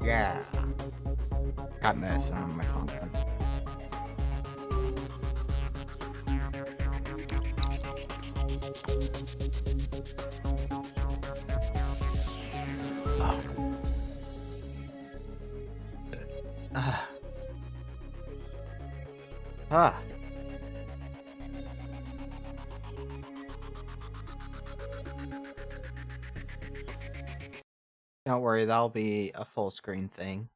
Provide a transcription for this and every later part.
Yeah. Got medicine on my tongue. Oh. Ah. Ah. Don't worry, that'll be a full screen thing.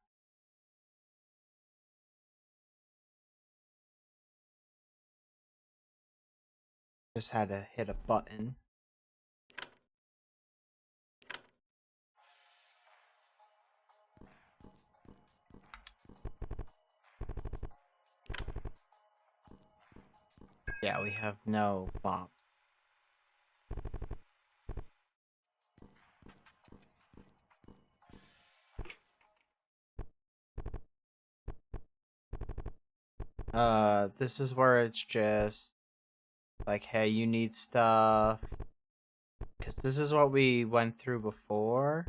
Just had to hit a button. Yeah, we have no mobs. This is where it's just like, hey, you need stuff. Because this is what we went through before.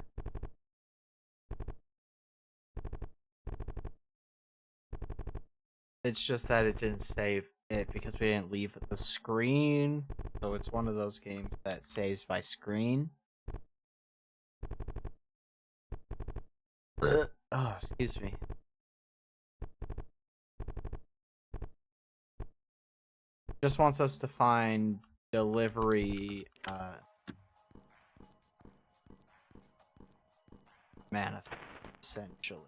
It's just that it didn't save it because we didn't leave the screen. So it's one of those games that saves by screen. Oh, excuse me. Just wants us to find delivery manifest, essentially.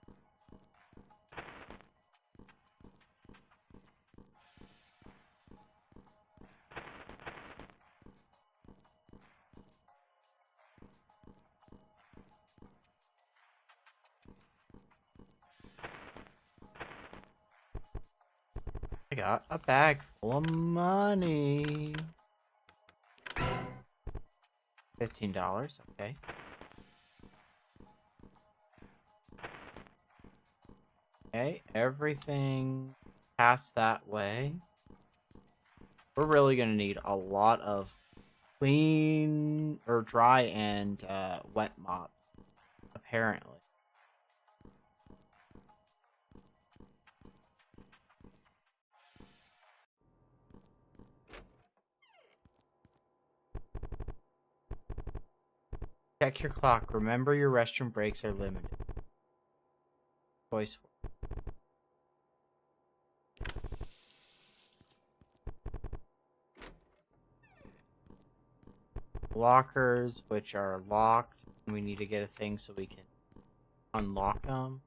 I got a bag full of money. $15, okay. Okay, everything past that way. We're really gonna need a lot of clean or dry and wet mop, apparently. Check your clock. Remember your restroom breaks are limited. Choice. Lockers, which are locked. We need to get a thing so we can unlock them.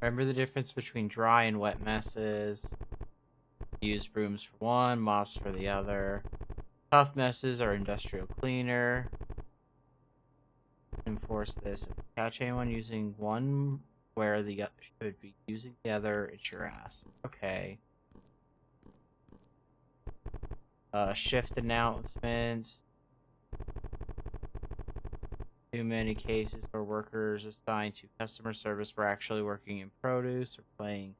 Remember the difference between dry and wet messes. Use brooms for one, mops for the other. Tough messes are industrial cleaner. Enforce this. If you catch anyone using one where the other should be using the other, it's your ass. Okay. Shift announcements. Too many cases where workers assigned to customer service were actually working in produce or playing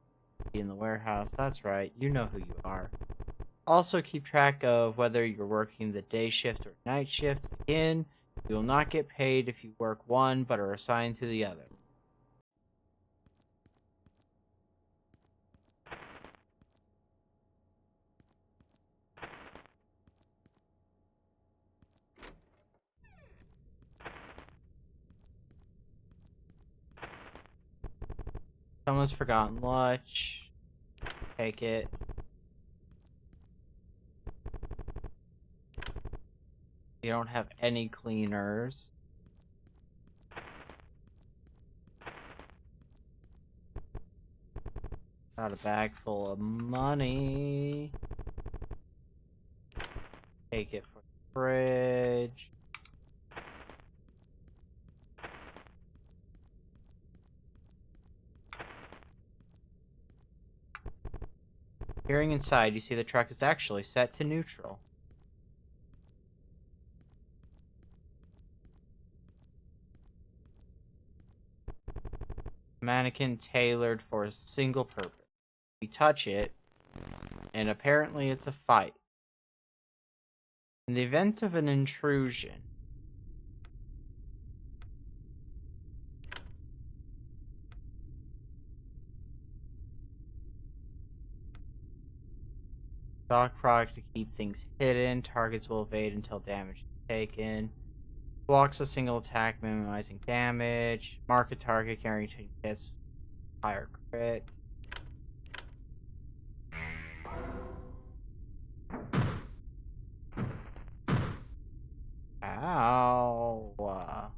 in the warehouse. That's right, you know who you are. Also keep track of whether you're working the day shift or night shift. Again, you will not get paid if you work one but are assigned to the other. Someone's forgotten lunch. Take it. You don't have any cleaners. Got a bag full of money. Take it for the fridge. Peering inside, you see the truck is actually set to neutral. Mannequin tailored for a single purpose. We touch it, and apparently it's a fight. In the event of an intrusion, stock product to keep things hidden. Targets will evade until damage is taken. Blocks a single attack, minimizing damage. Mark a target, guaranteeing hits higher crit. Ow.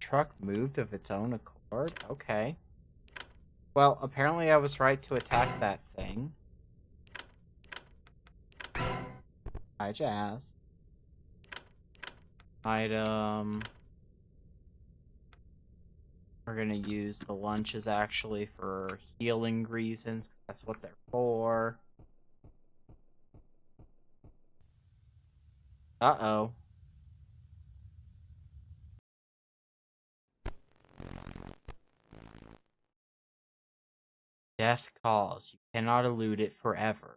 Truck moved of its own accord? Okay. Well, apparently I was right to attack that thing. Hi, Jazz. Item. We're gonna use the lunches actually for healing reasons, 'cause that's what they're for. Uh-oh. Death calls. You cannot elude it forever.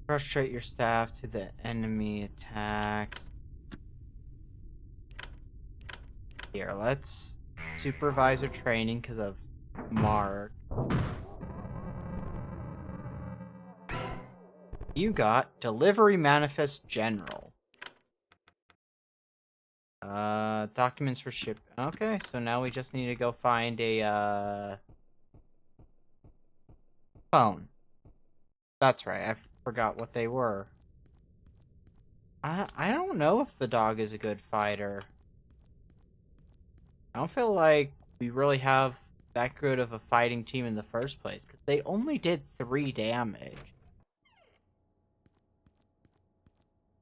Frustrate your staff to the enemy attacks. Here, let's supervisor training because of Mark. You got delivery manifest general. Documents for ship. Okay, so now we just need to go find a phone. That's right. I forgot what they were. I don't know if the dog is a good fighter. I don't feel like we really have that good of a fighting team in the first place, because they only did 3 damage.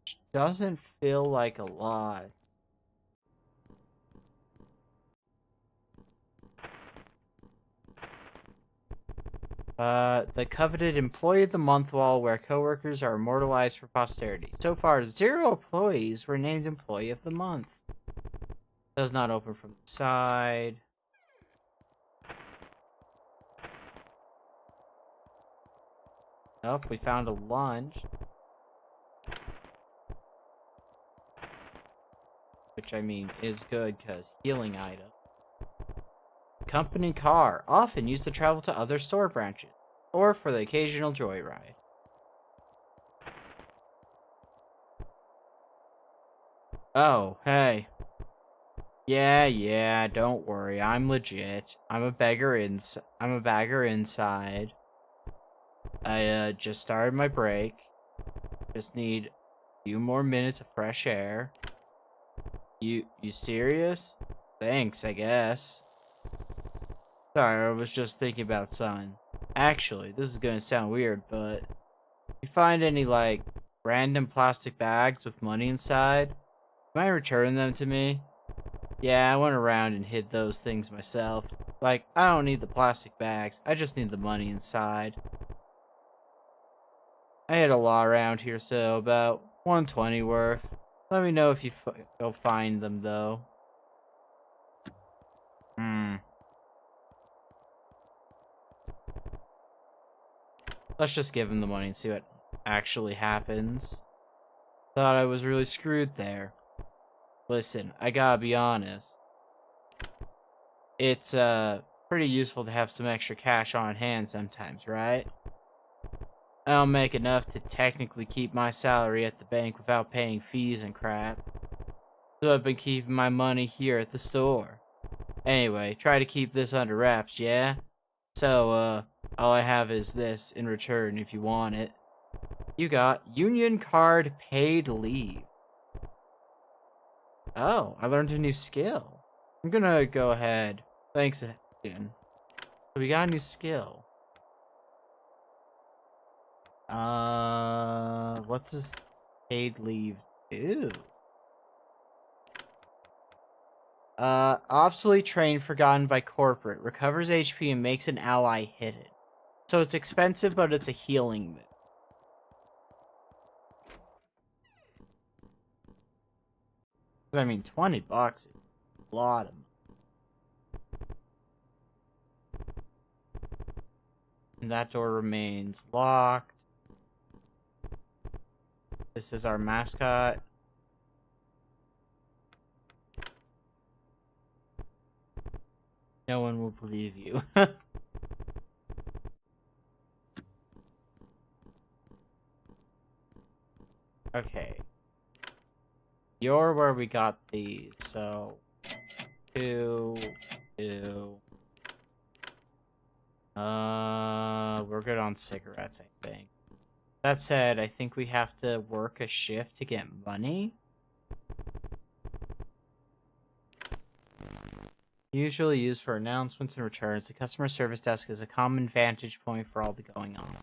Which doesn't feel like a lot. The coveted Employee of the Month wall, where coworkers are immortalized for posterity. So far, 0 employees were named Employee of the Month. Does not open from the side. Oh, we found a lunch. Which, I mean, is good, because healing item. Company car, often used to travel to other store branches, or for the occasional joyride. Oh, hey. Yeah, don't worry, I'm legit. I'm a bagger inside. I, just started my break. Just need a few more minutes of fresh air. You serious? Thanks, I guess. Sorry, I was just thinking about something. Actually, this is gonna sound weird, but you find any, like, random plastic bags with money inside? Might return them to me? Yeah, I went around and hid those things myself. Like, I don't need the plastic bags, I just need the money inside. I hid a lot around here, so about 120 worth. Let me know if you go find them, though. Let's just give him the money and see what actually happens. Thought I was really screwed there. Listen, I gotta be honest. It's, pretty useful to have some extra cash on hand sometimes, right? I don't make enough to technically keep my salary at the bank without paying fees and crap. So I've been keeping my money here at the store. Anyway, try to keep this under wraps, yeah? So, all I have is this in return if you want it. You got Union Card Paid Leave. Oh, I learned a new skill. I'm gonna go ahead. Thanks again. So we got a new skill. What does paid leave do? Obsolete train forgotten by corporate. Recovers HP and makes an ally hit it. So it's expensive, but it's a healing move. I mean, $20 is a lot of money. And that door remains locked. This is our mascot. No one will believe you. Okay. You're where we got these, so... 2, 2... we're good on cigarettes, I think. That said, I think we have to work a shift to get money. Usually used for announcements and returns, the customer service desk is a common vantage point for all the going on.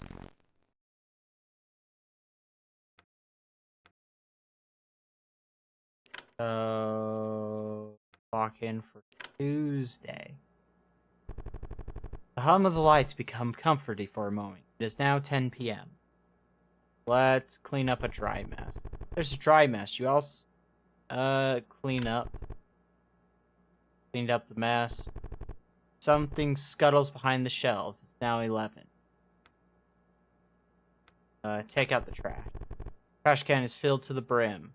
So, lock in for Tuesday. The hum of the lights become comforting for a moment. It is now 10 p.m. Let's clean up a dry mess. There's a dry mess. You also, clean up. Cleaned up the mess. Something scuttles behind the shelves. It's now 11. Take out the trash. Trash can is filled to the brim.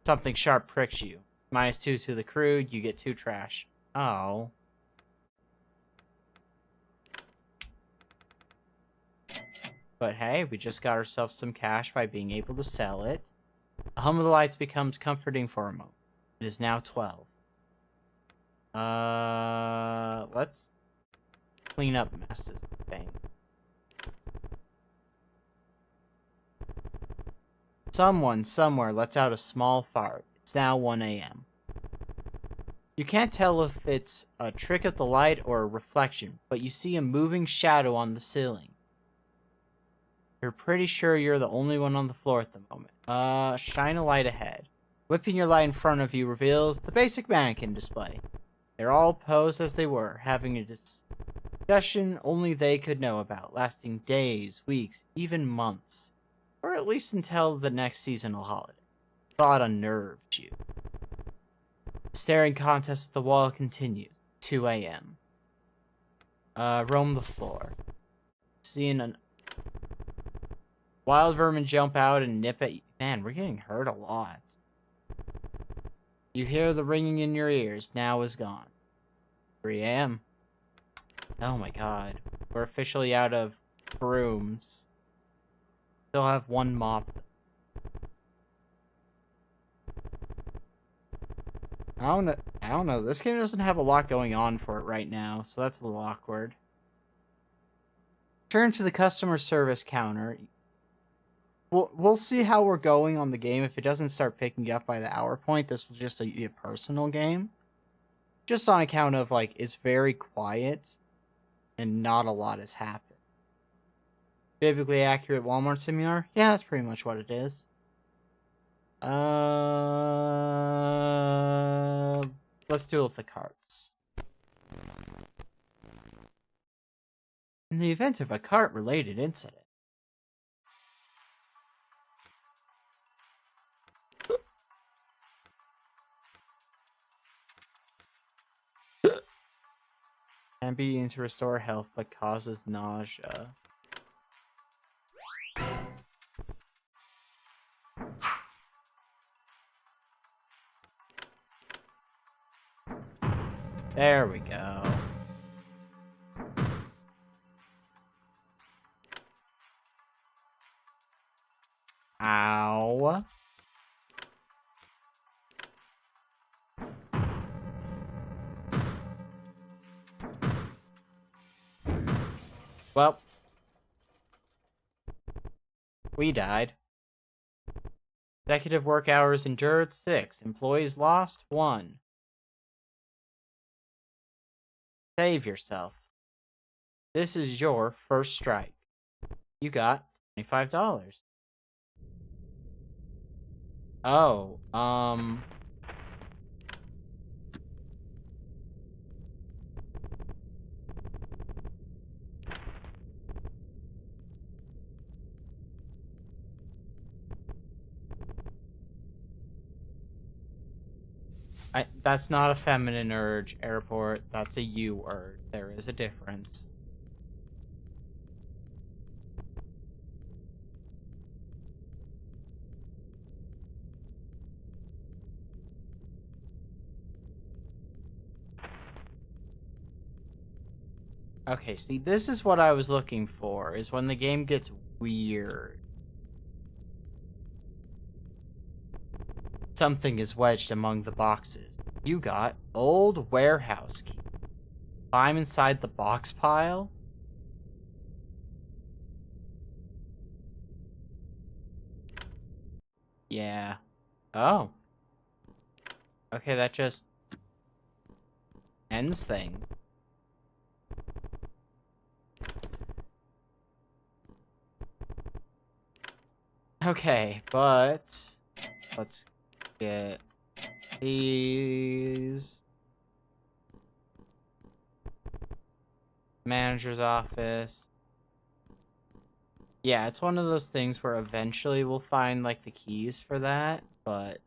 Something sharp pricks you. -2 to the crude. You get 2 trash. Oh. But hey, we just got ourselves some cash by being able to sell it. The hum of the lights becomes comforting for a moment. It is now 12. Let's clean up messes thing. Someone, somewhere, lets out a small fart. It's now 1 a.m. You can't tell if it's a trick of the light or a reflection, but you see a moving shadow on the ceiling. You're pretty sure you're the only one on the floor at the moment. Shine a light ahead. Whipping your light in front of you reveals the basic mannequin display. They're all posed as they were, having a discussion only they could know about, lasting days, weeks, even months. Or at least until the next seasonal holiday. Thought unnerved you. The staring contest with the wall continues. 2 a.m. Roam the floor. Seeing an wild vermin jump out and nip at you. Man, we're getting hurt a lot. You hear the ringing in your ears. Now is gone. 3 a.m. Oh my god. We're officially out of brooms. Still have 1 mop. I don't know. This game doesn't have a lot going on for it right now, so that's a little awkward. Turn to the customer service counter. We'll see how we're going on the game. If it doesn't start picking up by the hour point, this will just be a personal game. Just on account of, like, it's very quiet and not a lot has happened. Biblically accurate Walmart simulator? Yeah, that's pretty much what it is. Let's deal with the carts. In the event of a cart-related incident. Can be used to restore health, but causes nausea. There we go. Ow. Well. We died. Executive work hours endured 6. Employees lost 1. Save yourself. This is your first strike. You got $25. Oh, That's not a feminine urge, airport. That's a you urge. There is a difference. Okay, see, this is what I was looking for, is when the game gets weird. Something is wedged among the boxes. You got old warehouse key. Climb inside the box pile? Yeah. Oh. Okay, that just ends things. Okay, but let's get these. Manager's office. Yeah, it's one of those things where eventually we'll find like the keys for that, but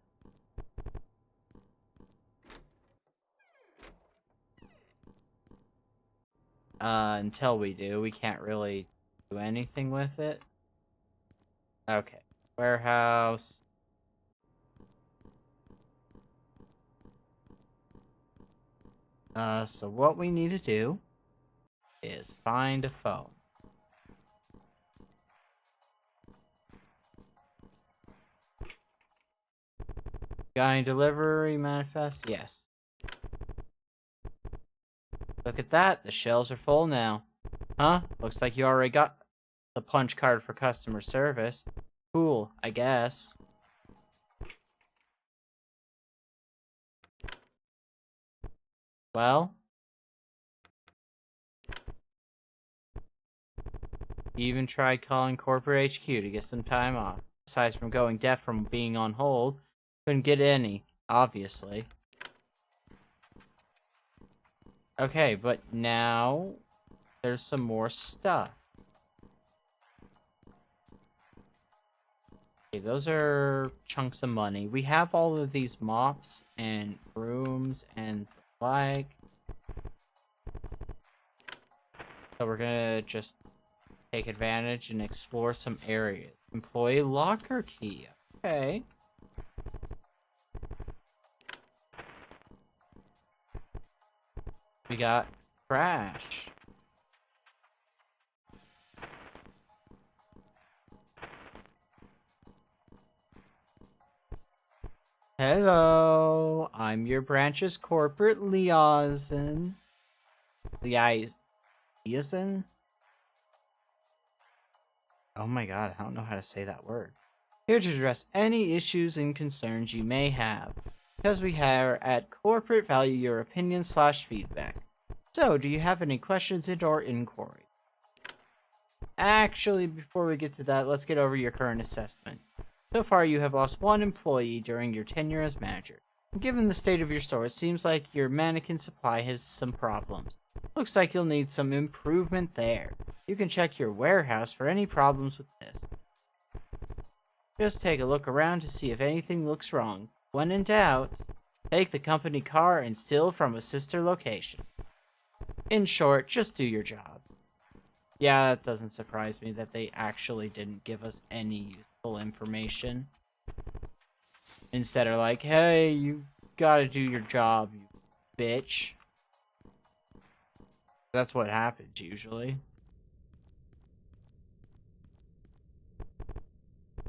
until we do, we can't really do anything with it. Okay. Warehouse. So what we need to do is find a phone. Got any delivery manifest? Yes. Look at that. The shelves are full now. Huh? Looks like you already got the punch card for customer service. Cool, I guess. Well, you even tried calling corporate HQ to get some time off. Aside from going deaf from being on hold, couldn't get any, obviously. Okay, but now there's some more stuff. Okay, those are chunks of money. We have all of these mops and brooms and the like. So we're gonna just take advantage and explore some areas. Employee locker key. Okay. We got trash. Hello, I'm your branch's corporate liaison. Liaison? Oh my god, I don't know how to say that word. Here to address any issues and concerns you may have, because we here at Corporate value your opinion / feedback. So, do you have any questions and or inquiry? Actually, before we get to that, let's get over your current assessment. So far, you have lost one employee during your tenure as manager. Given the state of your store, it seems like your mannequin supply has some problems. Looks like you'll need some improvement there. You can check your warehouse for any problems with this. Just take a look around to see if anything looks wrong. When in doubt, take the company car and steal from a sister location. In short, just do your job. Yeah, that doesn't surprise me that they actually didn't give us any useful information. Instead of like, hey, you gotta do your job, you bitch. That's what happens usually.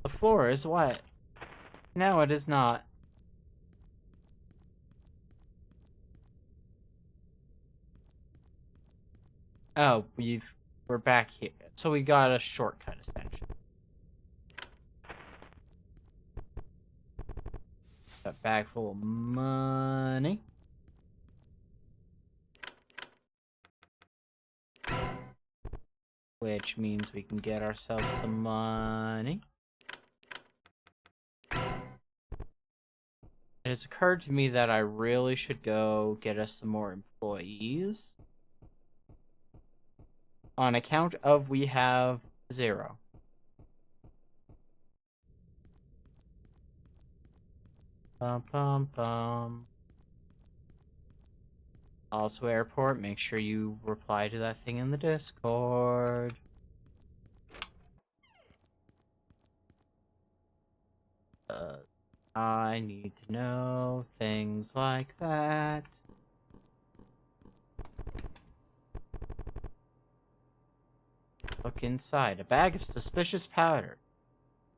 The floor is wet. No, it is not. Oh, we're back here. So we got a shortcut essentially. A bag full of money. Which means we can get ourselves some money. It has occurred to me that I really should go get us some more employees. On account of we have 0. Bum, bum, bum. Also, airport, make sure you reply to that thing in the Discord. I need to know things like that. Look inside. A bag of suspicious powder.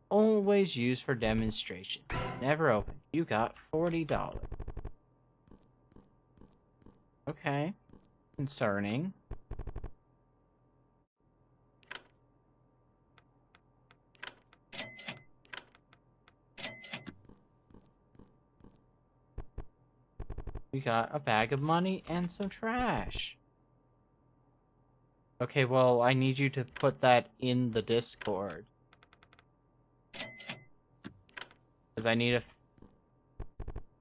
Always used for demonstration. Never opened. You got $40. Okay. Concerning. We got a bag of money and some trash. Okay, well, I need you to put that in the Discord. Because I need a...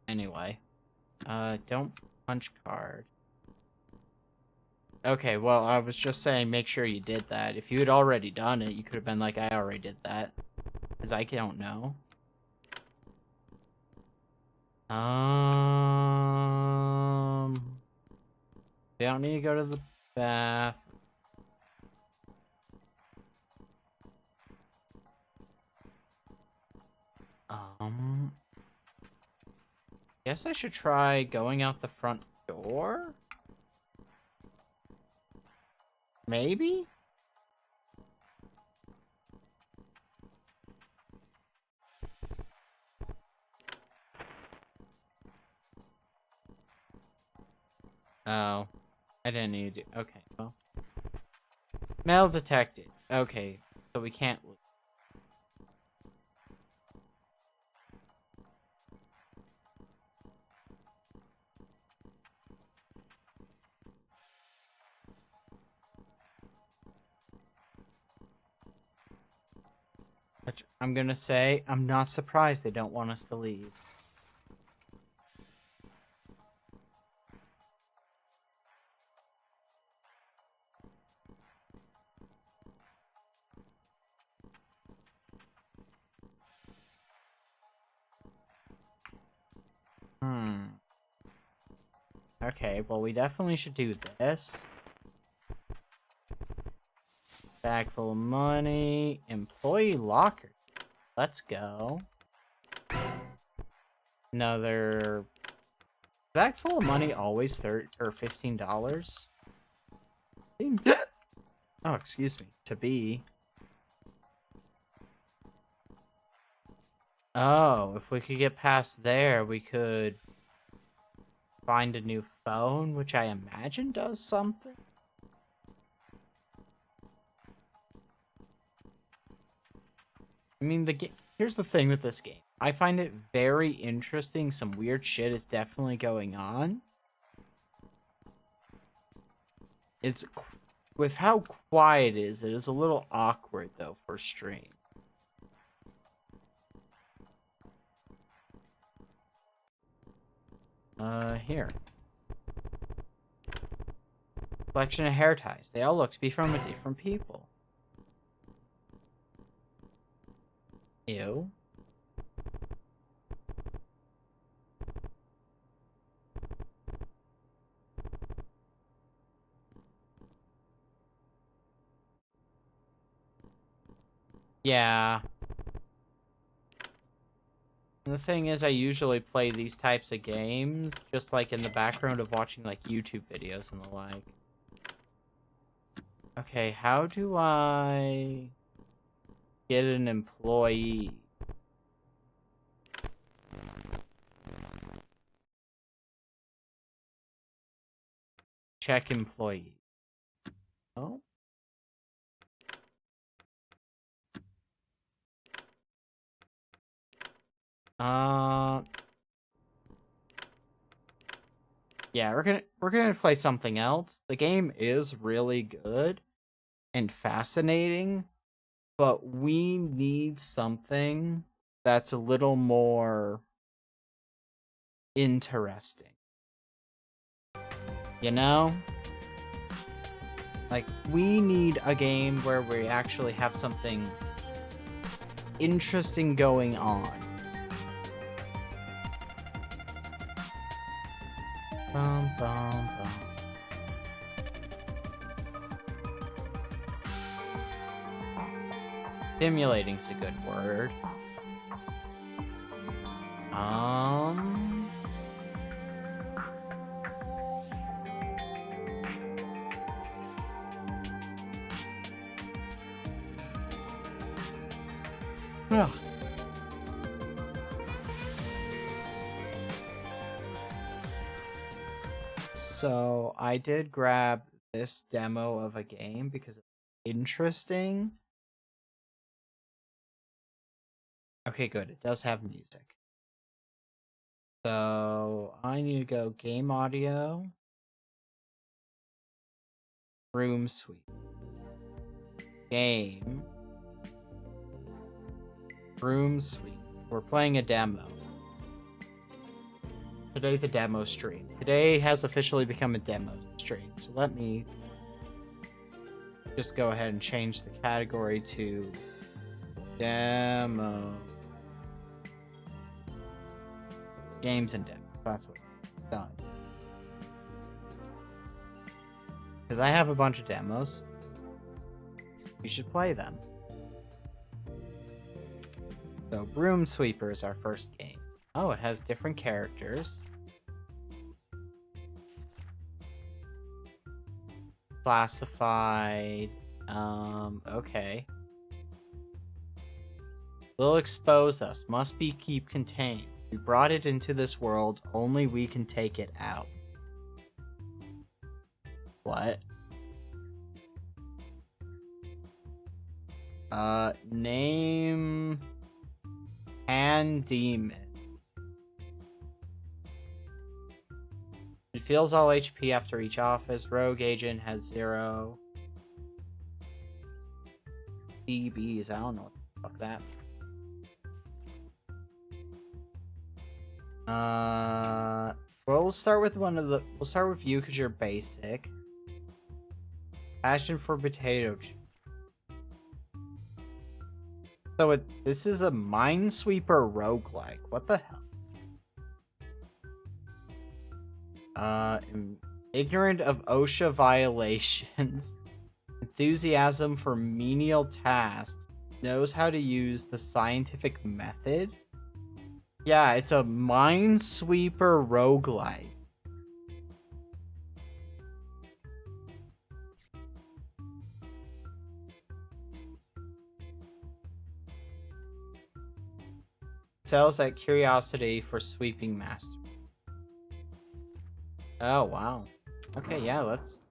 Anyway. Don't punch card. Okay, well, I was just saying make sure you did that. If you had already done it, you could have been like, I already did that. Because I don't know. We don't need to go to the bath. Guess I should try going out the front door? Maybe? Oh. I didn't need to. Okay, well. Mail detected. Okay, so we can't... Which I'm gonna say, I'm not surprised they don't want us to leave. Okay, well, we definitely should do this. Bag full of money. Employee locker. Let's go. Another... Bag full of money always $15? Oh, excuse me. To be. Oh, if we could get past there, we could find a new phone, which I imagine does something. I mean, here's the thing with this game. I find it very interesting. Some weird shit is definitely going on. It's... With how quiet it is a little awkward, though, for stream. Here. Collection of hair ties. They all look to be from different people. Ew. Yeah. And the thing is, I usually play these types of games just like in the background of watching like YouTube videos and the like. Okay, how do I get an employee? Check employee. Oh. Yeah, we're gonna play something else. The game is really good and fascinating, but we need something that's a little more interesting. You know? Like, we need a game where we actually have something interesting going on. Bum, bum, bum. Stimulating's a good word. Yeah. So I did grab this demo of a game because it's interesting. Okay, good. It does have music. So I need to go game audio, room suite, game, room suite. We're playing a demo. Today's a demo stream. Today has officially become a demo stream. So let me just go ahead and change the category to demo. Games and demos. That's what it's done. Because I have a bunch of demos. You should play them. So Broom Sweeper is our first game. Oh, it has different characters. Classified. Okay. Will expose us. Must be keep contained. We brought it into this world. Only we can take it out. What? Name... Hand Demon. It feels all HP after each office. Rogue Agent has 0 DBs. I don't know what the fuck that. Well, we'll start with we'll start with you because you're basic. Passion for potato chip. So this is a Minesweeper roguelike. What the hell? Ignorant of OSHA violations. Enthusiasm for menial tasks. Knows how to use the scientific method. Yeah, it's a Minesweeper roguelike. Sells at Curiosity for Sweeping Master. Oh, wow. Okay, yeah, let's...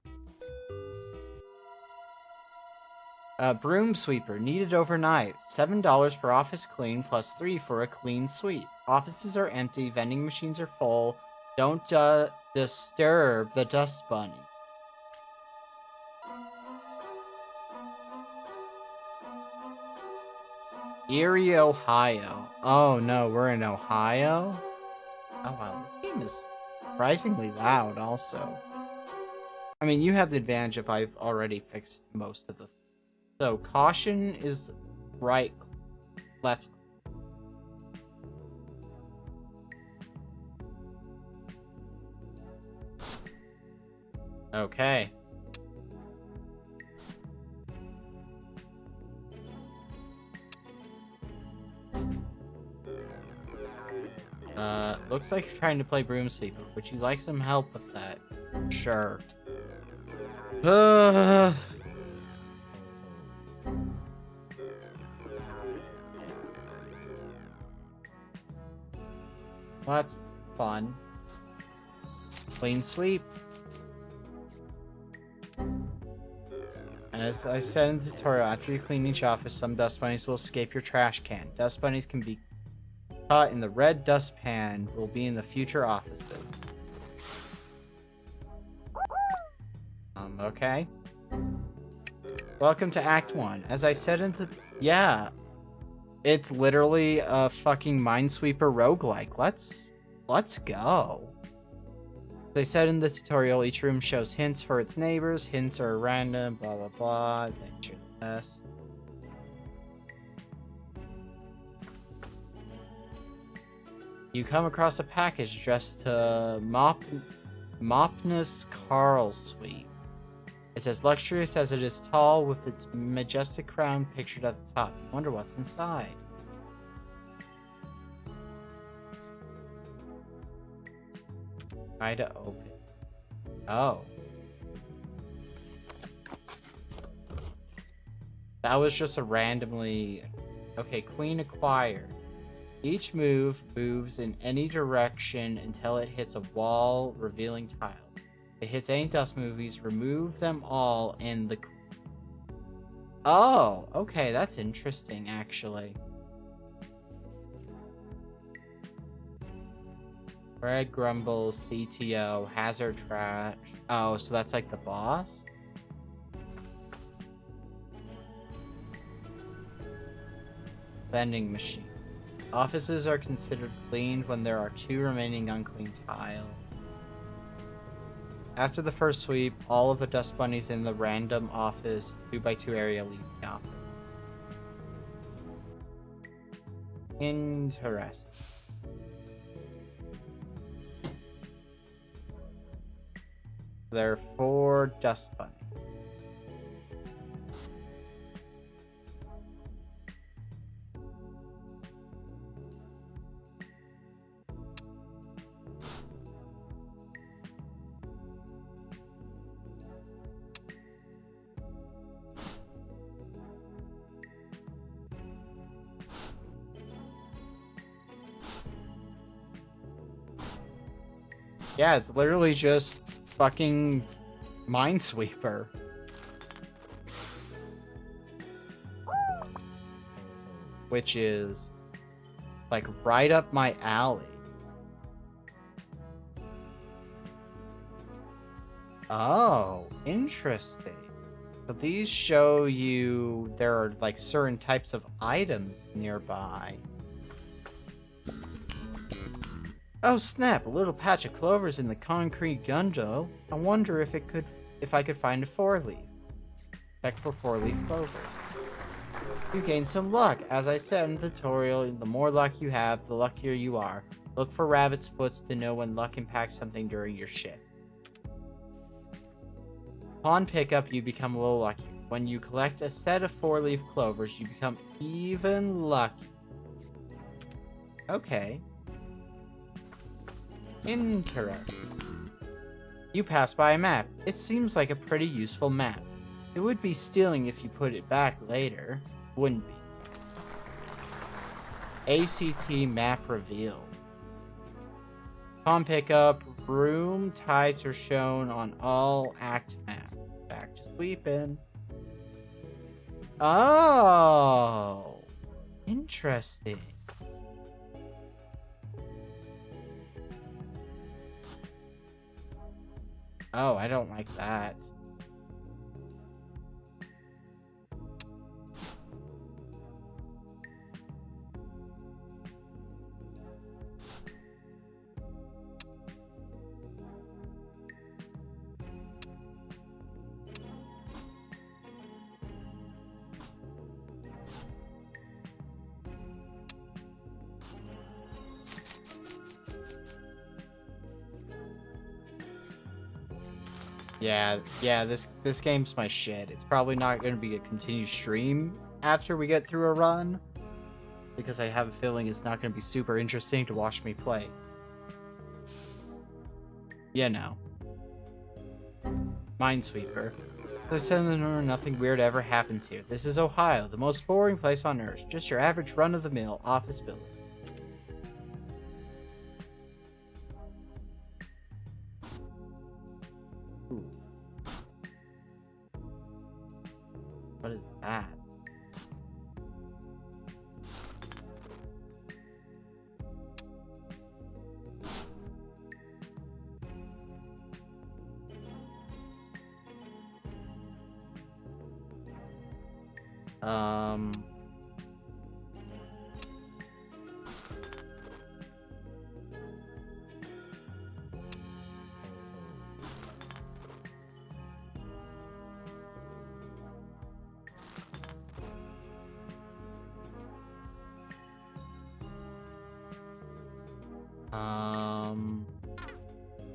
Broom Sweeper, needed overnight. $7 per office clean, plus 3 for a clean sweep. Offices are empty, vending machines are full. Don't disturb the dust bunny. Erie, Ohio. Oh no, we're in Ohio? Oh wow, this game is surprisingly loud also. I mean, you have the advantage if I've already fixed most of the... So, caution is right, left. Okay. Looks like you're trying to play Broom Sweeper. Would you like some help with that? Sure. That's fun. Clean sweep. As I said in the tutorial, after you clean each office, some dust bunnies will escape your trash can. Dust bunnies can be caught in the red dustpan, will be in the future offices. Okay. Welcome to Act 1. As I said in the... Yeah. It's literally a fucking Minesweeper roguelike. Let's go. As I said in the tutorial, each room shows hints for its neighbors. Hints are random, blah, blah, blah. This. You come across a package addressed to Mopnus Carl Suite. It's as luxurious as it is tall, with its majestic crown pictured at the top. Wonder what's inside. Try to open. Oh. That was just a randomly... Okay, Queen acquired. Each move moves in any direction until it hits a wall, revealing tile. If it hits any dust movies, remove them all and the... Oh, okay, that's interesting, actually. Fred Grumbles, CTO, Hazard Trash. Oh, so that's like the boss? Vending machine. Offices are considered cleaned when there are 2 remaining unclean tiles. After the first sweep, all of the dust bunnies in the random office 2x2 area leave the office. Interesting. There are 4 dust bunnies. Yeah, it's literally just fucking Minesweeper. Which is like right up my alley. Oh, interesting. So these show you there are like certain types of items nearby. Oh snap, a little patch of clovers in the concrete gundo. I wonder if I could find a 4-leaf. Check for 4-leaf clovers. You gain some luck. As I said in the tutorial, the more luck you have, the luckier you are. Look for rabbit's foots to know when luck impacts something during your shift. Upon pickup, you become a little luckier. When you collect a set of 4-leaf clovers, you become even luckier. Okay. Interesting. You pass by a map. It seems like a pretty useful map. It would be stealing if you put it back later. Wouldn't be. ACT map revealed. Upon pickup, room types are shown on all act maps. Back to sweeping. Oh, interesting. Oh, I don't like that. Yeah, this game's my shit. It's probably not going to be a continued stream after we get through a run, because I have a feeling it's not going to be super interesting to watch me play. You know. Minesweeper. As I said in the norm, nothing weird ever happens here. This is Ohio, the most boring place on Earth. Just your average run-of-the-mill office building. Ooh. What is that?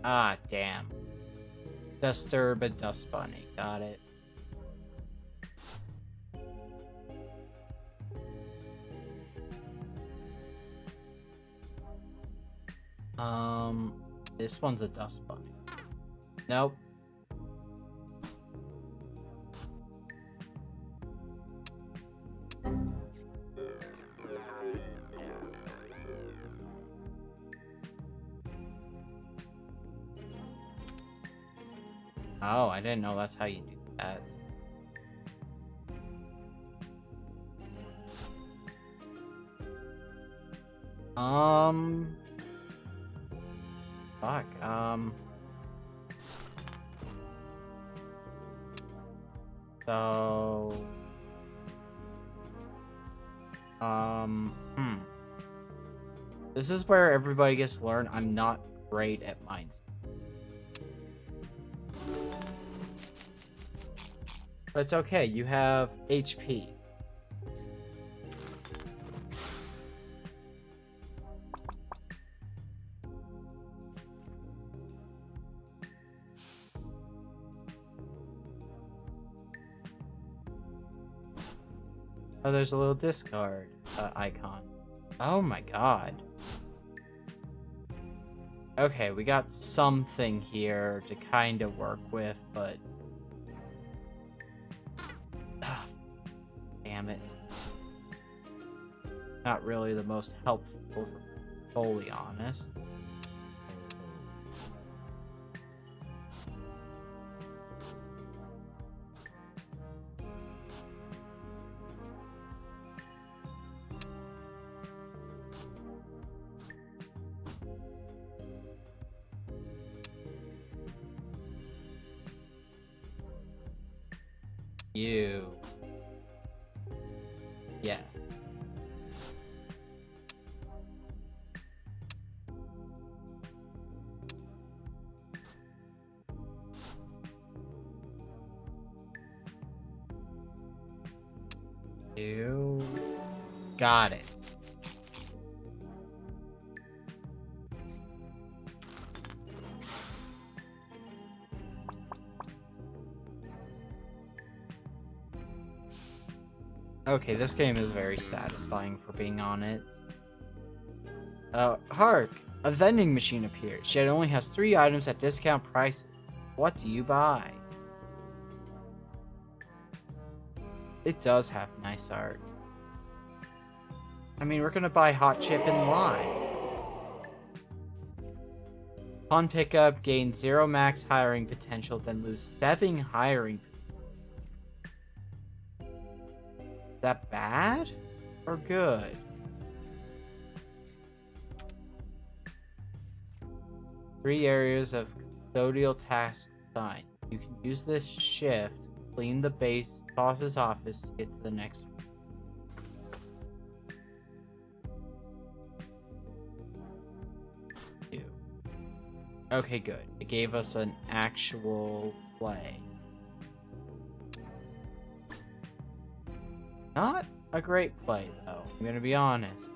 Ah, damn. Disturb a dust bunny. Got it. This one's a dust bunny. Nope. Oh, I didn't know that's how you do that. Fuck, so... This is where everybody gets to learn I'm not great at mines. But it's okay, you have HP. Oh, there's a little discard icon. Oh my god. Okay, we got something here to kind of work with, but... Damn it. Not really the most helpful, if we're fully honest. You. Yes. You. Got it. Okay, this game is very satisfying for being on it. Hark! A vending machine appears, yet it only has 3 items at discount prices. What do you buy? It does have nice art. I mean, we're gonna buy Hot Chip and Lime. Upon pickup, gain 0 max hiring potential, then lose 7 hiring potential. Is that bad or good? Three areas of custodial task assigned. You can use this shift to clean the base boss's office to get to the next one. Okay, good. It gave us an actual play. Not a great play, though. I'm gonna be honest.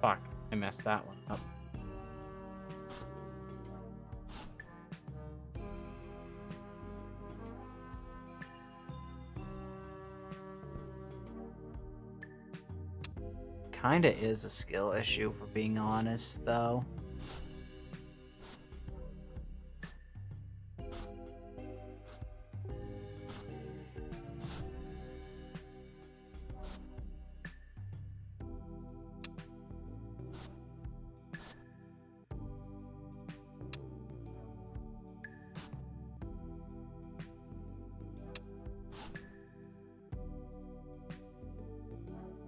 Fuck, I messed that one up. Kinda is a skill issue, for being honest, though.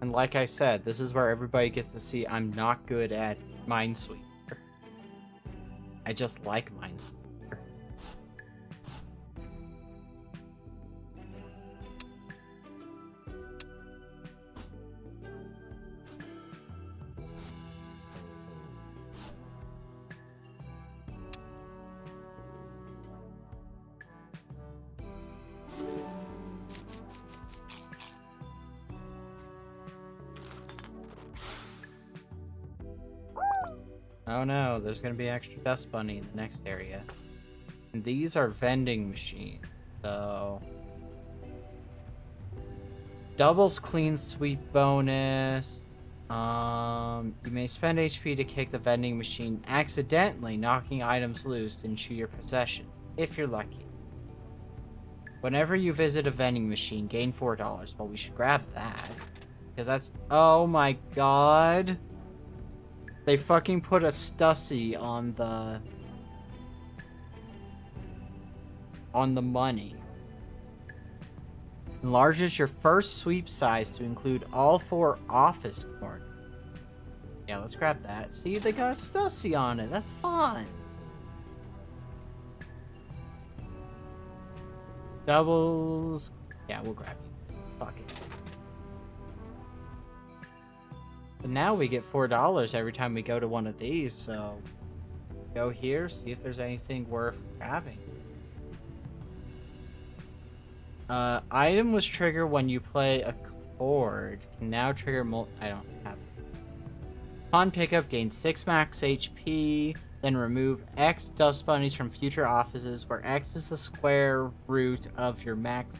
And like I said, this is where everybody gets to see I'm not good at Minesweeper. I just like Minesweeper. Oh no, there's gonna be extra dust bunny in the next area. And these are vending machines, so... Doubles clean sweep bonus. You may spend HP to kick the vending machine, accidentally knocking items loose and chew your possessions, if you're lucky. Whenever you visit a vending machine, gain $4. Well, we should grab that. Because that's... Oh my god. They fucking put a Stussy on the money. Enlarges your first sweep size to include all 4 office corners. Yeah, let's grab that. See, they got Stussy on it. That's fun. Doubles. Yeah, we'll grab you. Fuck it. But now we get $4 every time we go to one of these, so... Go here, see if there's anything worth grabbing. Item was triggered when you play a chord. Can now trigger I don't have it. Upon pickup, gain 6 max HP. Then remove X dust bunnies from future offices, where X is the square root of your max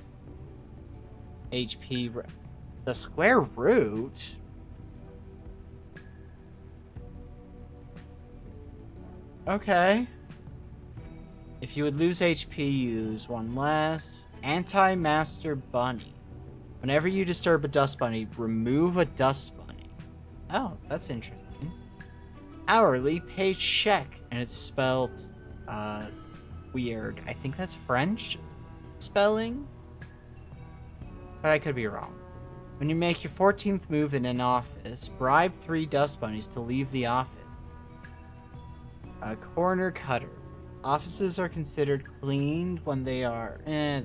HP. The square root? Okay. If you would lose HP, use 1 less. Anti-Master Bunny. Whenever you disturb a dust bunny, remove a dust bunny. Oh, that's interesting. Hourly paycheck. And it's spelled, weird. I think that's French spelling? But I could be wrong. When you make your 14th move in an office, bribe 3 dust bunnies to leave the office. A corner cutter. Offices are considered cleaned when they are... no.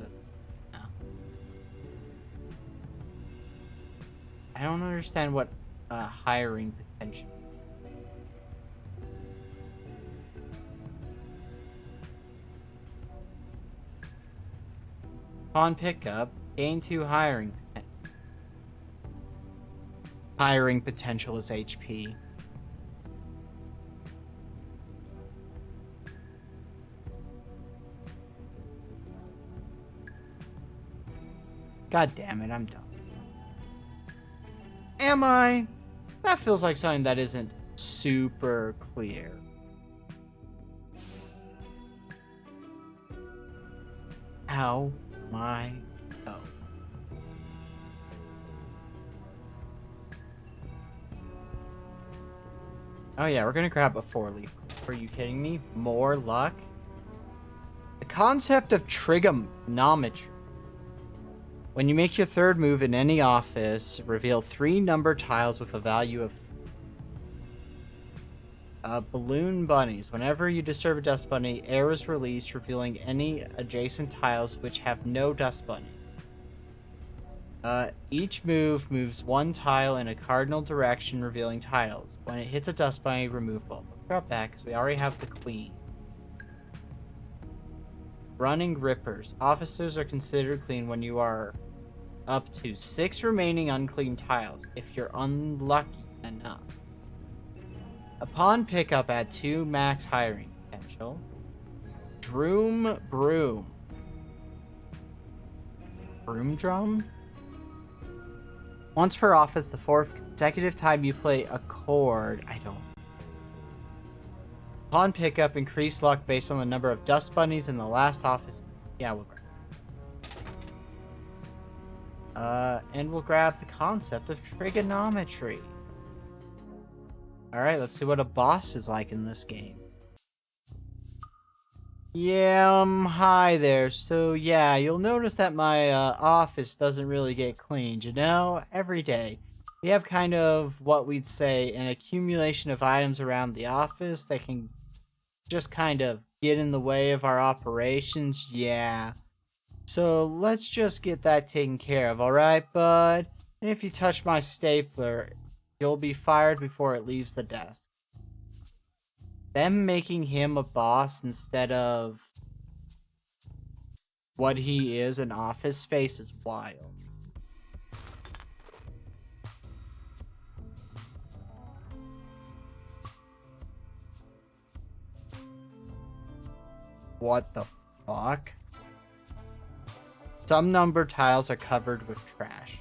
I don't understand what hiring potential. Upon pickup, gain 2 hiring potential. Hiring potential is HP. God damn it, I'm done. Am I? That feels like something that isn't super clear. How my go? Oh yeah, we're gonna grab a 4-leaf. Are you kidding me? More luck? The concept of trigonometry. When you make your 3rd move in any office, reveal 3 number tiles with a value of... balloon bunnies. Whenever you disturb a dust bunny, air is released, revealing any adjacent tiles which have no dust bunny. Each move moves 1 tile in a cardinal direction, revealing tiles. When it hits a dust bunny, remove both. Let's grab that, because we already have the queen. Running rippers. Officers are considered clean when you are up to 6 remaining unclean tiles, if you're unlucky enough. Upon pickup, add 2 max hiring potential. Droom broom. Broom drum? Once per office, the 4th consecutive time you play a chord. I don't. Upon pickup, increase luck based on the number of dust bunnies in the last office. Yeah, we'll grab. And we'll grab the concept of trigonometry. Alright, let's see what a boss is like in this game. Yeah, hi there. So yeah, you'll notice that my office doesn't really get cleaned, you know? Every day. We have kind of what we'd say an accumulation of items around the office that can just kind of get in the way of our operations. Yeah. So let's just get that taken care of, alright, bud? And if you touch my stapler, you'll be fired before it leaves the desk. Them making him a boss instead of what he is in Office Space is wild. What the fuck? Some number tiles are covered with trash.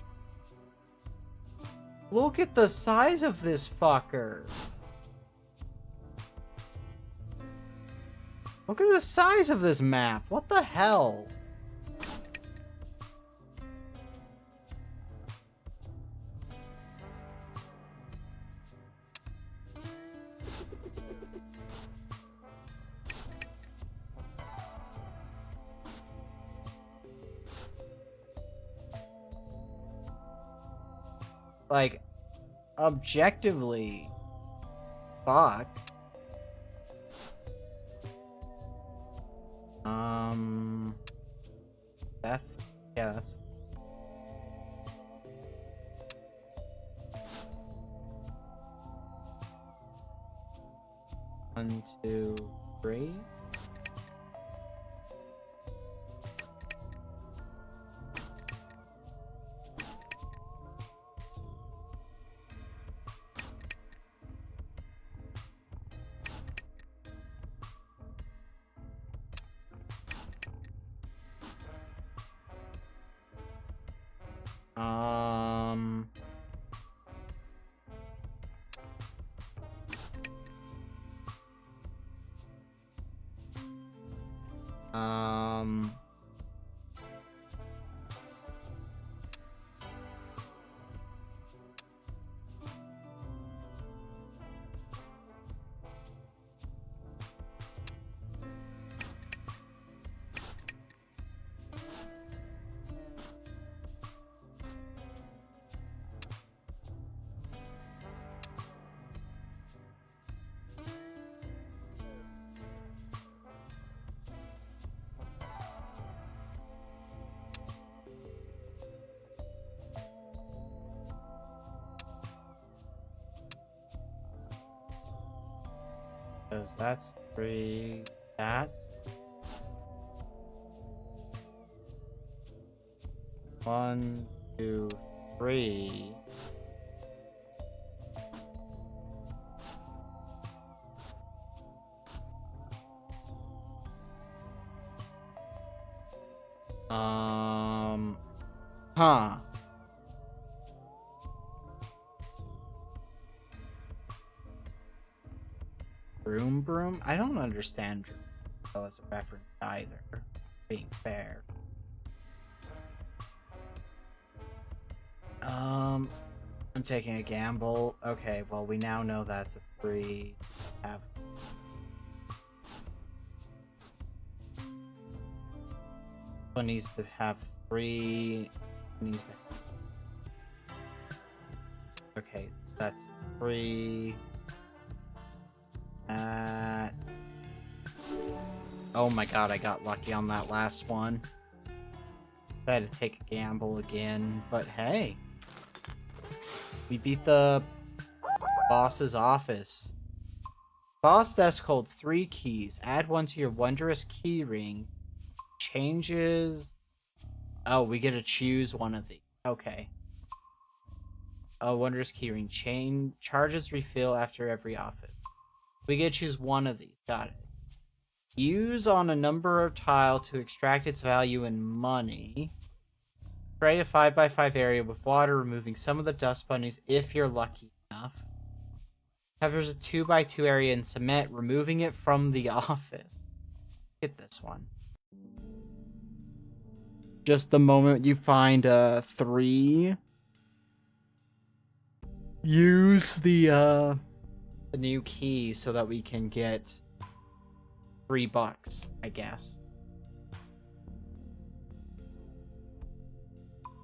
Look at the size of this fucker. Look at the size of this map. What the hell? Like, objectively, fuck. That, yeah, that's... One, two, three. Um... Um... So that's three. That's one, two, three. Huh. Broom broom? I don't understand broom as a reference either, being fair. I'm taking a gamble. Okay, well we now know that's a 3. Have one needs to have 3. Needs to. Okay, that's 3. Oh my god, I got lucky on that last one. I had to take a gamble again, but hey. We beat the boss's office. Boss desk holds 3 keys. Add one to your wondrous key ring. Changes... Oh, we get to choose one of these. Okay. Oh, wondrous key ring. Charges refill after every office. We get to choose one of these. Got it. Use on a number of tile to extract its value in money. Spray a 5x5 area with water, removing some of the dust bunnies if you're lucky enough. Covers a 2x2 area in cement, removing it from the office. Get this one. Just the moment you find a 3, use the new key so that we can get $3, I guess.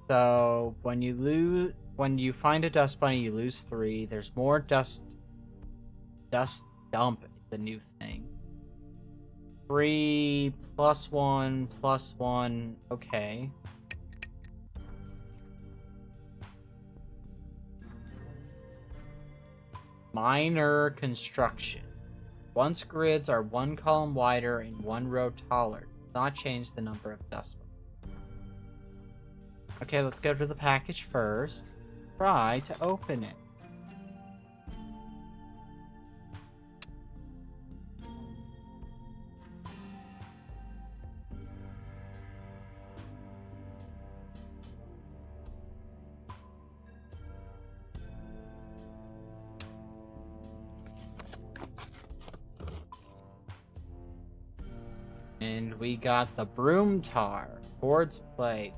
So when you find a dust bunny, you lose 3. There's more dust dump is the new thing. 3 + 1 + 1. Okay. Minor construction. Once grids are 1 column wider and 1 row taller, does not change the number of dust bunnies. Okay, let's go to the package first. Try to open it. And we got the Broomtar. Chords play.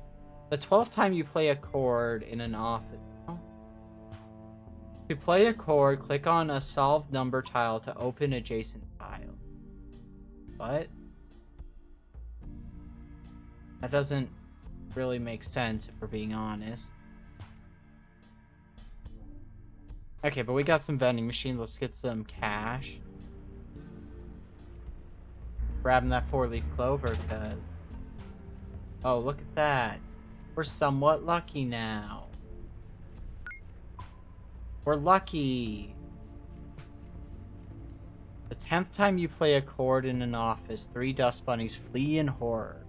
The 12th time you play a chord in an office. Oh. To play a chord, click on a solved number tile to open adjacent tile. What? That doesn't really make sense if we're being honest. Okay, but we got some vending machines. Let's get some cash. Grabbing that 4-leaf clover, cuz. Oh, look at that. We're somewhat lucky now. We're lucky. The 10th time you play a chord in an office, 3 dust bunnies flee in horror.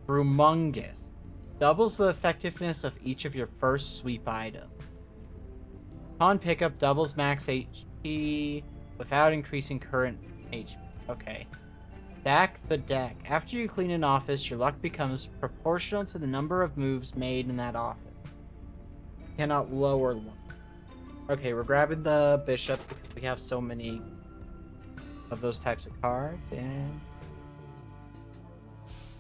Brumungous. Doubles the effectiveness of each of your first sweep items. Upon pickup, doubles max HP without increasing current HP. Okay. Stack the deck. After you clean an office, your luck becomes proportional to the number of moves made in that office. You cannot lower luck. Okay, we're grabbing the bishop because we have so many of those types of cards, and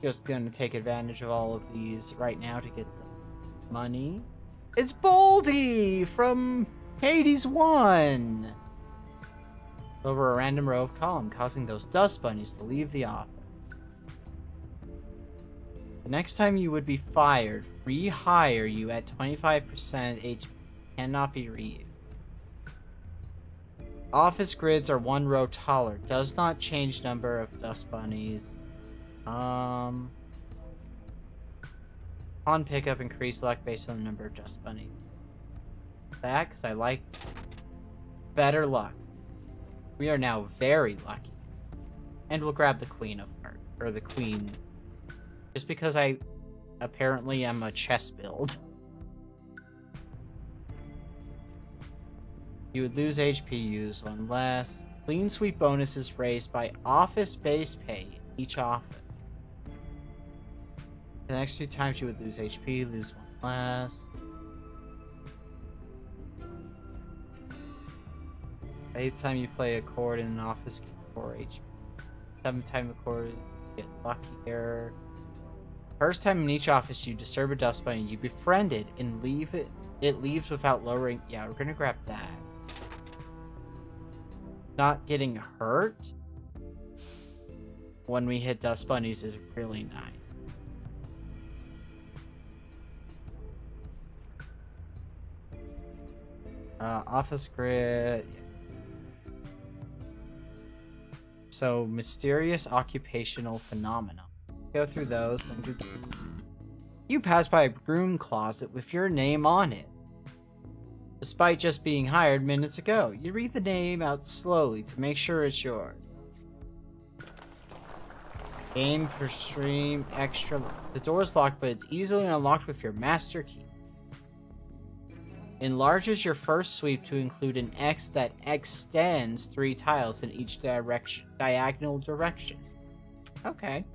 just gonna take advantage of all of these right now to get the money. It's Boldy from Hades 1! Over a random row of column, causing those dust bunnies to leave the office. The next time you would be fired, rehire you at 25% HP. Cannot be reused. Office grids are 1 row taller. Does not change number of dust bunnies. On pickup, increase luck based on the number of dust bunnies. That, because I like better luck. We are now very lucky. And we'll grab the Queen of Hearts, or the Queen. Just because I apparently am a chess build. You would lose HP, use 1 less. Clean sweep bonus is raised by office base pay in each office. The next 2 times you would lose HP, lose 1 less. 8th time you play a chord in an office, get 4 HP. 7th time the chord, get luckier. 1st time in each office you disturb a dust bunny, you befriend it and leave it. It leaves without lowering. Yeah, we're gonna grab that. Not getting hurt when we hit dust bunnies is really nice. Office grid. So, mysterious occupational phenomena. Go through those. You pass by a broom closet with your name on it. Despite just being hired minutes ago, you read the name out slowly to make sure it's yours. Aim for stream extra. The door is locked, but it's easily unlocked with your master key. Enlarges your first sweep to include an X that extends 3 tiles in each diagonal direction. Okay.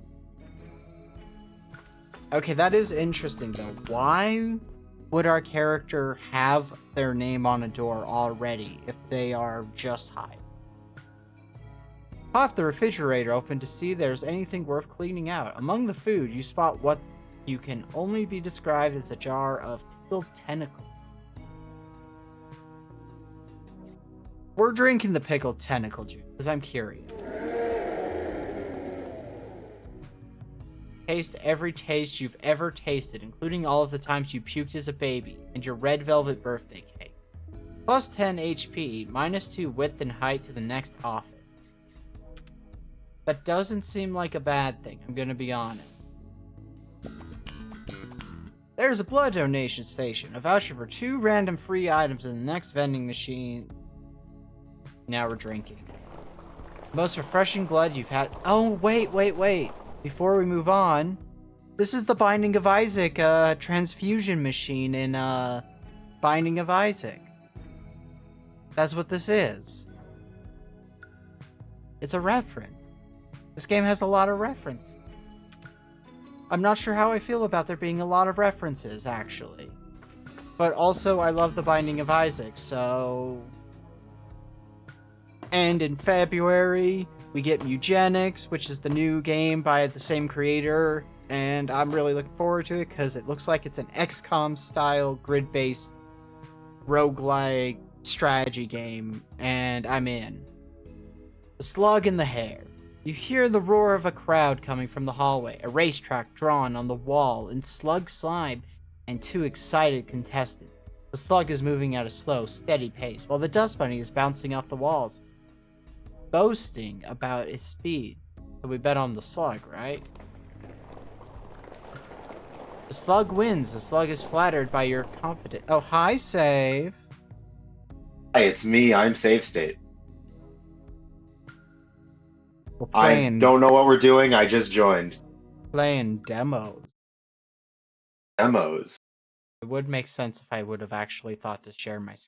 Okay, that is interesting though. Why would our character have their name on a door already if they are just hired? Pop the refrigerator open to see if there's anything worth cleaning out. Among the food, you spot what you can only be described as a jar of pickled tentacles. We're drinking the pickled tentacle juice because I'm curious. Taste every taste you've ever tasted, including all of the times you puked as a baby, and your red velvet birthday cake. Plus 10 HP, minus 2 width and height to the next office. That doesn't seem like a bad thing, I'm gonna be honest. There's a blood donation station, a voucher for 2 random free items in the next vending machine. Now we're drinking. Most refreshing blood you've had. Oh, wait. Before we move on, this is the Binding of Isaac transfusion machine in Binding of Isaac. That's what this is. It's a reference. This game has a lot of references. I'm not sure how I feel about there being a lot of references, actually. But also, I love the Binding of Isaac, so... And in February, We get Mugenics, which is the new game by the same creator, and I'm really looking forward to it because it looks like it's an XCOM style grid-based roguelike strategy game, and I'm in. The Slug and the Hare. You hear the roar of a crowd coming from the hallway, a racetrack drawn on the wall, and Slug Slime and two excited contestants. The Slug is moving at a slow, steady pace, while the Dust Bunny is bouncing off the walls, boasting about its speed. So we bet on the Slug, right? The Slug wins. The Slug is flattered by your confidence. Oh, hi, Save. Hi, it's me. I'm Save State. We're I don't know what we're doing. I just joined. playing demos. Demos. It would make sense if I would have actually thought to share my screen.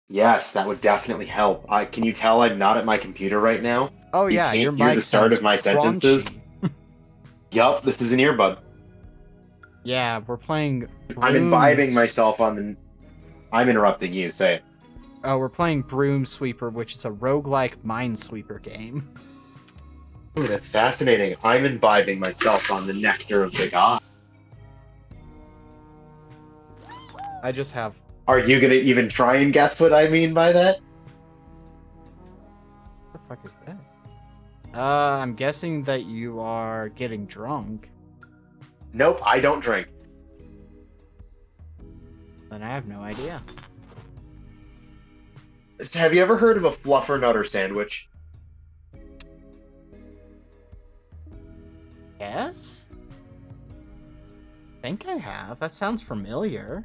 Yes, that would definitely help. Can you tell I'm not at my computer right now? Oh You yeah, can't your hear mic the start sounds of my sentences. crunchy. Yup, this is an earbud. Yeah, we're playing I'm imbibing Brooms. myself on the... I'm interrupting you, say it. Oh, we're playing Broom Sweeper, which is a roguelike minesweeper game. Ooh, that's fascinating. I'm imbibing myself on the nectar of the god. I just have... Are you gonna even try and guess what I mean by that? What the fuck is this? I'm guessing that you are getting drunk. Nope, I don't drink. Then I have no idea. Have you ever heard of a fluffernutter sandwich? Yes? I think I have. That sounds familiar.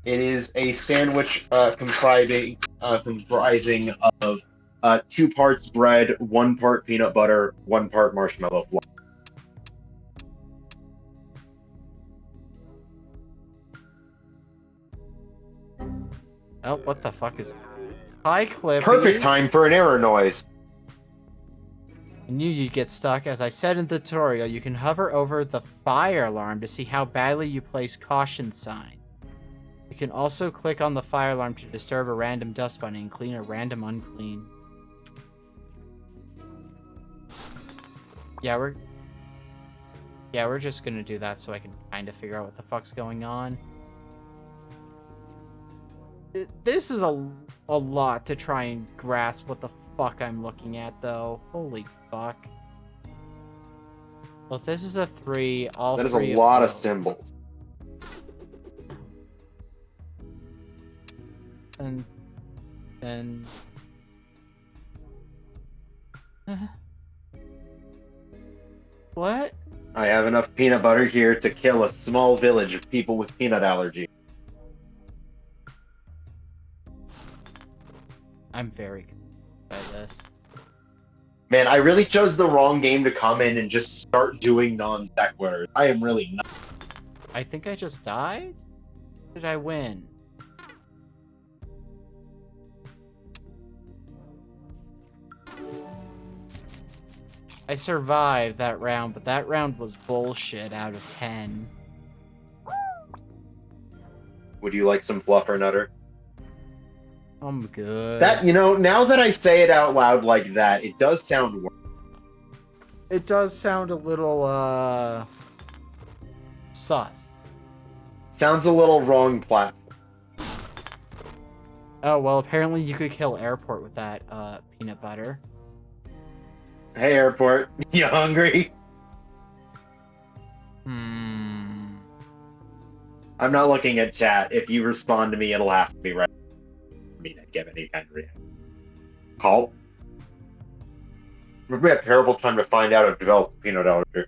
It is a sandwich comprising of 2 parts bread, 1 part peanut butter, 1 part marshmallow fluff. Oh, what the fuck is... Hi, Clippy. Perfect time for an error noise. I knew you'd get stuck. As I said in the tutorial, you can hover over the fire alarm to see how badly you place caution sign. You can also click on the fire alarm to disturb a random dust bunny and clean a random unclean. Yeah, we're just gonna do that so I can kind of figure out what the fuck's going on. This is a lot to try and grasp what the fuck I'm looking at, though. Holy fuck. Well, if this is a 3, all That is three a lot of those. symbols. And what? I have enough peanut butter here to kill a small village of people with peanut allergy. I'm very confused by this. Man, I really chose the wrong game to come in and just start doing non sequiturs. I am really not. I think I just died? Did I win? I survived that round, but that round was bullshit out of 10. Would you like some fluffernutter? I'm good. That, now that I say it out loud like that, it does sound worse. It does sound a little, sus. Sounds a little wrong platform. Oh, well, apparently you could kill Airport with that, peanut butter. Hey, Airport, you hungry? Hmm. I'm not looking at chat. If you respond to me, it'll have to be right for me to give any kind of reaction. Call? It would be a terrible time to find out I've developed a peanut allergy.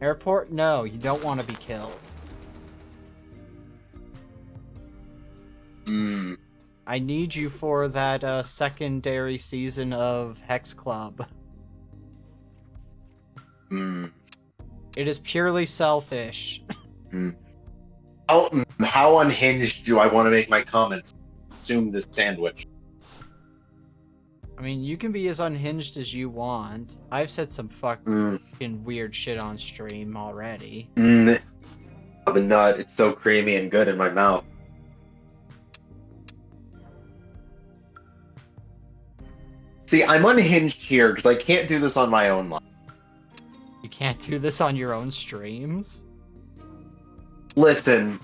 Airport? No, you don't want to be killed. Hmm. I need you for that, secondary season of Hex Club. Hmm. It is purely selfish. How unhinged do I want to make my comments? Consume this sandwich. I mean, you can be as unhinged as you want. I've said some fucking weird shit on stream already. The nut, it's so creamy and good in my mouth. See, I'm unhinged here because I can't do this on my own line. You can't do this on your own streams? Listen,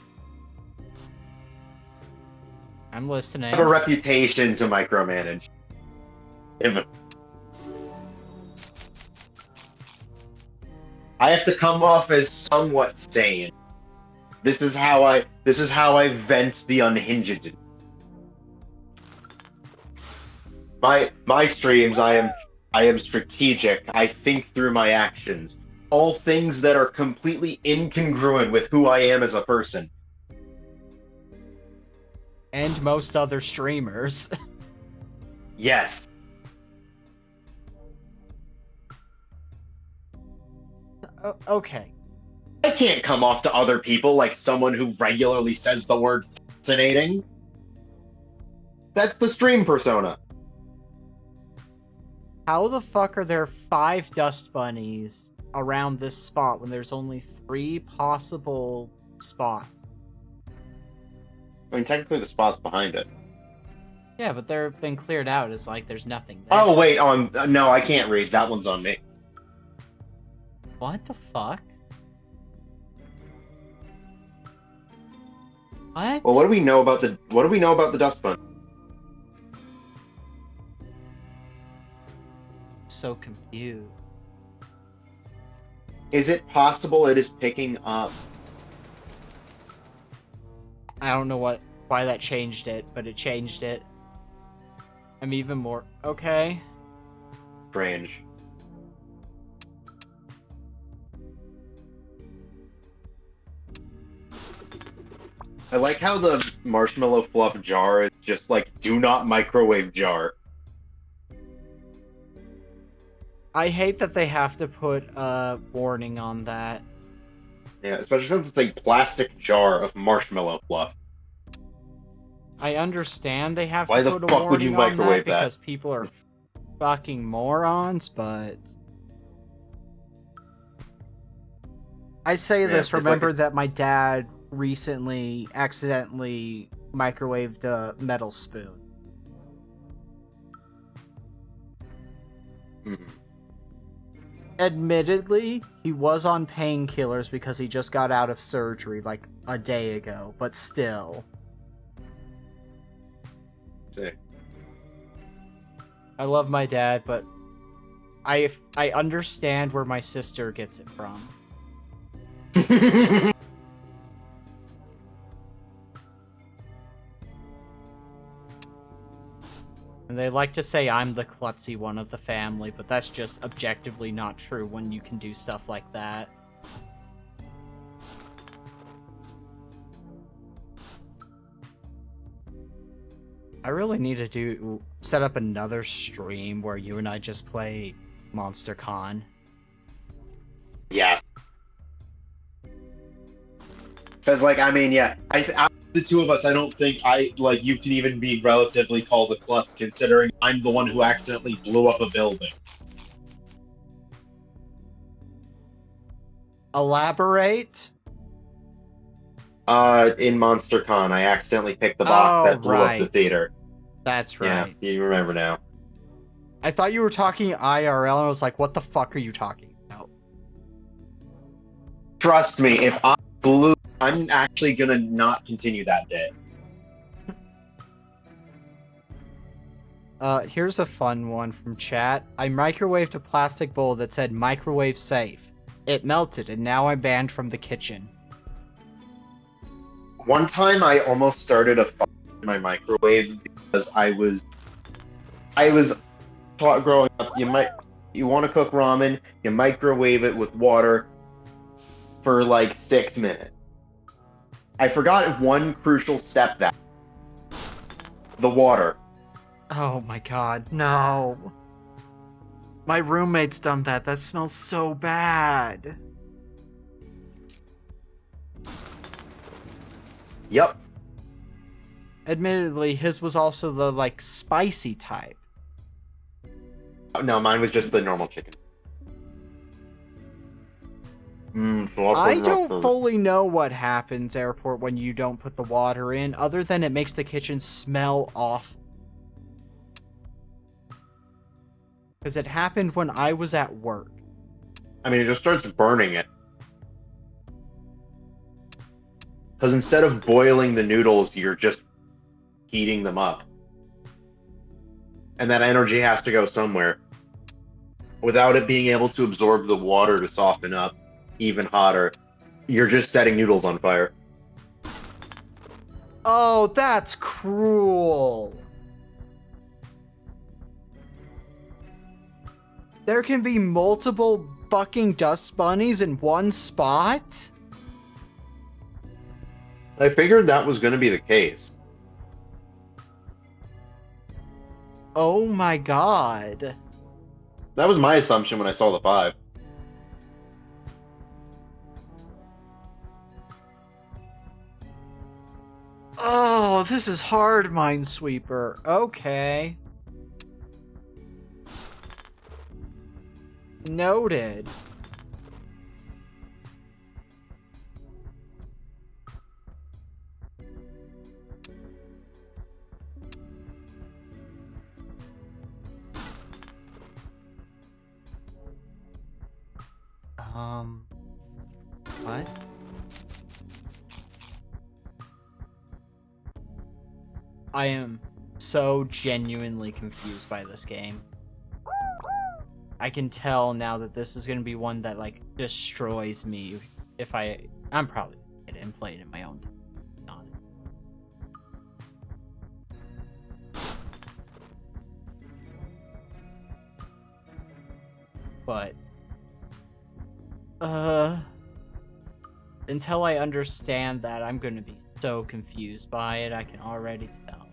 I'm listening. I have a reputation to micromanage. I have to come off as somewhat sane. This is how I vent the unhinged. My streams, I am strategic. I think through my actions. All things that are completely incongruent with who I am as a person. And most other streamers. Yes. Okay. I can't come off to other people like someone who regularly says the word fascinating. That's the stream persona. How the fuck are there 5 dust bunnies around this spot when there's only 3 possible spots? I mean, technically the spot's behind it. Yeah, but they're been cleared out. It's like there's nothing there. Oh, wait, no, I can't read. That one's on me. What the fuck? What? Well, what do we know about the dust bunny? So confused. Is it possible it is picking up? I don't know why that changed it, but it changed it. I'm even more okay. Strange. I like how the marshmallow fluff jar is just like, do not microwave jar. I hate that they have to put a warning on that. Yeah, especially since it's a plastic jar of marshmallow fluff. I understand they have Why to the put a fuck would you warning on microwave that that? because people are fucking morons, but I say Yeah, this, it's like remember that my dad recently accidentally microwaved a metal spoon. Mhm. Admittedly, he was on painkillers because he just got out of surgery like a day ago, but still. Sick. I love my dad, but I understand where my sister gets it from. And they like to say I'm the klutzy one of the family, but that's just objectively not true when you can do stuff like that. I really need to set up another stream where you and I just play Monster Con. Yes. Because, like, I mean, yeah, out of the two of us, I don't think you can even be relatively called a klutz, considering I'm the one who accidentally blew up a building. Elaborate? In Monster Con, I accidentally picked the box that blew up the theater. That's right. Yeah, you remember now. I thought you were talking IRL, and I was like, what the fuck are you talking about? Trust me, if I blew, I'm actually gonna not continue that day. Here's a fun one from chat. I microwaved a plastic bowl that said microwave safe. It melted, and now I'm banned from the kitchen. One time I almost started a fire in my microwave because I was taught growing up, you want to cook ramen, you microwave it with water for like 6 minutes. I forgot one crucial step, that the water. Oh my god, no. My roommate's done that. That smells so bad. Yep. Admittedly, his was also the, like, spicy type. No, mine was just the normal chicken. I don't fully know what happens, Airport, when you don't put the water in, other than it makes the kitchen smell awful. Because it happened when I was at work. I mean, it just starts burning it. Because instead of boiling the noodles, you're just heating them up. And that energy has to go somewhere. Without it being able to absorb the water to soften up even hotter, you're just setting noodles on fire. Oh, that's cruel. There can be multiple fucking dust bunnies in one spot? I figured that was going to be the case. Oh my god. That was my assumption when I saw the 5. Oh, this is hard, Minesweeper. Okay. Noted. What? I am so genuinely confused by this game. I can tell now that this is going to be one that, like, destroys me if I'm probably going to get inflated in my own time. But, until I understand that, I'm going to be so confused by it, I can already tell.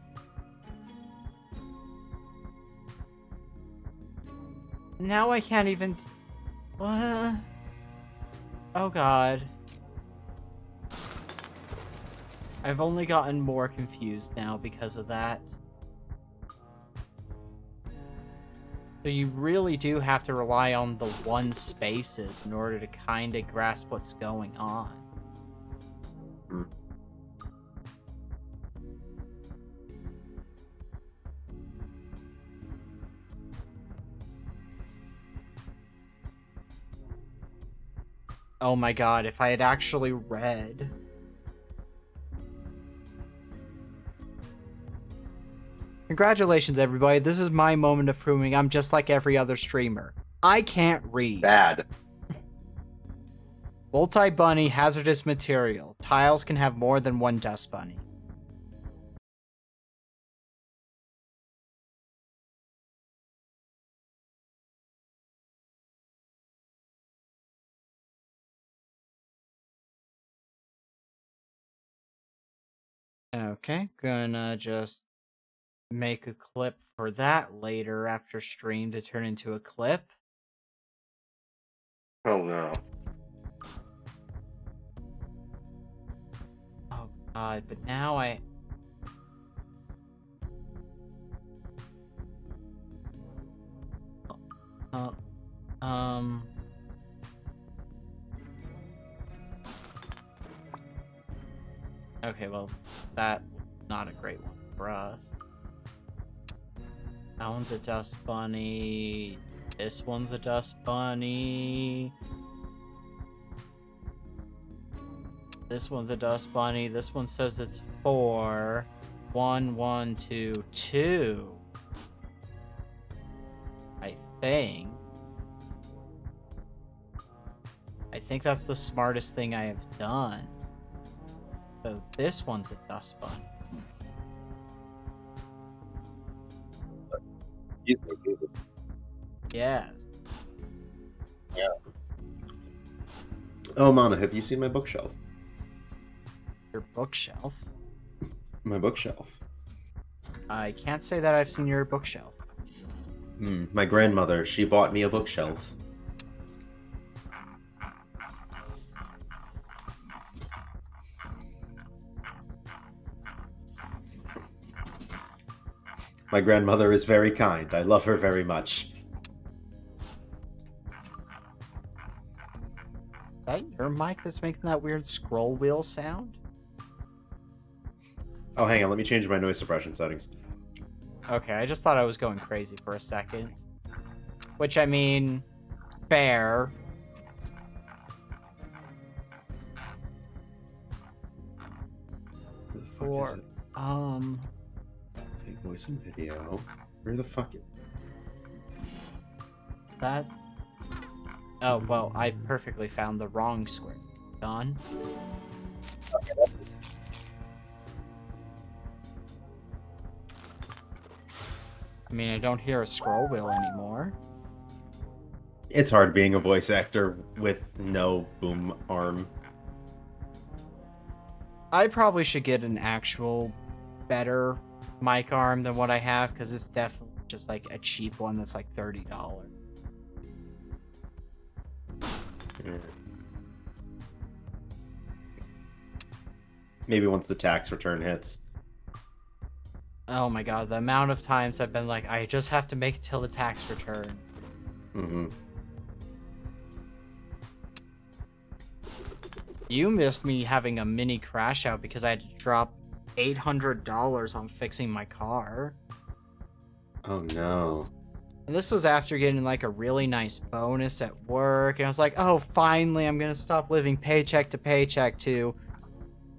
Now I can't even... What? Oh god. I've only gotten more confused now because of that. So you really do have to rely on the one spaces in order to kind of grasp what's going on. Oh my god, if I had actually read... Congratulations, everybody. This is my moment of proving I'm just like every other streamer. I can't read. Bad. Multi-bunny, hazardous material. Tiles can have more than one dust bunny. Okay, gonna just make a clip for that later after stream to turn into a clip. Oh no. Oh god, but now I... Okay, well, that's not a great one for us. That one's a dust bunny. This one's a dust bunny. This one's a dust bunny. This one says it's 4. 1, 1, 2, 2. I think that's the smartest thing I have done. So this one's a dust bunny. Jesus. Yes. Yeah. Oh, Mana, have you seen my bookshelf? Your bookshelf? My bookshelf. I can't say that I've seen your bookshelf. My grandmother, she bought me a bookshelf. My grandmother is very kind. I love her very much. Is that your mic that's making that weird scroll wheel sound? Oh, hang on. Let me change my noise suppression settings. Okay, I just thought I was going crazy for a second. Which, I mean, fair. Where the fuck Or, is it? Okay, voice and video. Where the fuck? That's... Oh, well, I perfectly found the wrong square. Done. I mean, I don't hear a scroll wheel anymore. It's hard being a voice actor with no boom arm. I probably should get an actual better mic arm than what I have, because it's definitely just like a cheap one that's like $30. Maybe once the tax return hits. Oh my god, the amount of times I've been like, I just have to make it till the tax return. Mm-hmm. You missed me having a mini crash out because I had to drop $800 on fixing my car. Oh no. And this was after getting like a really nice bonus at work, and I was like, oh, finally, I'm gonna stop living paycheck to paycheck to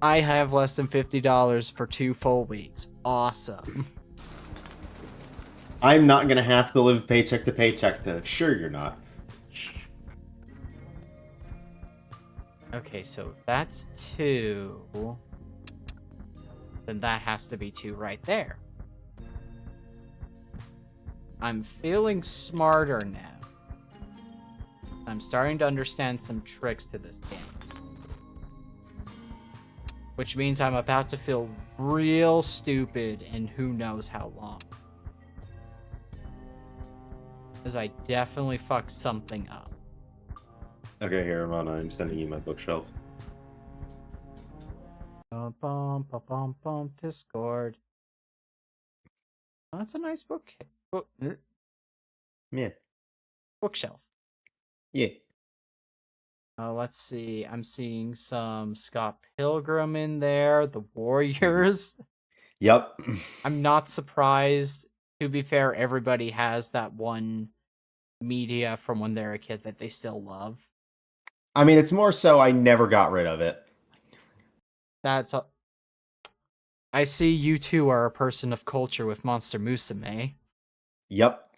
I have less than $50 for 2 full weeks. Awesome. I'm not gonna have to live paycheck to paycheck to. Sure you're not. Okay, so if that's 2, then that has to be 2 right there. I'm feeling smarter now. I'm starting to understand some tricks to this game. Which means I'm about to feel real stupid in who knows how long. Because I definitely fucked something up. Okay, here, Ramona, I'm sending you my bookshelf. Bum, bum, bum, bum, bum, Discord. Oh, that's a nice Yeah. bookshelf. Yeah. Let's see. I'm seeing some Scott Pilgrim in there. The Warriors. Yep. I'm not surprised. To be fair, everybody has that one media from when they're a kid that they still love. I mean, it's more so I never got rid of it. That's a... I see you two are a person of culture with Monster Musume. Yep.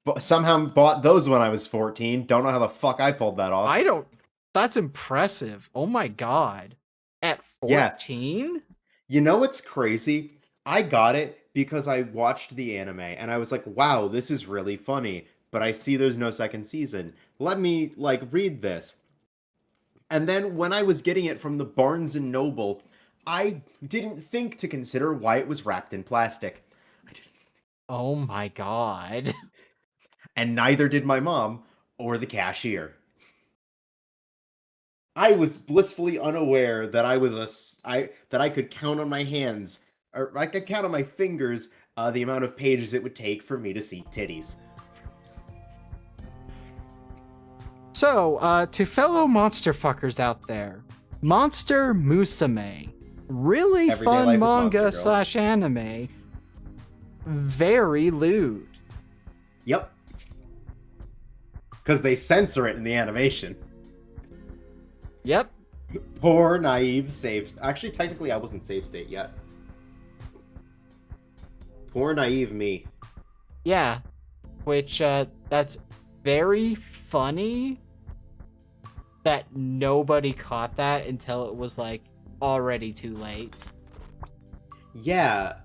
But somehow bought those when I was 14. Don't know how the fuck I pulled that off. I don't... That's impressive. Oh my god. At 14? Yeah. You know what's crazy? I got it because I watched the anime and I was like, wow, this is really funny. But I see there's no second season. Let me, like, read this. And then when I was getting it from the Barnes & Noble, I didn't think to consider why it was wrapped in plastic. Oh my god. And neither did my mom or the cashier. I was blissfully unaware that that I could count on my hands, or I could count on my fingers, the amount of pages it would take for me to see titties. So, to fellow monster fuckers out there, Monster Musume. Really Everyday fun Life with Monster manga Girls. / anime. Very lewd. Yep. Because they censor it in the animation. Yep. Poor naive save. Actually, technically, I wasn't save state yet. Poor naive me. Yeah. Which, that's very funny that nobody caught that until it was, like, already too late. Yeah.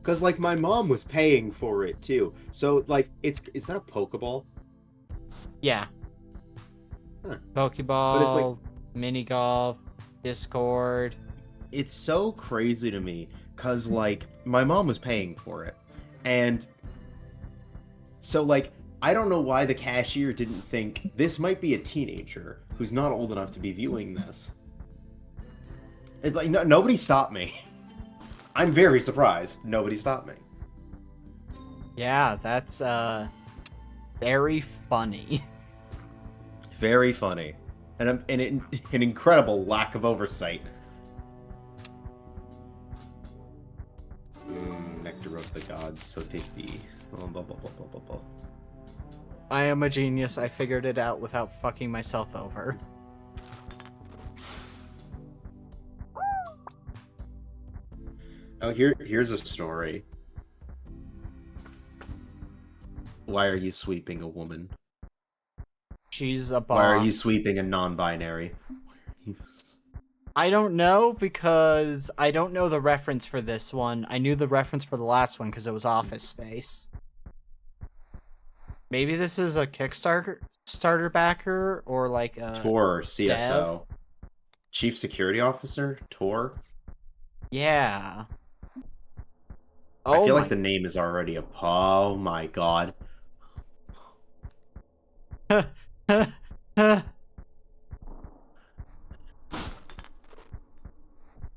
Because, like, my mom was paying for it, too. So, like, is that a Pokeball? Yeah. Huh. Pokeball, But it's like... mini golf, Discord. It's so crazy to me, because, like, my mom was paying for it. And so, like, I don't know why the cashier didn't think this might be a teenager who's not old enough to be viewing this. It's like, nobody stopped me. I'm very surprised nobody stopped me. Yeah, that's, very funny. Very funny. And an incredible lack of oversight. Nectar of the gods, so tasty. Blah, blah, blah, blah, blah, blah. I am a genius. I figured it out without fucking myself over. Oh, here's a story. Why are you sweeping a woman? She's a boss. Why are you sweeping a non-binary? I don't know, because I don't know the reference for this one. I knew the reference for the last one because it was Office Space. Maybe this is a Kickstarter backer, or like a Tor, CSO. dev? Chief Security Officer? Tor? Yeah. I Oh feel my... like the name is already a... Oh my god.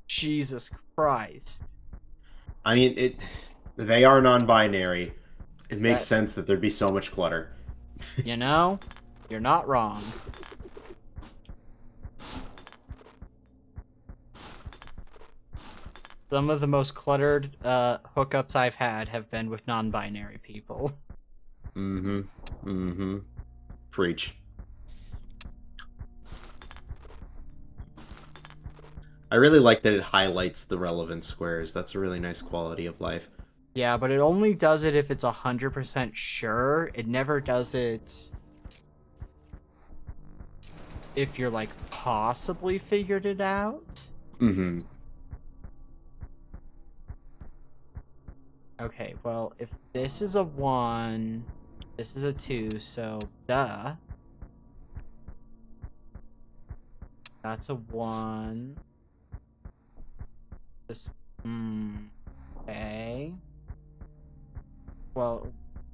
Jesus Christ. I mean, they are non-binary. It makes That- sense that there'd be so much clutter. You know, you're not wrong. Some of the most cluttered hookups I've had have been with non-binary people. Mm-hmm. Mm-hmm. Preach. I really like that it highlights the relevant squares. That's a really nice quality of life. Yeah, but it only does it if it's 100% sure. It never does it if you're, like, possibly figured it out. Mm-hmm. Okay, well, if this is a 1, this is a 2, so duh. That's a 1. This, okay. Well,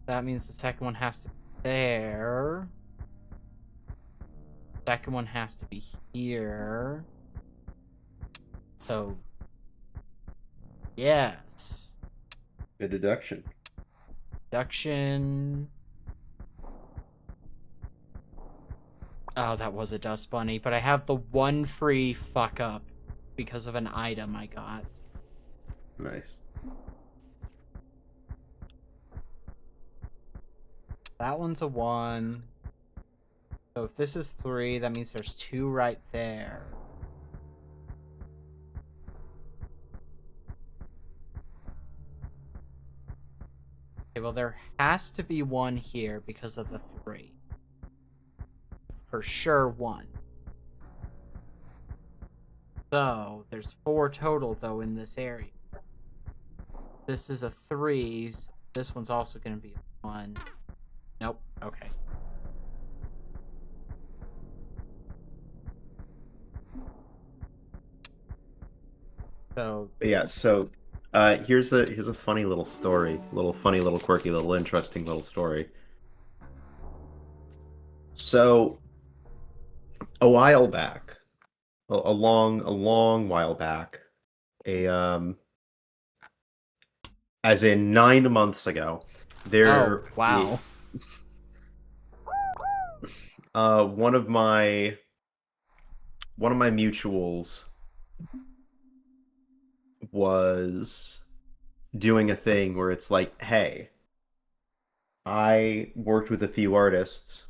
that means the second one has to be there. Second one has to be here. So, yes. Good deduction. Deduction. Oh, that was a dust bunny, but I have the one free fuck up because of an item I got. Nice. That one's a 1. So if this is 3, that means there's 2 right there. Okay, well, there has to be 1 here because of the 3. For sure 1. So, there's 4 total, though, in this area. This is a 3. This one's also going to be a 1. Nope. Okay. So, But yeah, so here's a funny little story. Funny little quirky little interesting little story. So a while back, a long while back, as in 9 months ago, there oh, wow. one of my mutuals was doing a thing where it's like, hey, I worked with a few artists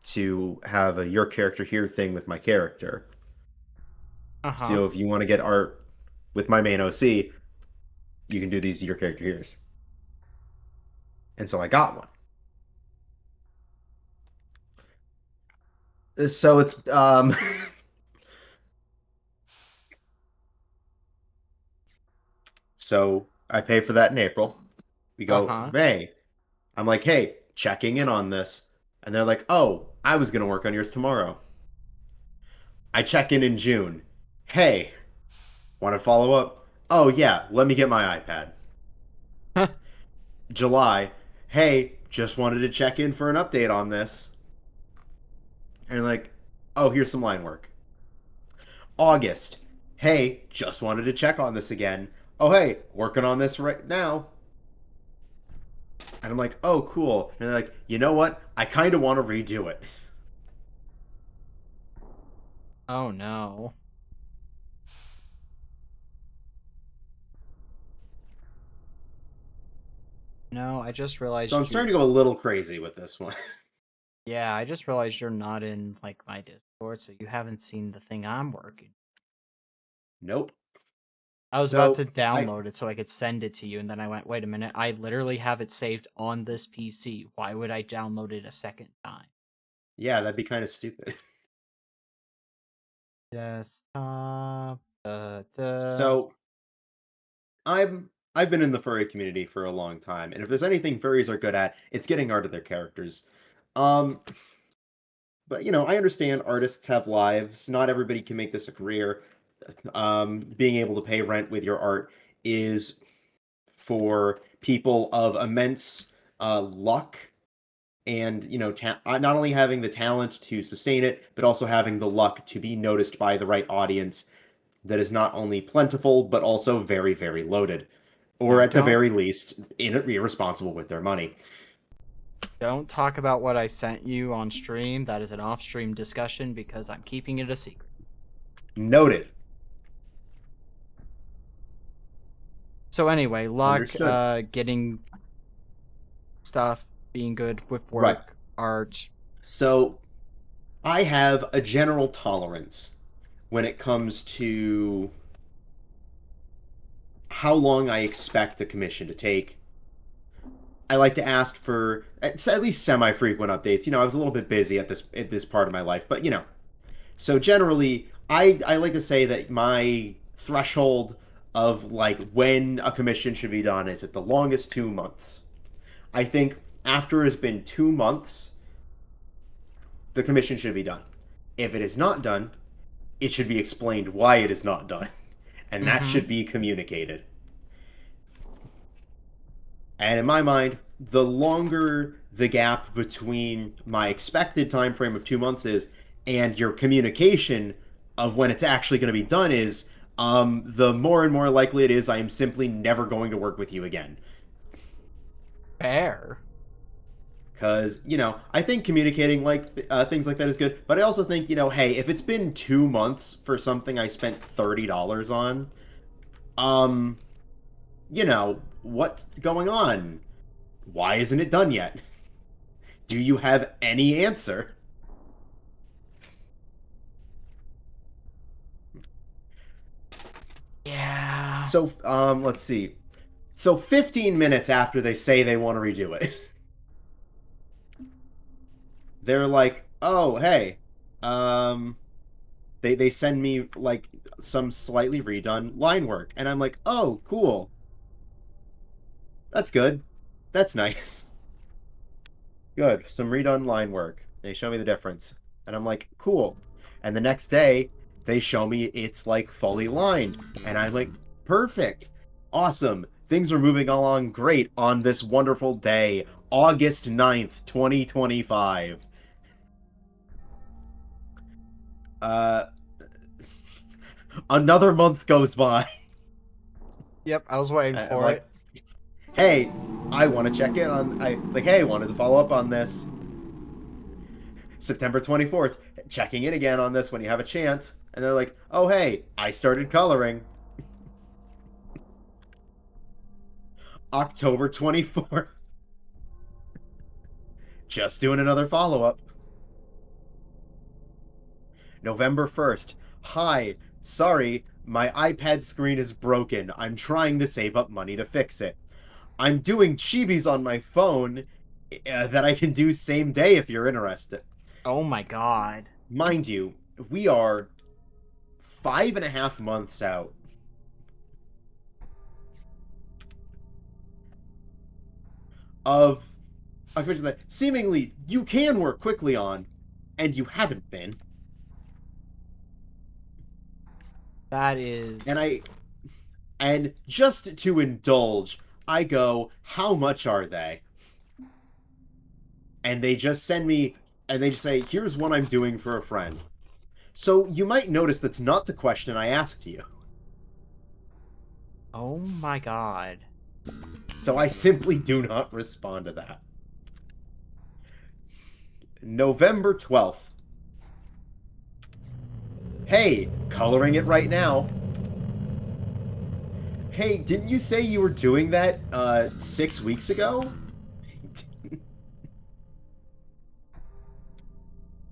to have a your character here thing with my character. Uh-huh. So if you want to get art with my main OC, you can do these your character here's. And so I got one. So it's so I pay for that in April. We go, May. I'm like, hey, checking in on this. And they're like, oh, I was going to work on yours tomorrow. I check in June. Hey, want to follow up? Oh, yeah, let me get my iPad. July, hey, just wanted to check in for an update on this. And like, oh, here's some line work. August, hey, just wanted to check on this again. Oh, hey, working on this right now. And I'm like, oh, cool. And they're like, you know what? I kind of want to redo it. Oh, no. No, I just realized. So I'm starting to go a little crazy with this one. Yeah, I just realized you're not in like my Discord, so you haven't seen the thing I'm working. Nope. I was about So to I download it so I could send it to you, and then I went, wait a minute, I literally have it saved on this PC. Why would I download it a second time? yeah, that'd be kind of stupid. Desktop. Da. So I've been in the furry community for a long time, and if there's anything furries are good at, it's getting art of their characters. Um, but I understand artists have lives. Not everybody can make this a career. Being able to pay rent with your art is for people of immense luck and not only having the talent to sustain it, but also having the luck to be noticed by the right audience that is not only plentiful but also very, very loaded, or Now at the don't very least irresponsible with their money. don't talk about what I sent you on stream. That is an off-stream discussion because I'm keeping it a secret. Noted. So anyway, luck, Understood. getting stuff, being good with Right. work, art. So I have a general tolerance when it comes to how long I expect a commission to take. I like to ask for at least semi-frequent updates. I was a little bit busy at this part of my life, but So generally, I like to say that my threshold of like when a commission should be done is at the longest 2 months. I think after it's been 2 months, the commission should be done. If it is not done, it should be explained why it is not done, and that Mm-hmm. should be communicated. And in my mind, the longer the gap between my expected time frame of 2 months is and your communication of when it's actually going to be done is, the more and more likely it is I am simply never going to work with you again. Fair. Because, I think communicating things like that is good, but I also think, hey, if it's been 2 months for something I spent $30 on, um, what's going on? Why isn't it done yet? Do you have any answer? Yeah. So, let's see. So 15 minutes after they say they want to redo it, they're like, "Oh, hey." Um they send me like some slightly redone line work, and I'm like, "Oh, cool. That's good. That's nice. Good. Some redone line work." They show me the difference, and I'm like, "Cool." And the next day, they show me it's like fully lined, and I'm like, "Perfect. Awesome. Things are moving along great on this wonderful day, August 9th, 2025." Uh Another month goes by. Yep, I was waiting I'm for like, it. "Hey, I want to check in on hey, wanted to follow up on this." September 24th, checking in again on this when you have a chance. And they're like, "Oh, hey, I started coloring." October 24th. Just doing another follow up. November 1st. Hi, sorry, my iPad screen is broken. I'm trying to save up money to fix it. I'm doing chibis on my phone that I can do same day if you're interested. Oh my god. Mind you, we are 5.5 months out. Of a commission that seemingly you can work quickly on, and you haven't been. That is. And just to indulge, I go, "How much are they?" And they just send me, and they just say, "Here's what I'm doing for a friend." So you might notice that's not the question I asked you. Oh my god. So I simply do not respond to that. November 12th. Hey, coloring it right now. Hey, didn't you say you were doing that 6 weeks ago?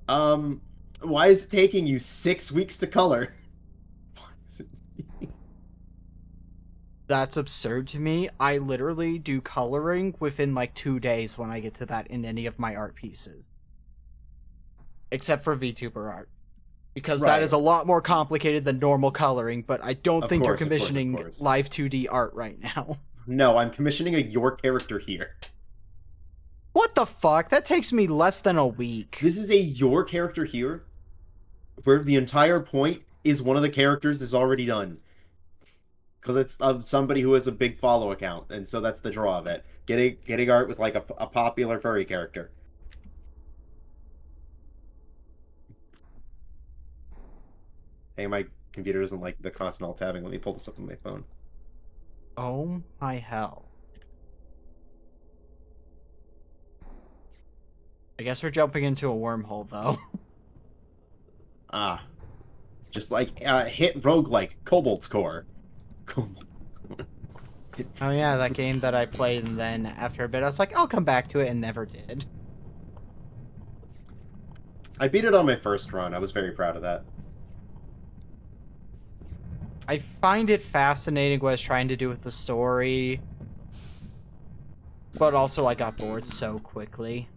Why is it taking you 6 weeks to color? That's absurd to me. I literally do coloring within like 2 days when I get to that in any of my art pieces. Except for VTuber art. Because that Right. is a lot more complicated than normal coloring, but I don't Of think you're course, of course, of commissioning course. live 2D art right now. No, I'm commissioning a your character here. What the fuck? That takes me less than a week. This is a your character here, where the entire point is one of the characters is already done. Because it's of somebody who has a big follow account, and so that's the draw of it. Getting art with like a popular furry character. Hey, my computer doesn't like the constant alt tabbing. Let me pull this up on my phone. Oh my hell. I guess we're jumping into a wormhole, though. Ah. Just like hit roguelike, Cobalt's Core. Oh yeah, that game that I played, and then after a bit I was like, I'll come back to it, and never did. I beat it on my first run. I was very proud of that. I find it fascinating what it's trying to do with the story, but also I got bored so quickly.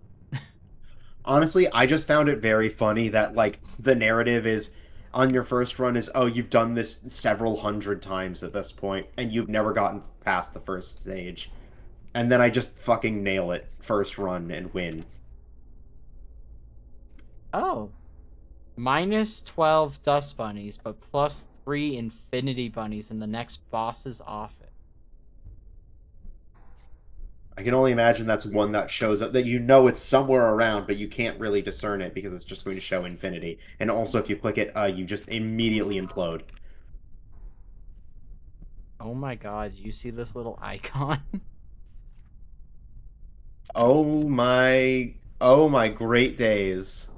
Honestly, I just found it very funny that like the narrative is on your first run is, oh, you've done this several hundred times at this point and you've never gotten past the first stage. And then I just fucking nail it first run and win. Oh. Minus 12 dust bunnies, but plus 3 infinity bunnies in the next boss's office. I can only imagine that's one that shows up that you know it's somewhere around, but you can't really discern it because it's just going to show infinity. And also, if you click it, you just immediately implode. Oh my god, you see this little icon? Oh my great days.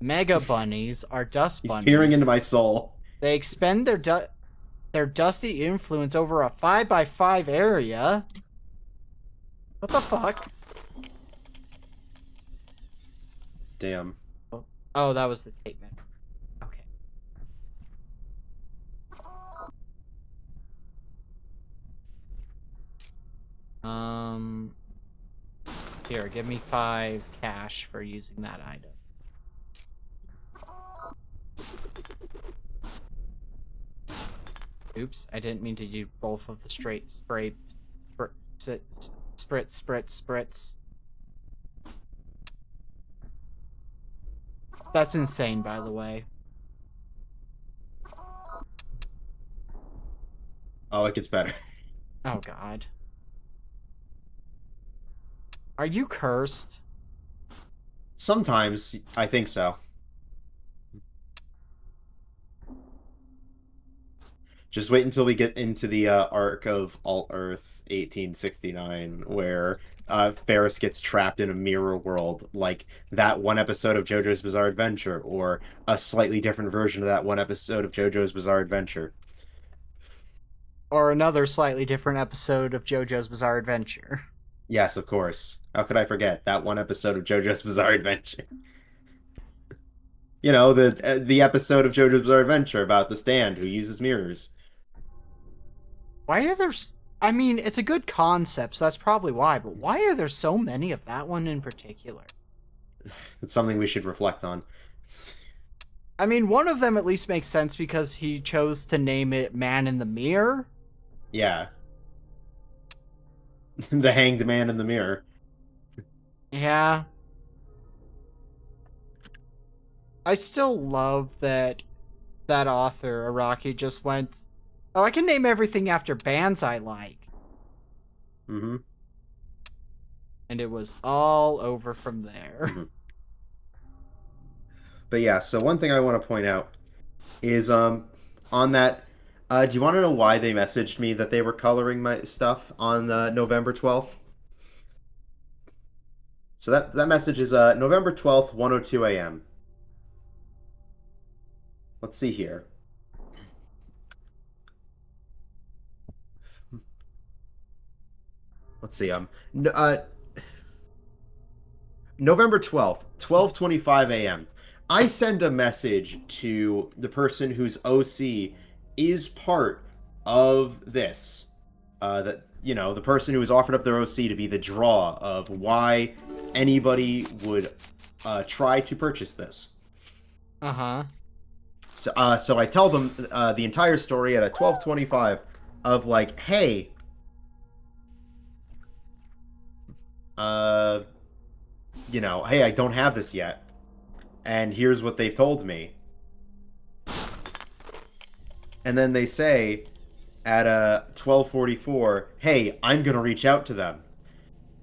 Mega bunnies are dust He's bunnies. peering into my soul. They expend their dusty influence over a 5x5 area. What the fuck? Damn. Oh, that was the statement. Okay. Here, give me 5 cash for using that item. Oops, I didn't mean to do both of the straight spritz. That's insane, by the way. Oh, it gets better. Oh god. Are you cursed? Sometimes, I think so. Just wait until we get into the arc of Alt-Earth 1869, where Ferris gets trapped in a mirror world, like that one episode of JoJo's Bizarre Adventure, or a slightly different version of that one episode of JoJo's Bizarre Adventure. Or another slightly different episode of JoJo's Bizarre Adventure. Yes, of course. How could I forget that one episode of JoJo's Bizarre Adventure? You know, the episode of JoJo's Bizarre Adventure about the stand who uses mirrors. Why are there... I mean, it's a good concept, so that's probably why, but why are there so many of that one in particular? It's something we should reflect on. I mean, one of them at least makes sense because he chose to name it Man in the Mirror. Yeah. The hanged man in the mirror. Yeah. I still love that author, Araki, just went, oh, I can name everything after bands I like. Mm-hmm. And it was all over from there. Mm-hmm. But yeah, so one thing I want to point out is on that, do you want to know why they messaged me that they were coloring my stuff on November 12th? So that message is November 12th, 1:02 a.m. Let's see here. Let's see. November 12th, 12:25 a.m. I send a message to the person whose OC is part of this. That the person who was offered up their OC to be the draw of why anybody would try to purchase this. Uh-huh. So I tell them the entire story at a 12:25 of like, hey, hey, I don't have this yet, and here's what they've told me. And then they say at 12:44, hey, I'm gonna reach out to them,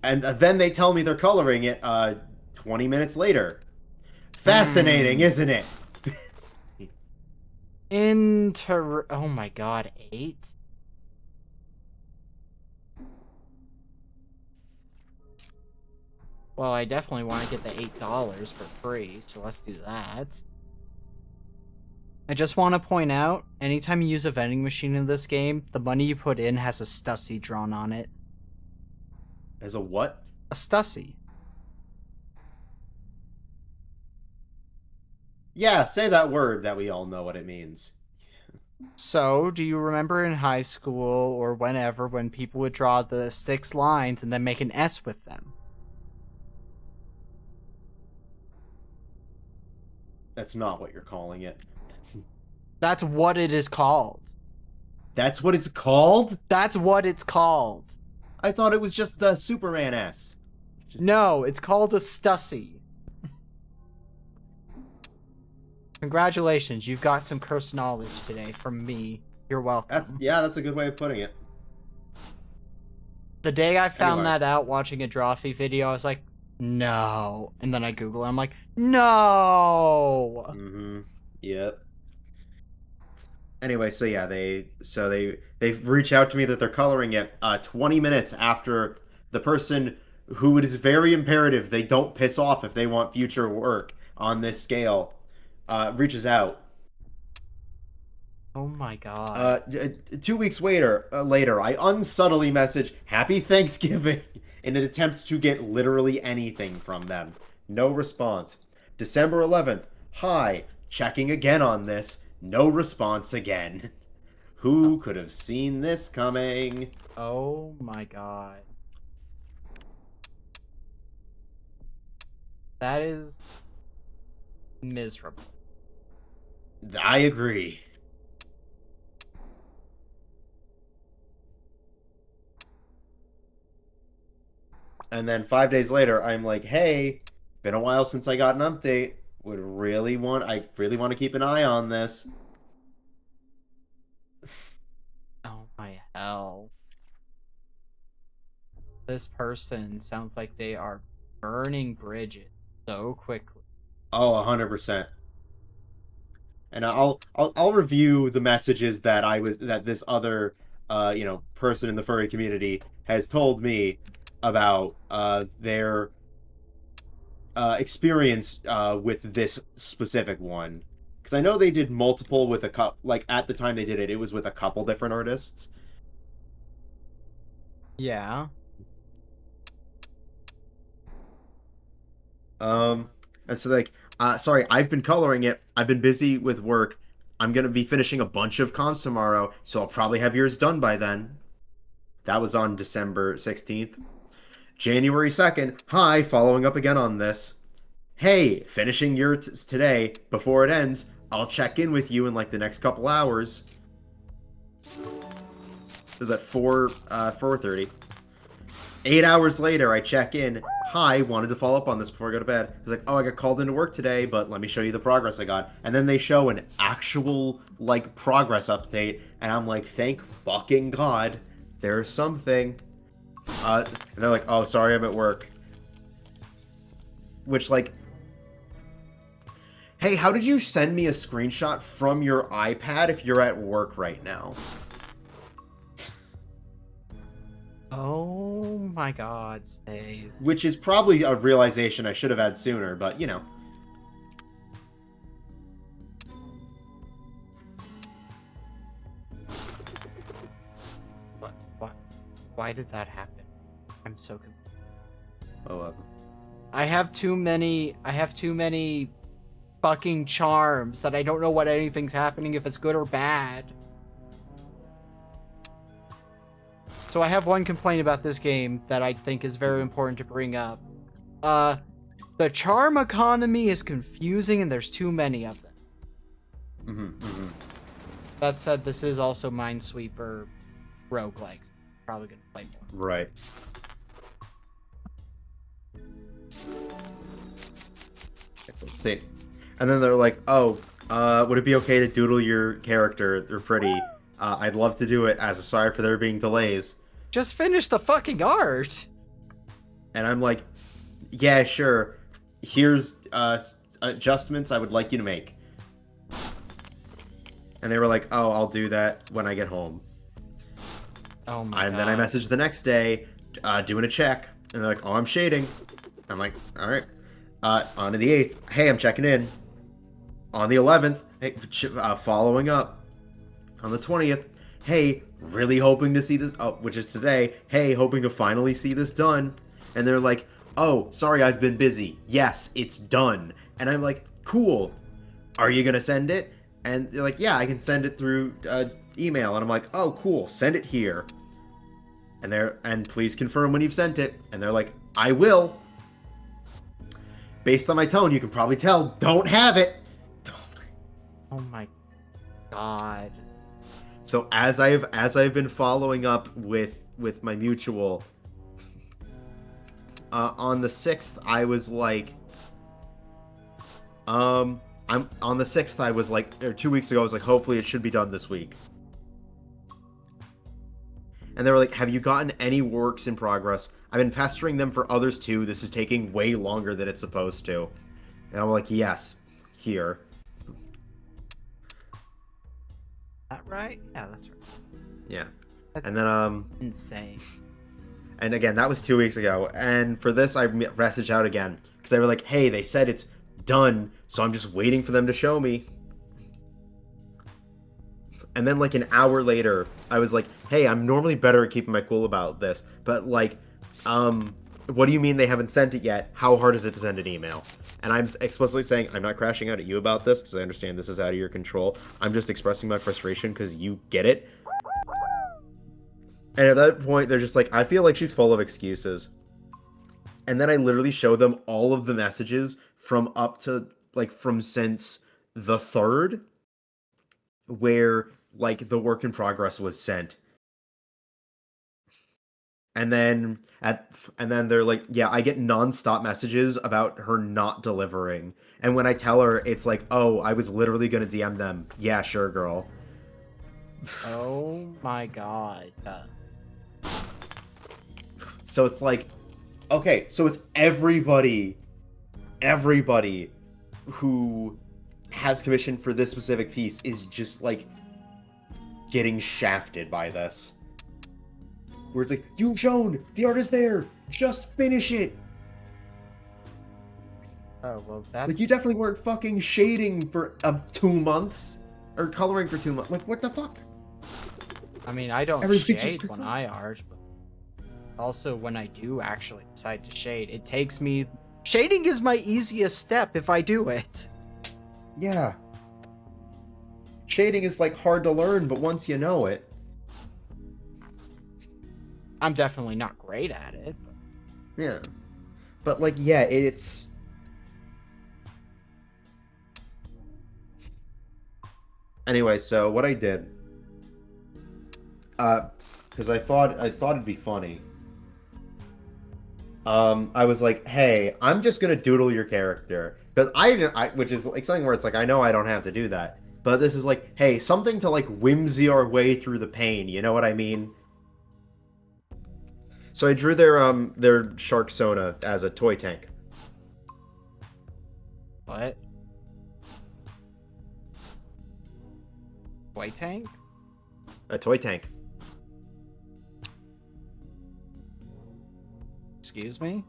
and then they tell me they're coloring it 20 minutes later. Fascinating, isn't it? Oh my god, 8? Well, I definitely want to get the $8 for free, so let's do that. I just want to point out, anytime you use a vending machine in this game, the money you put in has a Stussy drawn on it. As a what? A Stussy. Yeah, say that word that we all know what it means. So, do you remember in high school or whenever when people would draw the 6 lines and then make an S with them? That's not what you're calling it. That's what it is called. That's what it's called? That's what it's called. I thought it was just the Superman S. No, it's called a Stussy. Congratulations, you've got some cursed knowledge today from me. You're welcome. That's a good way of putting it. The day I found Anyway. that out watching a Drawfee video, I was like, no. And then I Google it, I'm like, no! Mm-hmm. Yep. Anyway, so yeah, they've reached out to me that they're coloring it 20 minutes after the person who it is very imperative they don't piss off if they want future work on this scale reaches out. Oh my god. 2 weeks later, I unsubtly message Happy Thanksgiving in an attempt to get literally anything from them. No response. December 11th, hi, checking again on this. No response again. Who could have seen this coming? Oh my god. That is miserable. I agree. And then 5 days later, I'm like, hey, been a while since I got an update. I really want to keep an eye on this. Oh my hell. This person sounds like they are burning bridges so quickly. Oh, 100%. And I'll review the messages that this other person in the furry community has told me about their experience with this specific one, because I know they did multiple with a couple. Like at the time they did it, it was with a couple different artists. Yeah. And so like, sorry, I've been coloring it. I've been busy with work. I'm gonna be finishing a bunch of comms tomorrow, so I'll probably have yours done by then. That was on December 16th. January 2nd, hi, following up again on this. Hey, finishing yours today. Before it ends, I'll check in with you in like the next couple hours. It was at 4:30. 8 hours later, I check in. Hi, wanted to follow up on this before I go to bed. It's like, oh, I got called into work today, but let me show you the progress I got. And then they show an actual, like, progress update, and I'm like, thank fucking God, there's something. And they're like, oh, sorry, I'm at work. Which, like, hey, how did you send me a screenshot from your iPad if you're at work right now? Oh my god, save. Which is probably a realization I should have had sooner, but, you know. What? Why did that happen? I'm so confused. Oh, I have too many fucking charms that I don't know what anything's happening, if it's good or bad. So I have one complaint about this game that I think is very important to bring up. The charm economy is confusing and there's too many of them. That said, this is also Minesweeper roguelike. Probably gonna play more. Right. Let's see. And then they're like, oh, would it be okay to doodle your character? They're pretty. I'd love to do it as a sorry for there being delays. Just finish the fucking art. And I'm like, yeah, sure. Here's adjustments I would like you to make. And they were like, oh, I'll do that when I get home. Oh my And god. then I messaged the next day, doing a check. And they're like, oh, I'm shading. I'm like, all right. On to the 8th. Hey, I'm checking in. On the 11th, hey, following up. On the 20th, hey, really hoping to see this, which is today. Hey, hoping to finally see this done. And they're like, oh, sorry, I've been busy. Yes, it's done. And I'm like, cool. Are you going to send it? And they're like, yeah, I can send it through email. And I'm like, oh, cool, send it here. And please confirm when you've sent it. And they're like, I will. Based on my tone, you can probably tell, don't have it. Oh my god. So as I've been following up with my mutual, on the 6th, I was like, I'm on the 6th, I was like, or 2 weeks ago, I was like, hopefully it should be done this week. And they were like, have you gotten any works in progress? I've been pestering them for others too. This is taking way longer than it's supposed to. And I'm like, yes, here. That right? Yeah, that's right. Yeah. That's And then, insane. and again, that was 2 weeks ago. And for this, I messaged out again. Because they were like, hey, they said it's done, so I'm just waiting for them to show me. And then, like, an hour later, I was like, hey, I'm normally better at keeping my cool about this. But, like, what do you mean they haven't sent it yet? How hard is it to send an email? And I'm explicitly saying, I'm not crashing out at you about this, because I understand this is out of your control. I'm just expressing my frustration because you get it. And at that point, they're just like, I feel like she's full of excuses. And then I literally show them all of the messages from up to, like, from since the 3rd, where, like, the work in progress was sent. And then they're like, yeah, I get non-stop messages about her not delivering. And when I tell her, it's like, oh, I was literally gonna DM them. Yeah, sure, girl. Oh my god. So it's like, okay, so it's everybody who has commission for this specific piece is just, like, getting shafted by this. Where it's like, you've shown, the art is there, just finish it. Oh, well, that's... Like, you definitely weren't fucking shading for 2 months, or coloring for 2 months. Like, what the fuck? I mean, I don't Everybody's just shade pissed when off. I art, but also when I do actually decide to shade, it takes me... Shading is my easiest step if I do it. Yeah. Shading is, like, hard to learn, but once you know it... I'm definitely not great at it. But... Yeah. But, like, yeah, it's... Anyway, so what I did... because I thought it'd be funny. I was like, hey, I'm just gonna doodle your character. Because which is, like, something where it's like, I know I don't have to do that. But this is like, hey, something to, like, whimsy our way through the pain, you know what I mean? So I drew their Shark Sona as a toy tank. What? Toy tank? A toy tank. Excuse me?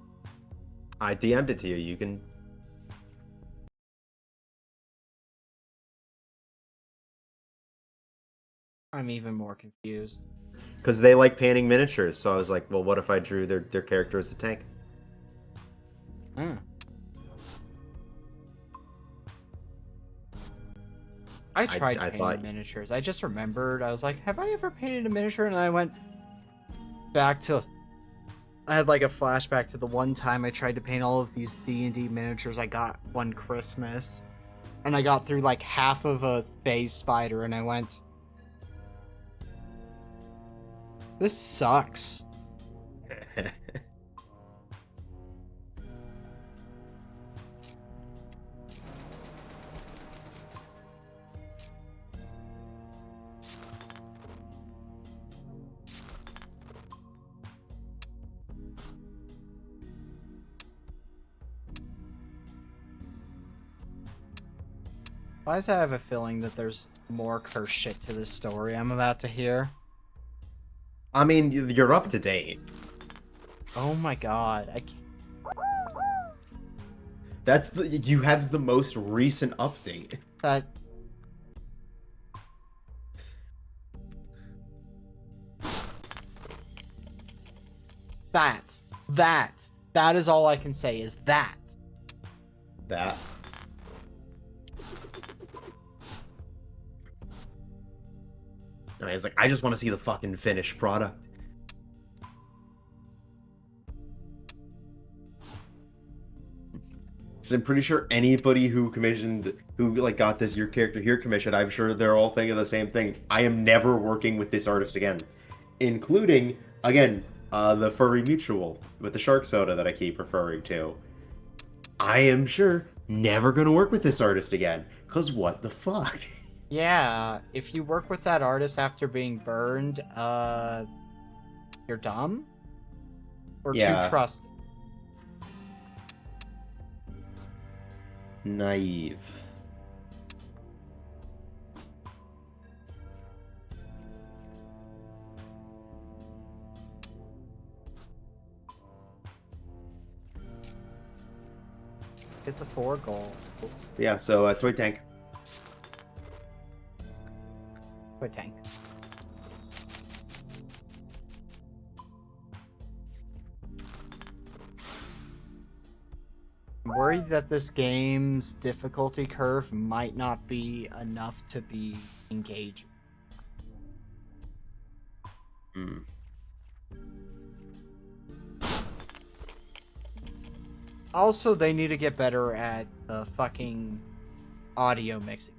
I DM'd it to you. You can... I'm even more confused. Because they like painting miniatures, so I was like, well, what if I drew their character as a tank? Hmm. I tried I painting thought- miniatures. I just remembered. I was like, have I ever painted a miniature? And I went back to. I had like a flashback to the one time I tried to paint all of these D&D miniatures I got one Christmas. And I got through like half of a phase spider and I went, this sucks. Why does that have a feeling that there's more cursed shit to this story I'm about to hear? I mean, you're up to date. Oh my god, I can't. You have the most recent update. That that is all I can say is that. That. And I was like, I just want to see the fucking finished product. So I'm pretty sure anybody who got this Your Character Here commission, I'm sure they're all thinking the same thing. I am never working with this artist again. Including, again, the Furry Mutual with the shark soda that I keep referring to. I am sure never gonna work with this artist again. Cause what the fuck? Yeah, if you work with that artist after being burned, you're dumb? Or Yeah. too trusting? Naive. Hit the 4 goals. Yeah, so Toy Tank. Quick tank. I'm worried that this game's difficulty curve might not be enough to be engaging. Hmm. Also, they need to get better at the fucking audio mixing.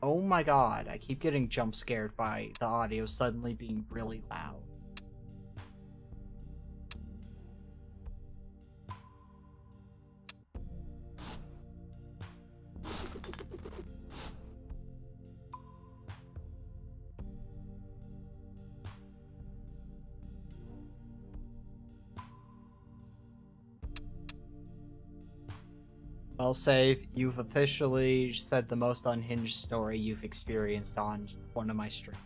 Oh my god, I keep getting jump scared by the audio suddenly being really loud. Well, Save, you've officially said the most unhinged story you've experienced on one of my streams.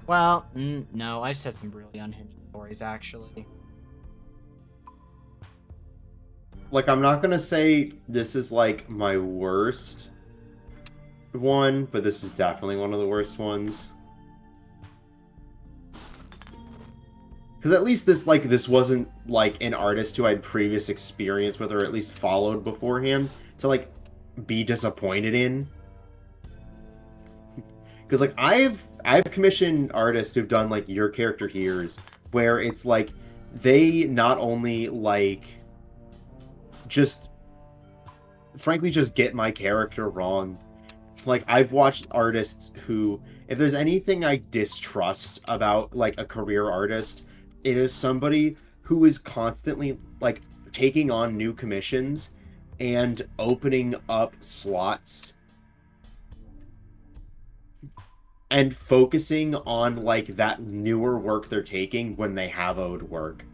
Well, no, I've said some really unhinged stories, actually. Like, I'm not gonna say this is, like, my worst one, but this is definitely one of the worst ones. Because at least this wasn't, like, an artist who I had previous experience with, or at least followed beforehand, to, like, be disappointed in. Because, like, I've commissioned artists who've done, like, Your Character Here's, where it's, like, they not only, like, just, frankly, just get my character wrong. Like, I've watched artists who, if there's anything I distrust about, like, a career artist, it is somebody who is constantly, like, taking on new commissions and opening up slots and focusing on, like, that newer work they're taking when they have owed work.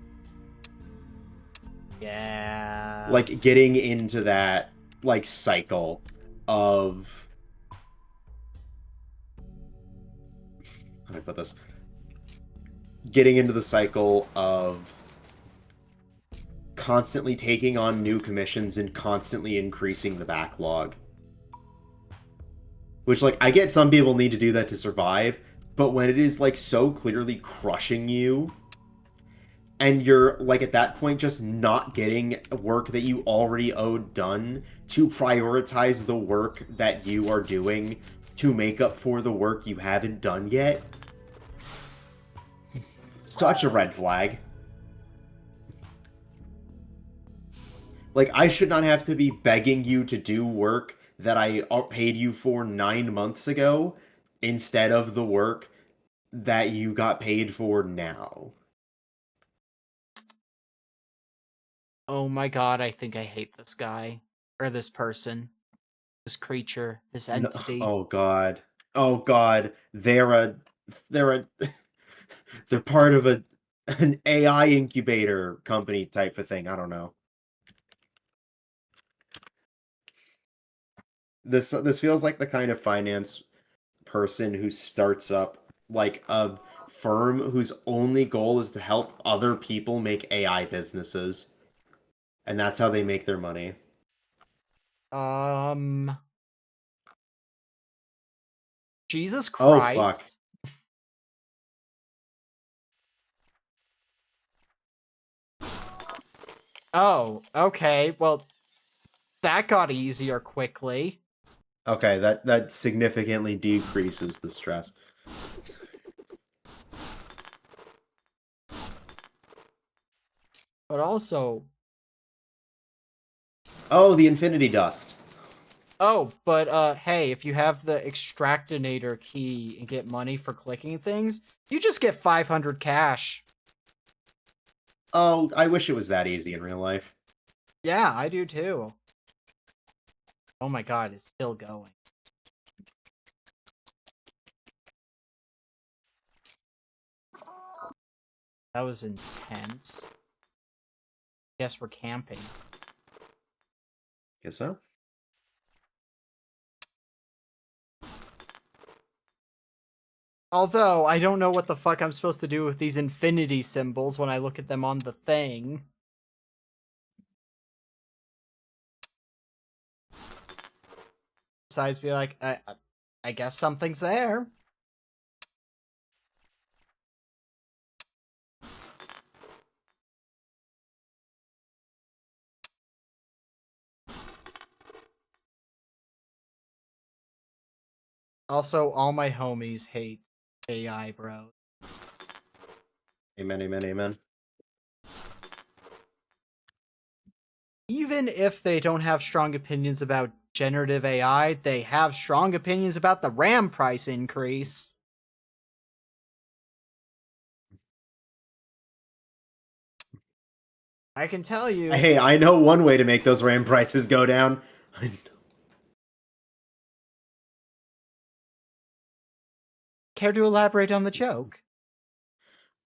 Yeah. Like, getting into that, like, cycle of... How do I put this? Getting into the cycle of constantly taking on new commissions and constantly increasing the backlog. Which, like, I get some people need to do that to survive, but when it is, like, so clearly crushing you, and you're like at that point just not getting work that you already owed done to prioritize the work that you are doing to make up for the work you haven't done yet. Such a red flag. Like, I should not have to be begging you to do work that I paid you for 9 months ago instead of the work that you got paid for now. Oh my god, I think I hate this guy. Or this person. This creature. This No, entity. oh god. Oh god. They're they're part of an AI incubator company type of thing. I don't know. This feels like the kind of finance person who starts up like a firm whose only goal is to help other people make AI businesses. And that's how they make their money. Jesus Oh fuck. Christ. Oh, okay. Well, that got easier quickly. Okay, that significantly decreases the stress. But also, Oh, the Infinity Dust. oh, but hey, if you have the extractinator key and get money for clicking things, you just get 500 cash. Oh, I wish it was that easy in real life. Yeah, I do too. Oh my god, it's still going. That was intense. Guess we're camping. Guess so. Although, I don't know what the fuck I'm supposed to do with these infinity symbols when I look at them on the thing. Besides, be like, I guess something's there. Also, all my homies hate AI, bro. Amen, amen, amen. Even if they don't have strong opinions about generative AI, they have strong opinions about the RAM price increase. I can tell you. Hey, I know one way to make those RAM prices go down. Care to elaborate on the joke?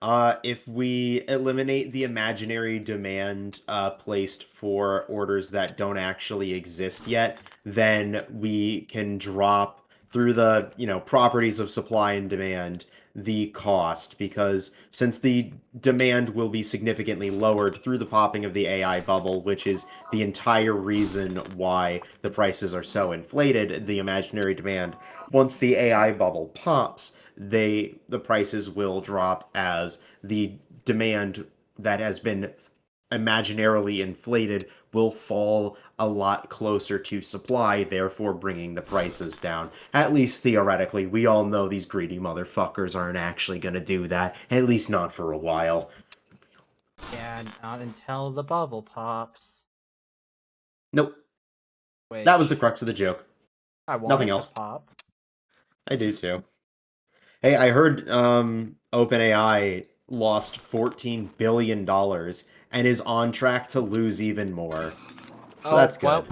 If we eliminate the imaginary demand placed for orders that don't actually exist yet, then we can drop through the, properties of supply and demand the cost, because since the demand will be significantly lowered through the popping of the AI bubble, which is the entire reason why the prices are so inflated, the imaginary demand, once the AI bubble pops, the prices will drop as the demand that has been imaginarily inflated will fall a lot closer to supply, therefore bringing the prices down. At least theoretically, we all know these greedy motherfuckers aren't actually going to do that, at least not for a while. Yeah, not until the bubble pops. Nope. Which That was the crux of the joke. I want Nothing it to else. pop. I do too. Hey, I heard OpenAI lost $14 billion and is on track to lose even more. So that's good. Well,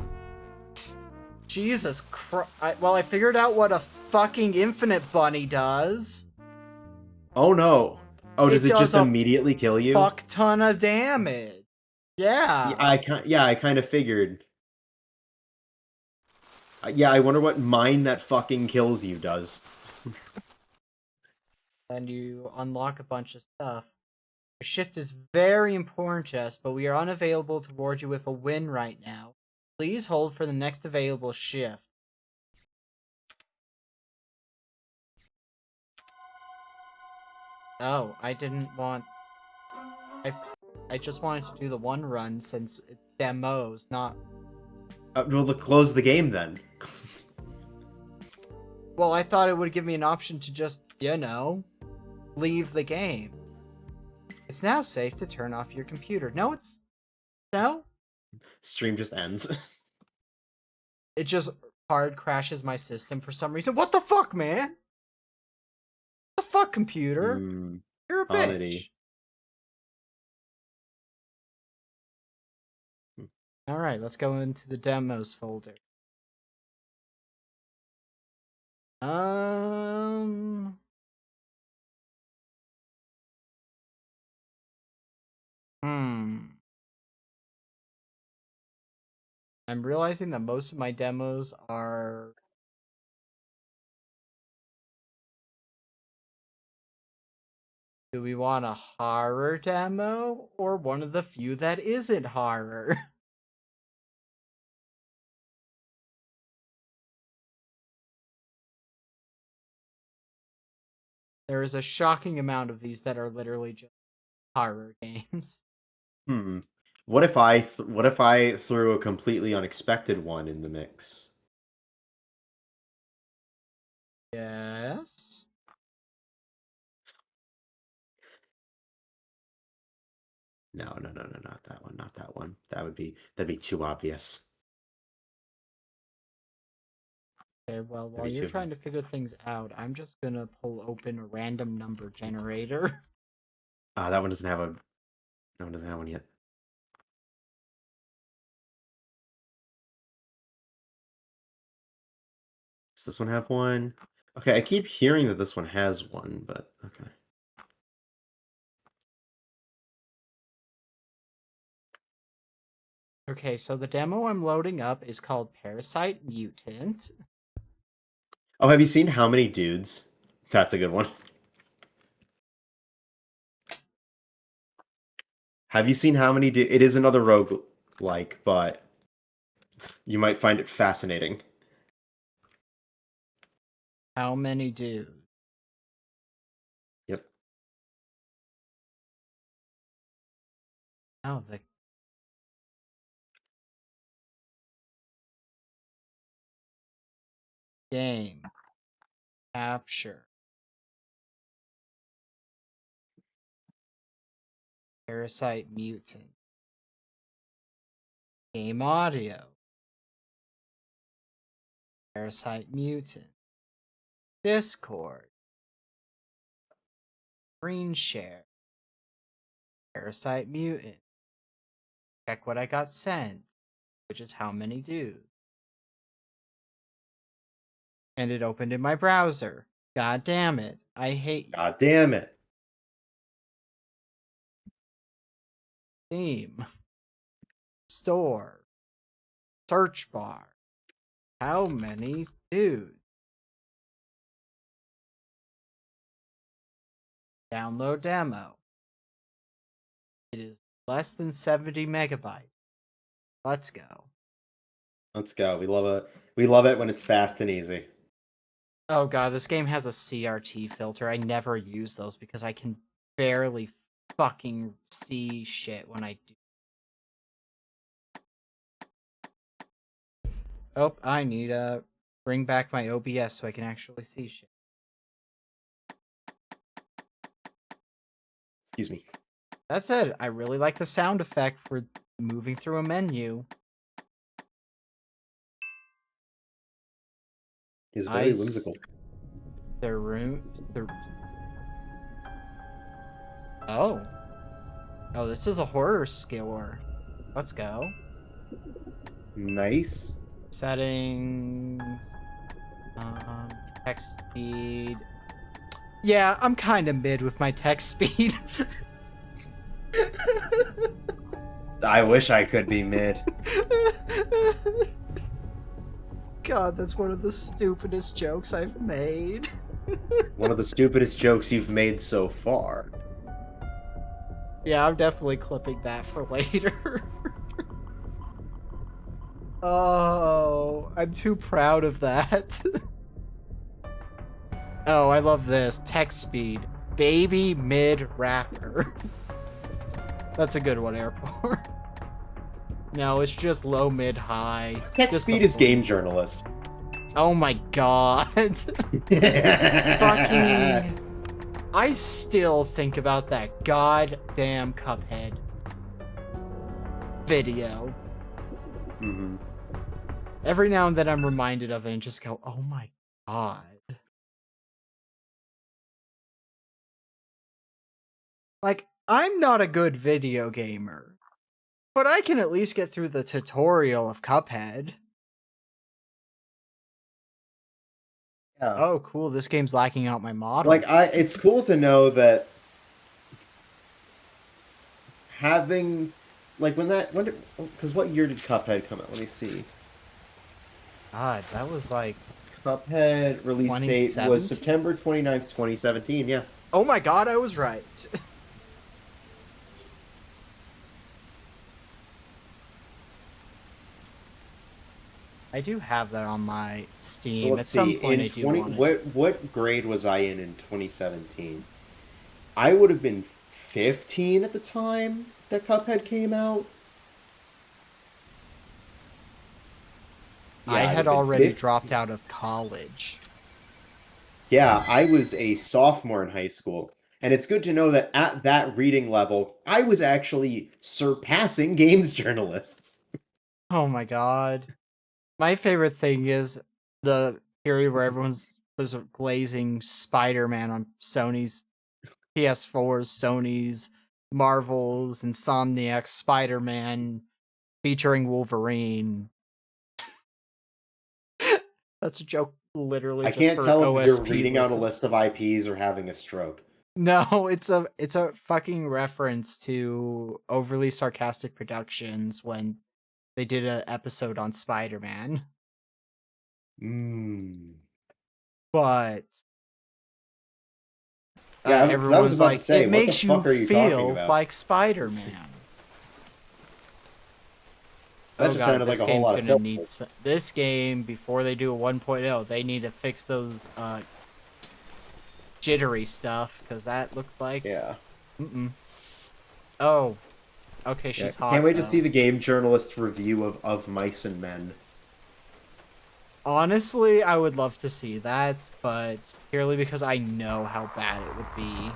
Jesus Christ. Well, I figured out what a fucking infinite bunny does. Oh no. Oh, does It it does just a immediately kill you? fuck ton of damage. Yeah, Yeah. I kind of figured. Yeah, I wonder what mine that fucking kills you does. And you unlock a bunch of stuff. Your shift is very important to us, but we are unavailable to reward you with a win right now. Please hold for the next available shift. Oh, I didn't want... I just wanted to do the one run since it's demos, not. Well, close the game then. Well, I thought it would give me an option to just, leave the game. It's now safe to turn off your computer. No, it's. No? Stream just ends. It just hard crashes my system for some reason. What the fuck, man? What the fuck, computer? You're a bitch. oddity. Alright, let's go into the demos folder. I'm realizing that most of my demos are... Do we want a horror demo or one of the few that isn't horror? There is a shocking amount of these that are literally just horror games. What if I threw a completely unexpected one in the mix? Yes. No, not that one, not that one. That'd be too obvious. Okay, well, while Maybe you're two. trying to figure things out, I'm just gonna pull open a random number generator. That one doesn't have a. That one doesn't have one yet. Does this one have one? Okay, I keep hearing that this one has one, but okay. Okay, so the demo I'm loading up is called Parasite Mutant. Oh, have you seen How Many Dudes? That's a good one. Have you seen How Many Dudes? It is another roguelike, but you might find it fascinating. How many dudes? Yep. Oh, the game. Capture. Parasite Mutant. Game audio. Parasite Mutant. Discord. Screen share. Parasite Mutant. Check what I got sent, which is How Many Dudes. And it opened in my browser. God damn it. I hate you. God damn it. Steam. Store. Search bar. How many dudes? Download demo. It is less than 70 megabytes. Let's go. Let's go. We love it when it's fast and easy. Oh god, this game has a CRT filter. I never use those because I can barely fucking see shit when I do. Oh, I need to bring back my OBS so I can actually see shit. Excuse me. That said, I really like the sound effect for moving through a menu. It's very Nice. whimsical. Oh. Oh, this is a horror score. Let's go. Nice. Settings. Text speed. Yeah, I'm kind of mid with my text speed. I wish I could be mid. God, that's one of the stupidest jokes I've made. One of the stupidest jokes you've made so far. Yeah, I'm definitely clipping that for later. Oh, I'm too proud of that. Oh, I love this. Text speed. Baby mid rapper. That's a good one, Airport. No, it's just low, mid, high. Tech Just Speed the is point. game journalist. Oh my god. Fucking. I still think about that goddamn Cuphead video. Mm-hmm. Every now and then I'm reminded of it and just go, oh my god. Like, I'm not a good video gamer, but I can at least get through the tutorial of Cuphead. Yeah. Oh, cool. This game's lacking out my model. Like it's cool to know that having like because what year did Cuphead come out? Let me see. God, that was like. Cuphead release date was 2017? September 29th, 2017. Yeah. Oh my god, I was right. I do have that on my Steam. So At let's some see. point, In I do 20, want it. what grade was I in 2017? I would have been 15 at the time that Cuphead came out. I Yeah, had would've been already 15. dropped out of college. Yeah, I was a sophomore in high school. And it's good to know that at that reading level, I was actually surpassing games journalists. Oh my god. My favorite thing is the period where everyone's was glazing Spider-Man on Sony's PS4s, Sony's, Marvel's, Insomniac, Spider-Man featuring Wolverine. That's a joke literally I just can't for tell if you're OSP reading out a listen. list of IPs or having a stroke. No, it's a fucking reference to Overly Sarcastic Productions when they did an episode on Spider-Man. Mm. But Yeah, because I was everyone's about to like, say, it what the makes you fuck are you talking feel about? like Spider-Man. That Oh just god, sounded this like a whole game's lot of gonna need syllables. this game before they do a 1.0. They need to fix those jittery stuff because that looked like Yeah. Oh, okay, she's hot. Can't wait to though. see the game journalist review of Mice and Men. Honestly, I would love to see that, but purely because I know how bad it would be.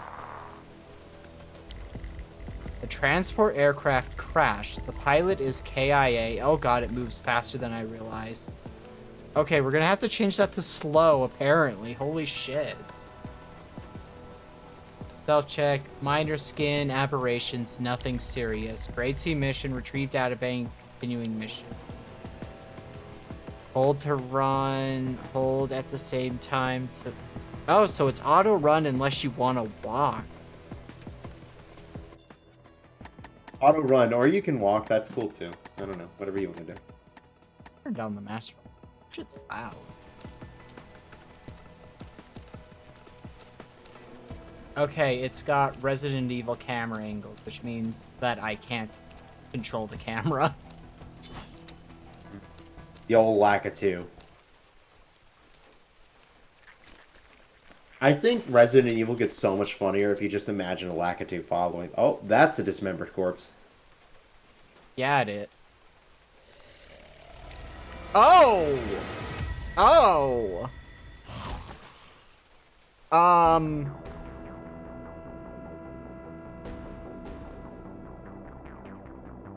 The transport aircraft crashed. The pilot is KIA. Oh god, it moves faster than I realized. Okay, we're gonna have to change that to slow, apparently. Holy shit. Stealth check. Minor skin aberrations. Nothing serious. Grade C mission. Retrieve databank. Continuing mission. Hold to run. Hold at the same time to... Oh, so it's auto run unless you want to walk. Auto run, or you can walk. That's cool too. I don't know. Whatever you want to do. Turn down the master. Shit's loud. Okay, it's got Resident Evil camera angles, which means that I can't control the camera. The old Lakitu. I think Resident Evil gets so much funnier if you just imagine a Lakitu following. Oh, that's a dismembered corpse. Yeah, it is. Oh! Oh!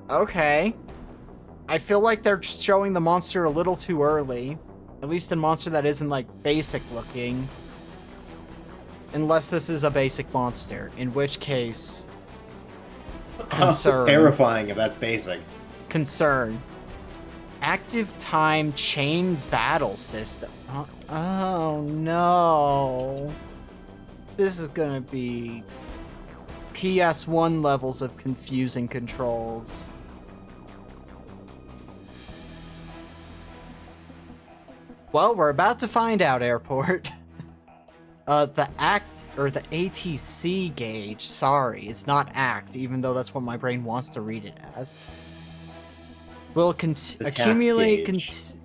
Okay. I feel like they're just showing the monster a little too early. At least a monster that isn't, like, basic looking. Unless this is a basic monster, in which case... Concern. Terrifying if that's basic. Concern. Active time chain battle system. Oh no. This is gonna be PS1 levels of confusing controls. Well, we're about to find out, Airport. The ATC gauge, sorry, it's not ACT, even though that's what my brain wants to read it as. Will accumulate gauge.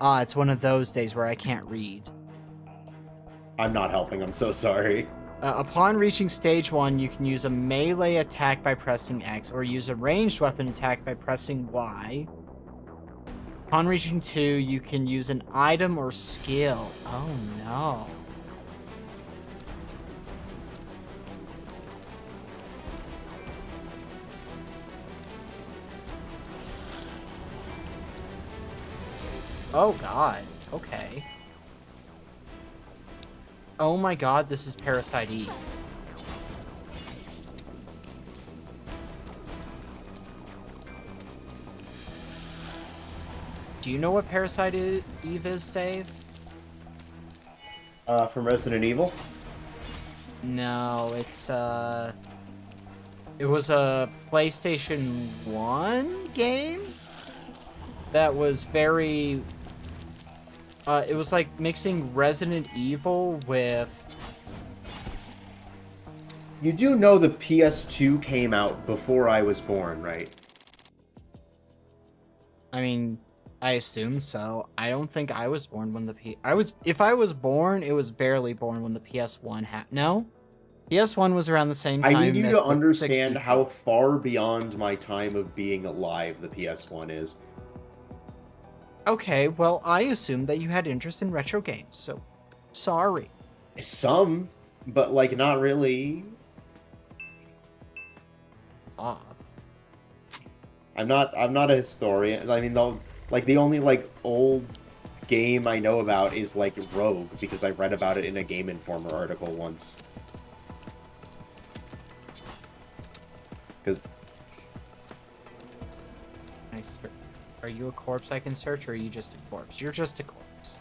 it's one of those days where I can't read. I'm not helping. I'm so sorry. Upon reaching stage 1, you can use a melee attack by pressing X, or use a ranged weapon attack by pressing Y. Upon reaching 2, you can use an item or skill. Oh no. Oh god. Okay. Oh my god, this is Parasite Eve. Do you know what Parasite Eve is, Save? From Resident Evil? No, it was a PlayStation 1 game that was very... it was like mixing Resident Evil with... You do know the PS2 came out before I was born, right? I mean, I assume so. I don't think I was born when if I was born, it was barely born when the PS1 No? PS1 was around the same time. I need you as to the understand 64. how far beyond my time of being alive the PS1 is. Okay, well, I assumed that you had interest in retro games, so sorry. Some, but like not really. Ah. I'm not a historian. I mean, the only like old game I know about is like Rogue because I read about it in a Game Informer article once. 'Cause Are you a corpse I can search, or are you just a corpse? You're just a corpse.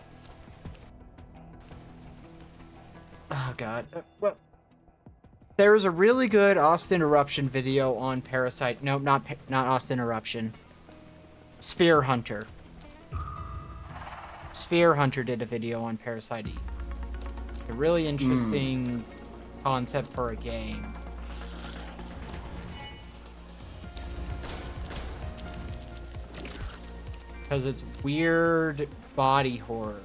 Oh god. Well, there's a really good Austin Eruption video on Parasite. No, not Austin Eruption. Sphere Hunter. Sphere Hunter did a video on Parasite Eve. A really interesting concept for a game. Because it's weird body horror.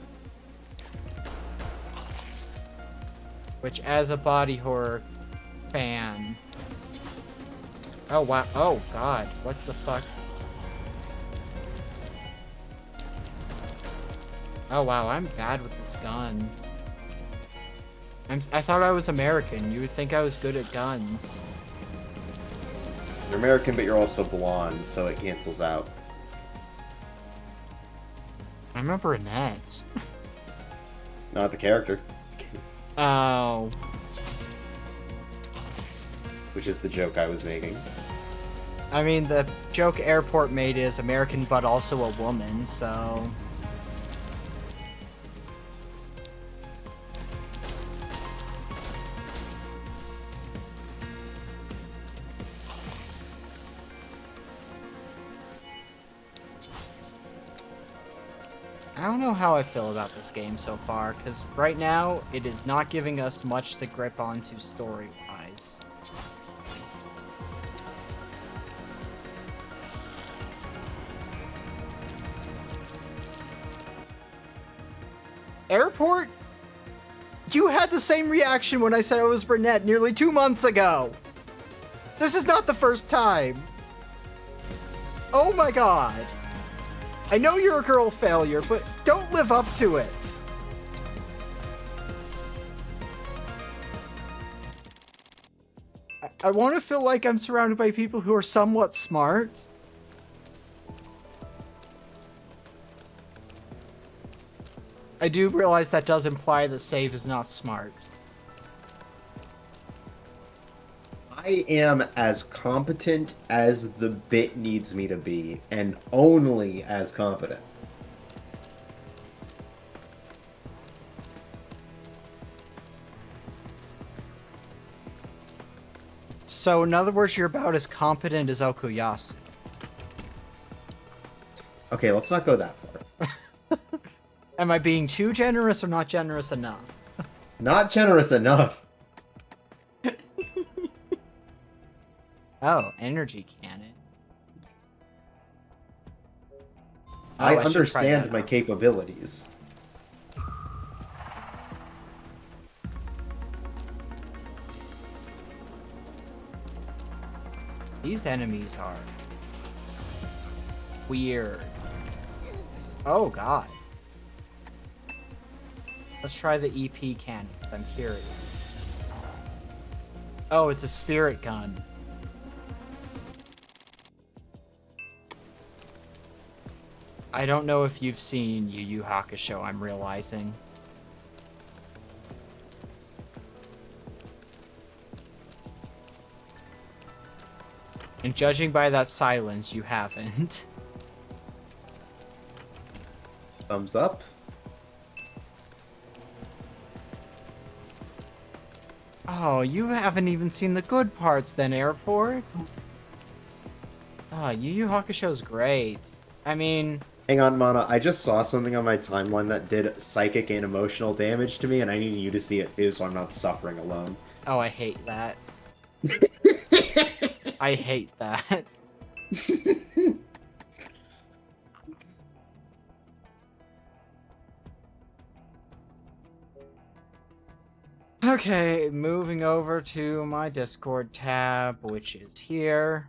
Which, as a body horror fan... Oh, wow. Oh, God. What the fuck? Oh, wow. I'm bad with this gun. I thought I was American. You would think I was good at guns. you're American, but you're also blonde, so it cancels out. I'm a brunette. Not the character, Oh. which is the joke I was making. I mean, the joke Airport made is American, but also a woman, so... I don't know how I feel about this game so far, because right now, it is not giving us much to grip onto story-wise. Airport? You had the same reaction when I said I was brunette nearly 2 months ago! This is not the first time! Oh my god! I know you're a girl failure, but don't live up to it! I want to feel like I'm surrounded by people who are somewhat smart. I do realize that does imply that Save is not smart. I am as competent as the bit needs me to be, and only as competent. So, in other words, you're about as competent as Okuyasu. Okay, let's not go that far. Am I being too generous or not generous enough? Not generous enough. Oh, energy cannon. I should try understand that my out. capabilities. These enemies are weird. Oh god. Let's try the EP cannon. I'm curious. Oh, it's a spirit gun. I don't know if you've seen Yu Yu Hakusho, I'm realizing. And judging by that silence, you haven't. Thumbs up. Oh, you haven't even seen the good parts then, Airport? Ah, Yu Yu Hakusho's great. I mean... Hang on, Mana. I just saw something on my timeline that did psychic and emotional damage to me, and I need you to see it too, so I'm not suffering alone. Oh, I hate that. I hate that. Okay, moving over to my Discord tab, which is here.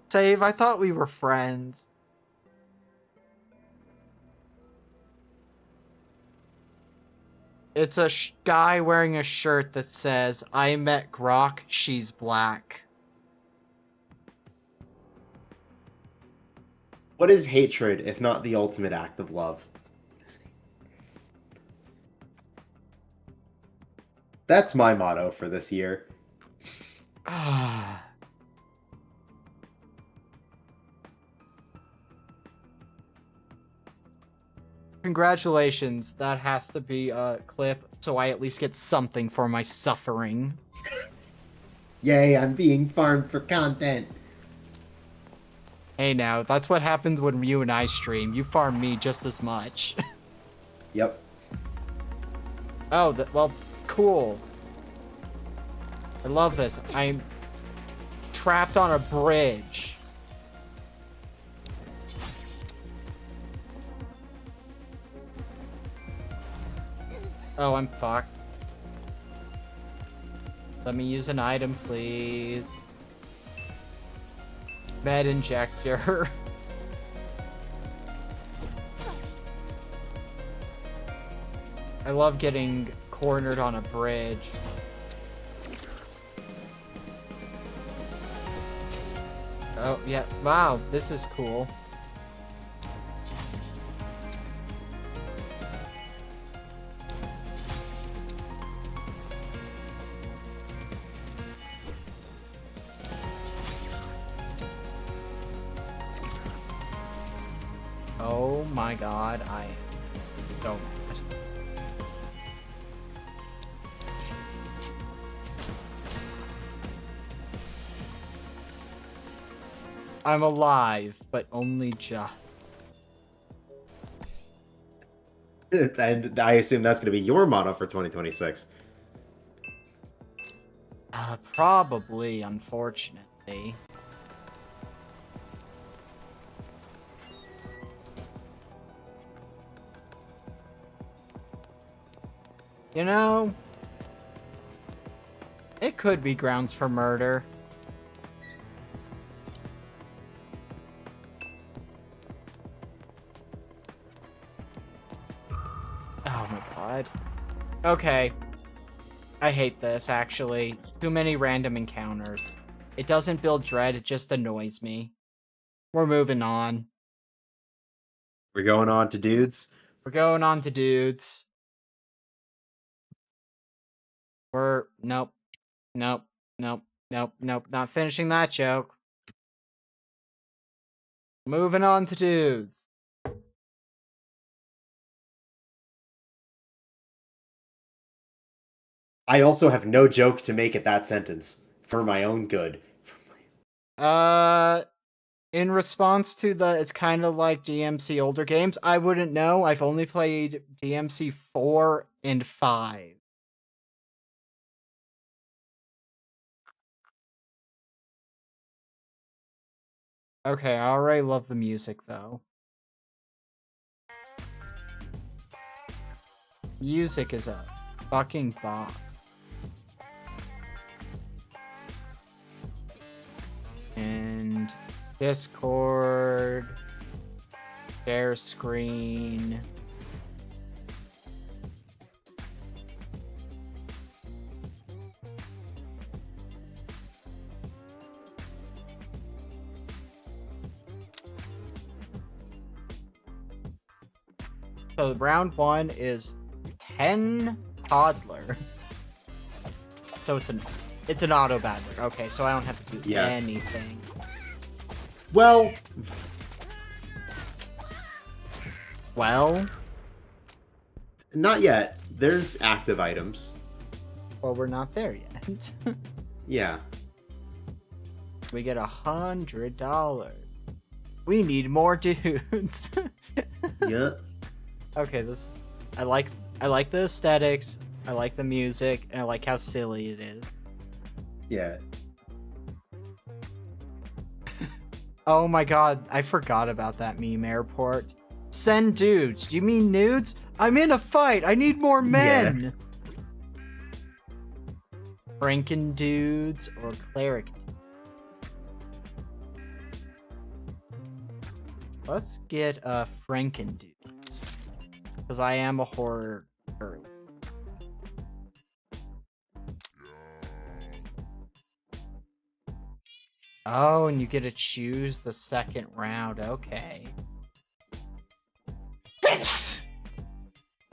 Save, I thought we were friends. It's a guy wearing a shirt that says, I met Grok, she's black. What is hatred if not the ultimate act of love? That's my motto for this year. Ah. Congratulations, that has to be a clip, so I at least get something for my suffering. Yay, I'm being farmed for content. Hey now, that's what happens when you and I stream. You farm me just as much. Yep. Oh, well, cool. I love this. I'm trapped on a bridge. Oh, I'm fucked. Let me use an item, please. Med injector. I love getting cornered on a bridge. Oh, yeah. Wow, this is cool. Oh my god, I don't. I'm alive, but only just. And I assume that's going to be your motto for 2026. Probably, unfortunately. You know, it could be grounds for murder. Oh my god. Okay. I hate this, actually. Too many random encounters. It doesn't build dread, it just annoys me. We're moving on. We're going on to dudes. We're going on to dudes. Nope. Nope. Nope. Nope. Nope. Not finishing that joke. Moving on to dudes. I also have no joke to make at that sentence. For my own good. In response to it's kind of like DMC older games, I wouldn't know. I've only played DMC 4 and 5. Okay, I already love the music though. Music is a fucking bop. And Discord, share screen. So round 1 is 10 toddlers. So it's an auto battler. Okay, so I don't have to do Yes. anything. Well, Well, not yet. There's active items. well, we're not there yet. Yeah. We get $100. We need more dudes. Yeah. Okay, I like the aesthetics, I like the music, and I like how silly it is. Yeah. Oh my god, I forgot about that meme airport. Send dudes. Do you mean nudes? I'm in a fight. I need more men. Franken dudes or cleric dudes? Let's get Franken dudes. Because I am a horror girl. Oh, and you get to choose the second round. Okay.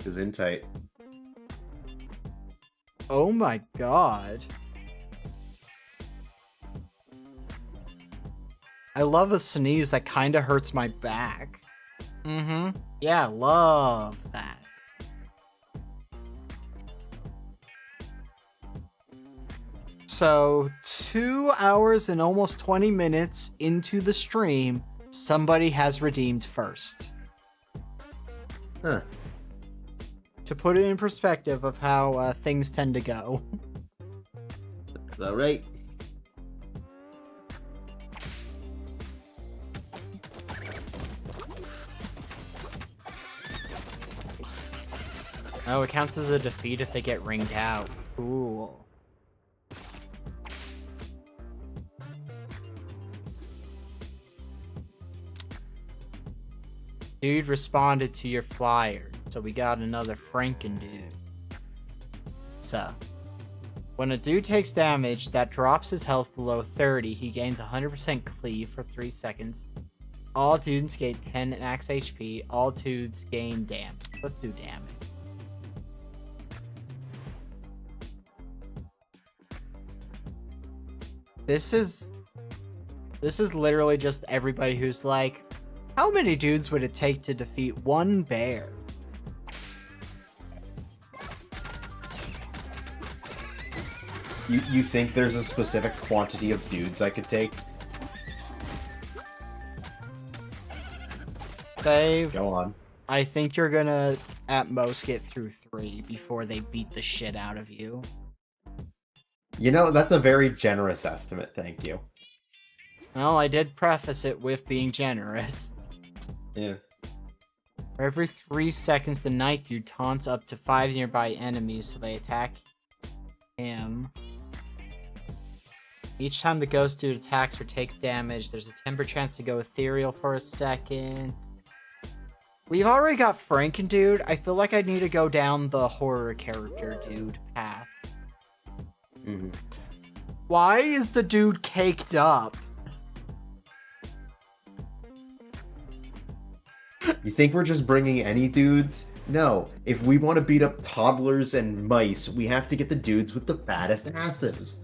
Is in tight. Oh my god. I love a sneeze that kind of hurts my back. Mm-hmm. Yeah, love that. So, 2 hours and almost 20 minutes into the stream, somebody has redeemed first. Huh. To put it in perspective of how things tend to go. All right. Oh, it counts as a defeat if they get ringed out. Cool. Dude responded to your flyer, so we got another Franken dude. So, when a dude takes damage that drops his health below 30, he gains 100% cleave for 3 seconds. All dudes gain 10 max HP. All dudes gain damage. Let's do damage. This is literally just everybody who's like, how many dudes would it take to defeat one bear? You think there's a specific quantity of dudes I could take? Save. Go on. I think you're gonna at most get through 3 before they beat the shit out of you. You know, that's a very generous estimate, thank you. Well, I did preface it with being generous. Yeah. For every 3 seconds, the night dude taunts up to 5 nearby enemies, so they attack him. Each time the ghost dude attacks or takes damage, there's a 10% chance to go ethereal for a second. We've already got Franken dude. I feel like I need to go down the horror character dude path. Mm-hmm. Why is the dude caked up? You think we're just bringing any dudes? No. If we want to beat up toddlers and mice, we have to get the dudes with the fattest asses.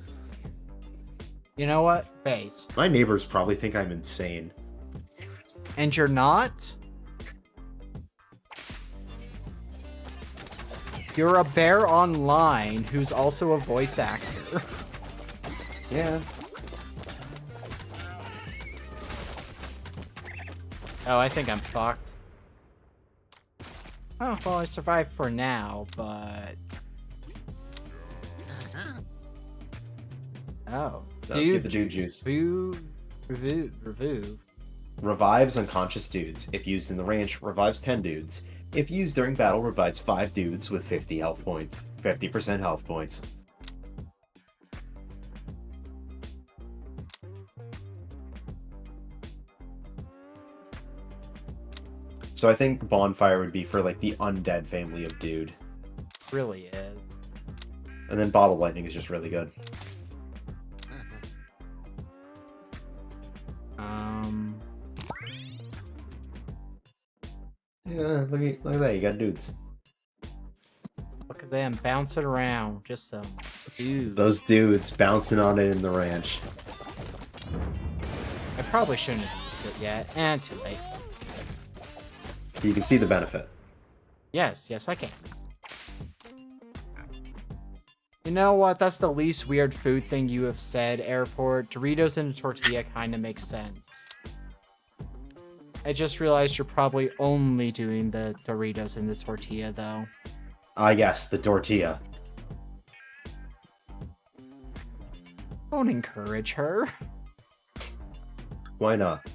You know what? Based. My neighbors probably think I'm insane. And you're not? You're a bear online who's also a voice actor. Yeah. Oh, I think I'm fucked. Oh, well, I survived for now, but... Oh. So, get the dude juice. Revive. Revives unconscious dudes. If used in the ranch, revives 10 dudes. If used during battle, revives 5 dudes with 50 health points. 50% health points. So I think Bonfire would be for like the undead family of dude. Really is. And then Bottle Lightning is just really good. Yeah, look at that, you got dudes. Look at them bouncing around. Just some dudes. Those dudes bouncing on it in the ranch. I probably shouldn't have used it yet. And too late. You can see the benefit. Yes, I can. You know what? That's the least weird food thing you have said, Airport. Doritos in a tortilla kind of makes sense. I just realized you're probably only doing the Doritos in the tortilla, though. Yes, the tortilla. Don't encourage her. Why not?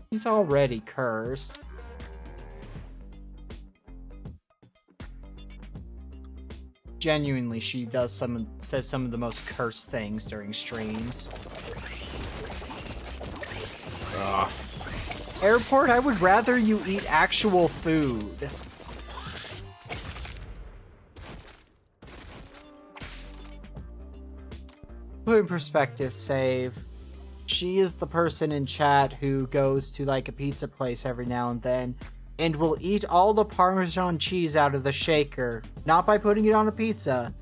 He's already cursed. Genuinely, she says some of the most cursed things during streams. Ugh. Airport, I would rather you eat actual food. Put in perspective, Save. She is the person in chat who goes to like a pizza place every now and then and will eat all the Parmesan cheese out of the shaker. Not by putting it on a pizza,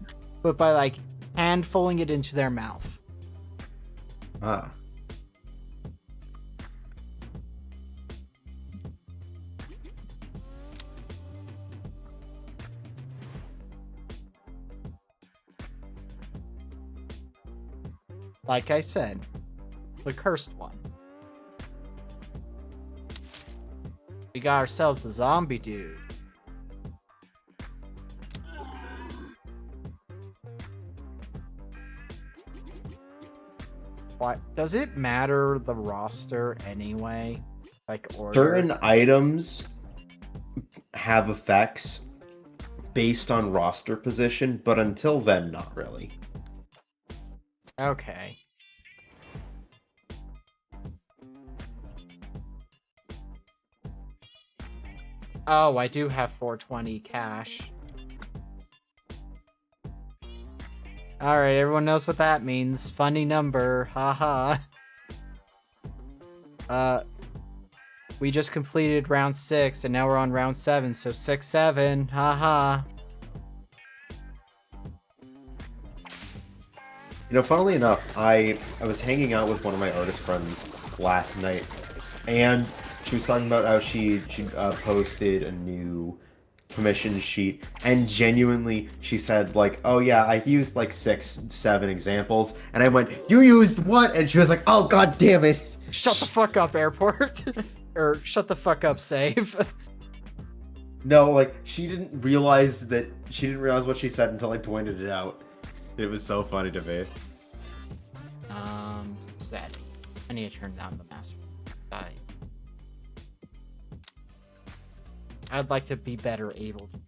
but by like handfulling it into their mouth. Ah. Like I said, the cursed one. We got ourselves a zombie dude. What? Does it matter the roster anyway? Like order? Certain items have effects based on roster position, but until then, not really. Okay. Oh, I do have 420 cash. Alright, everyone knows what that means. Funny number. Haha. We just completed round 6, and now we're on round 7, so 6-7. Haha. You know, funnily enough, I was hanging out with one of my artist friends last night, and she was talking about how she posted a new commission sheet, and genuinely she said like, oh yeah, I've used like 6-7 examples, and I went, you used what? And she was like, oh god damn it. Shut the fuck up, Airport. Or shut the fuck up, Save. No, like she didn't realize what she said until I pointed it out. It was so funny to me. Set. I need to turn down the master. I'd like to be better able to.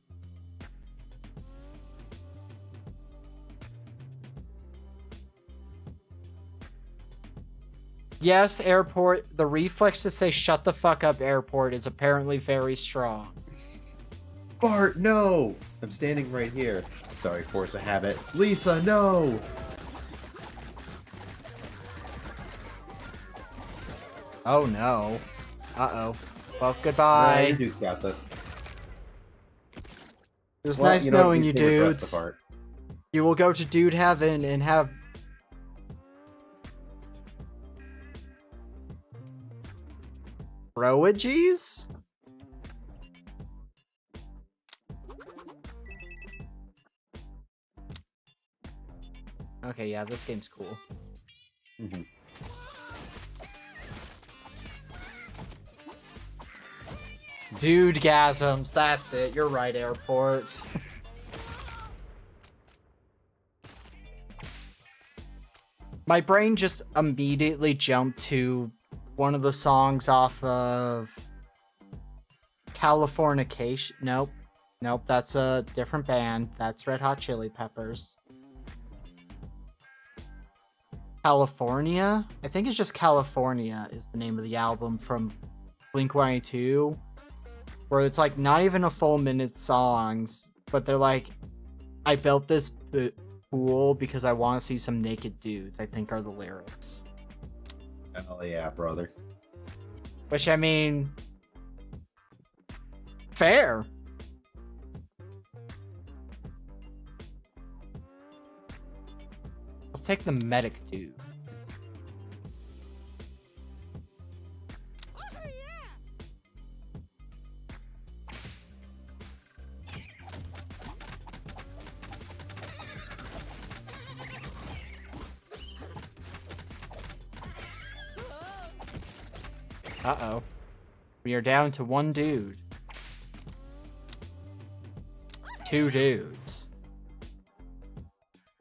Yes, Airport. The reflex to say "shut the fuck up," Airport, is apparently very strong. Bart, no! I'm standing right here. Sorry, force of habit. Lisa, no! Oh no. Uh-oh. Well, goodbye. You got this. It was nice knowing you, dudes. Part. You will go to Dude Heaven and have... Broages? Okay, yeah, this game's cool. Mm-hmm. Dude-gasms, that's it. You're right, Airport. My brain just immediately jumped to one of the songs off of Californication. Nope. Nope, that's a different band. That's Red Hot Chili Peppers. California? I think it's just California is the name of the album from Blink-182. Where it's like not even a full minute songs, but they're like, I built this pool because I want to see some naked dudes, I think are the lyrics. Hell yeah, brother. Which, I mean, fair. Let's take the medic dude. Uh-oh. We are down to one dude. Two dudes.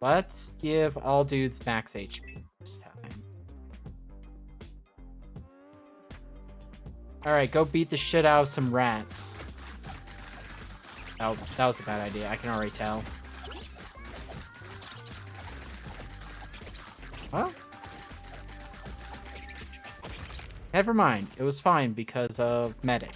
Let's give all dudes max HP this time. Alright, go beat the shit out of some rats. Oh, that was a bad idea. I can already tell. Well, never mind. It was fine because of medic.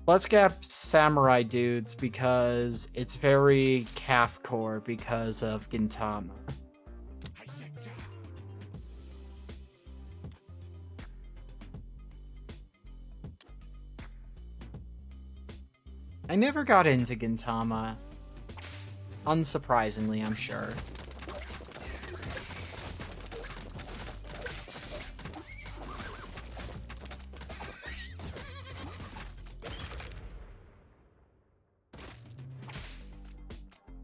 Let's get samurai dudes because it's very calf core because of Gintama. I never got into Gintama. Unsurprisingly, I'm sure.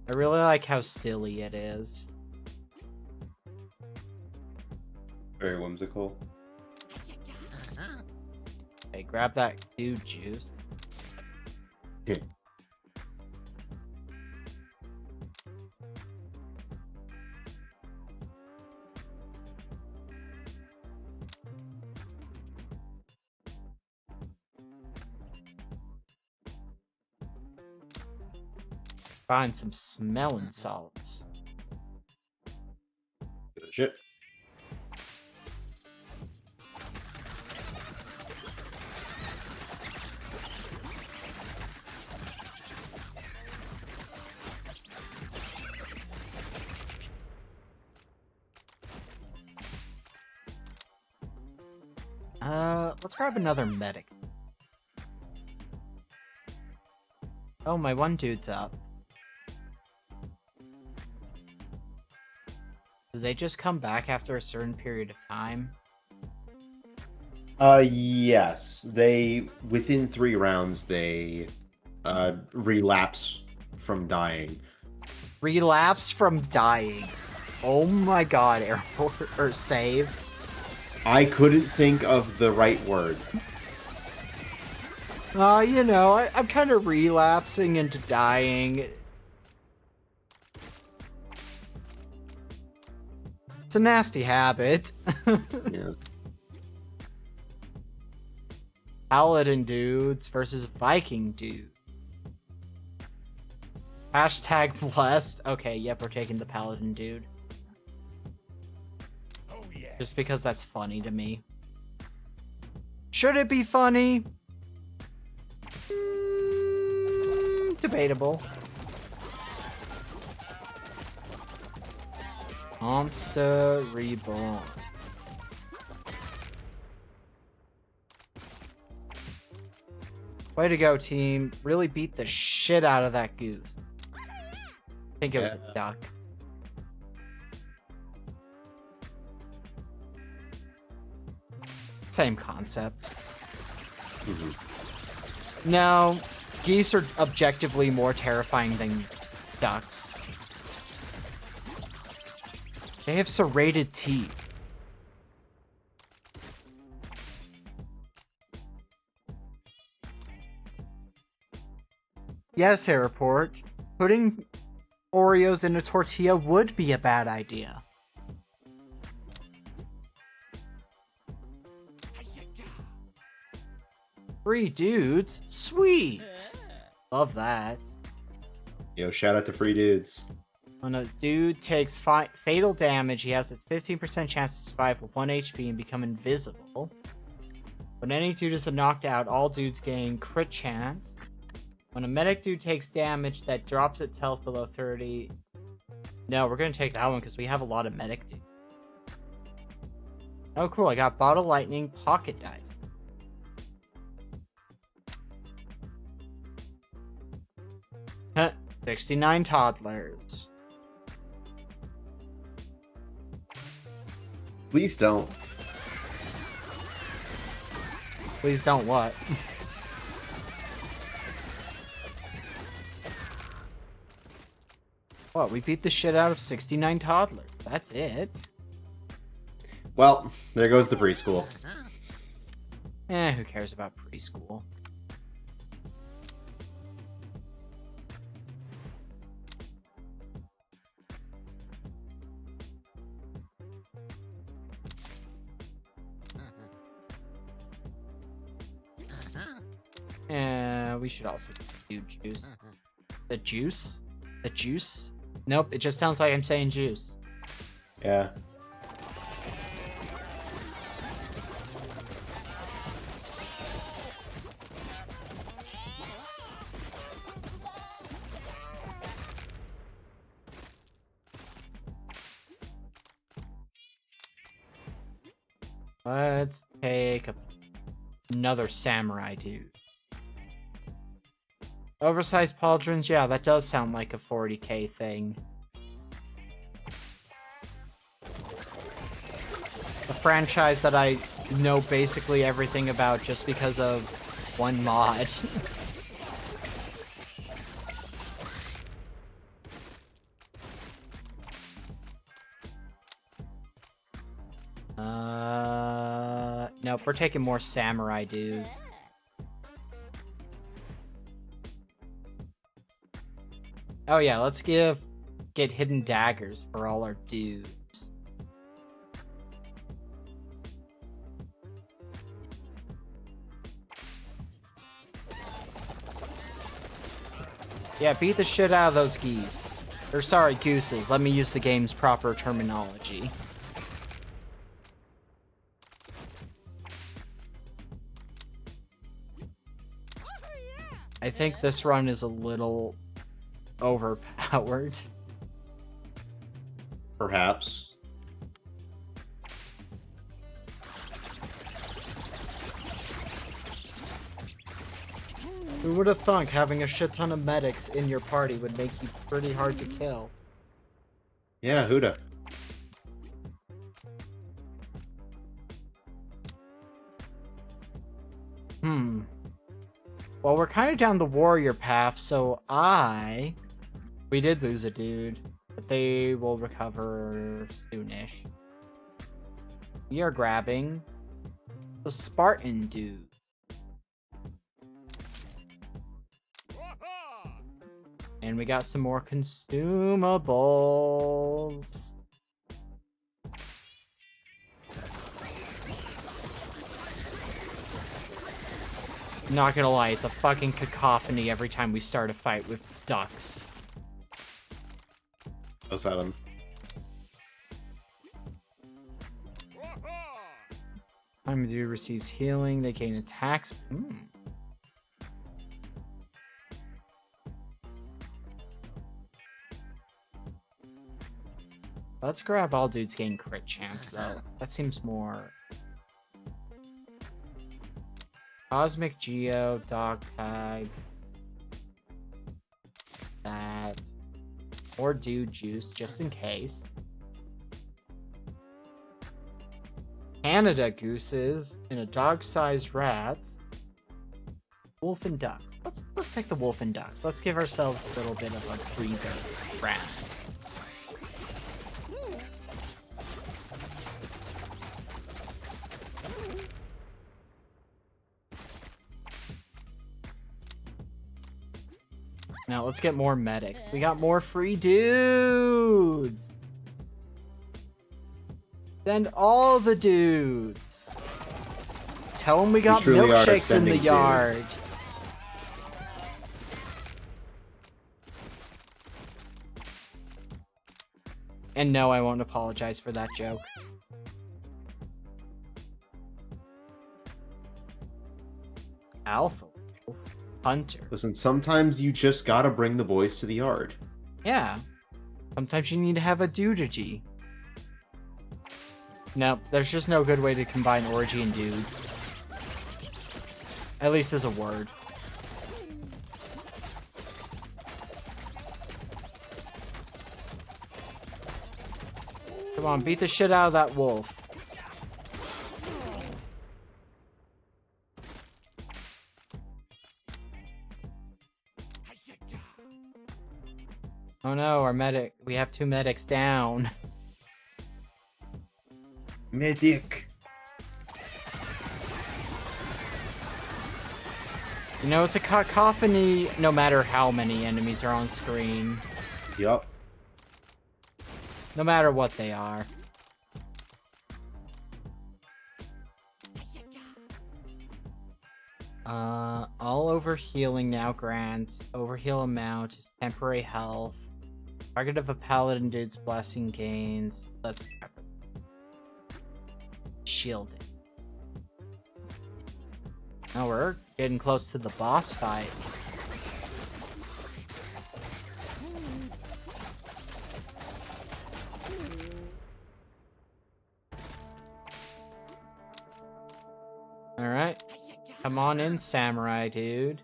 I really like how silly it is. Very whimsical. Hey, grab that dude juice. Yeah. Find some smelling salts. Good shit. Let's grab another medic. Oh, my one dude's up. Do they just come back after a certain period of time? Yes. They, within 3 rounds, they, relapse from dying. Relapse from dying. Oh my god, airport or save. I couldn't think of the right word. You know, I'm kind of relapsing into dying. It's a nasty habit. Yeah. Paladin dudes versus Viking dude. Hashtag blessed. Okay, yep, we're taking the Paladin dude. Oh yeah. Just because that's funny to me. Should it be funny? Debatable. Monster Reborn. Way to go, team. Really beat the shit out of that goose. I think it was a duck. Same concept. Mm-hmm. No, geese are objectively more terrifying than ducks. They have serrated teeth. Yes, Airport. Putting Oreos in a tortilla would be a bad idea. Free dudes? Sweet! Love that. Yo, shout out to free dudes. When a dude takes fatal damage, he has a 15% chance to survive with 1 HP and become invisible. When any dude is knocked out, all dudes gain crit chance. When a medic dude takes damage that drops itself below 30... No, we're going to take that one because we have a lot of medic dudes. Oh, cool. I got Bottle Lightning Pocket Dice. Huh. 69 toddlers. Please don't. Please don't what? What? We beat the shit out of 69 toddlers. That's it. Well, there goes the preschool. Who cares about preschool? We should also do juice. The juice? The juice? Nope, it just sounds like I'm saying juice. Yeah. Let's take another samurai dude. Oversized pauldrons, yeah, that does sound like a 40k thing. A franchise that I know basically everything about just because of one mod. Nope, we're taking more samurai dudes. Oh yeah, let's get hidden daggers for all our dudes. Yeah, beat the shit out of those geese. Or sorry, gooses. Let me use the game's proper terminology. I think this run is a little overpowered. Perhaps. Who would have thunk having a shit ton of medics in your party would make you pretty hard to kill? Yeah, Huda. Well, we're kind of down the warrior path, so we did lose a dude, but they will recover soonish. We are grabbing the Spartan dude. And we got some more consumables. Not gonna lie, it's a fucking cacophony every time we start a fight with ducks. 07. Time a dude receives healing, they gain attacks. Let's grab all dudes gain crit chance, though. That seems more... Cosmic Geo, Dog Tag. That. Or Dude Juice, just in case. Canada Gooses and a dog-sized rats. Wolf and Ducks. Let's take the Wolf and Ducks. Let's give ourselves a little bit of a breather round. Now let's get more medics. We got more free dudes. Send all the dudes. Tell them we got truly are milkshakes in the sending yard. dudes. And no, I won't apologize for that joke. Alpha Wolf Hunter. Listen, sometimes you just gotta bring the boys to the yard. Yeah. Sometimes you need to have a dudegy. No, there's just no good way to combine orgy and dudes. At least as a word. Come on, beat the shit out of that wolf. Oh no, our medic. We have 2 medics down. Medic. You know, it's a cacophony no matter how many enemies are on screen. Yup. No matter what they are. All overhealing now grants overheal amount is temporary health. Target of a paladin dude's blessing gains. Let's grab it. Shielding. Now we're getting close to the boss fight. Alright. Come on in, samurai dude.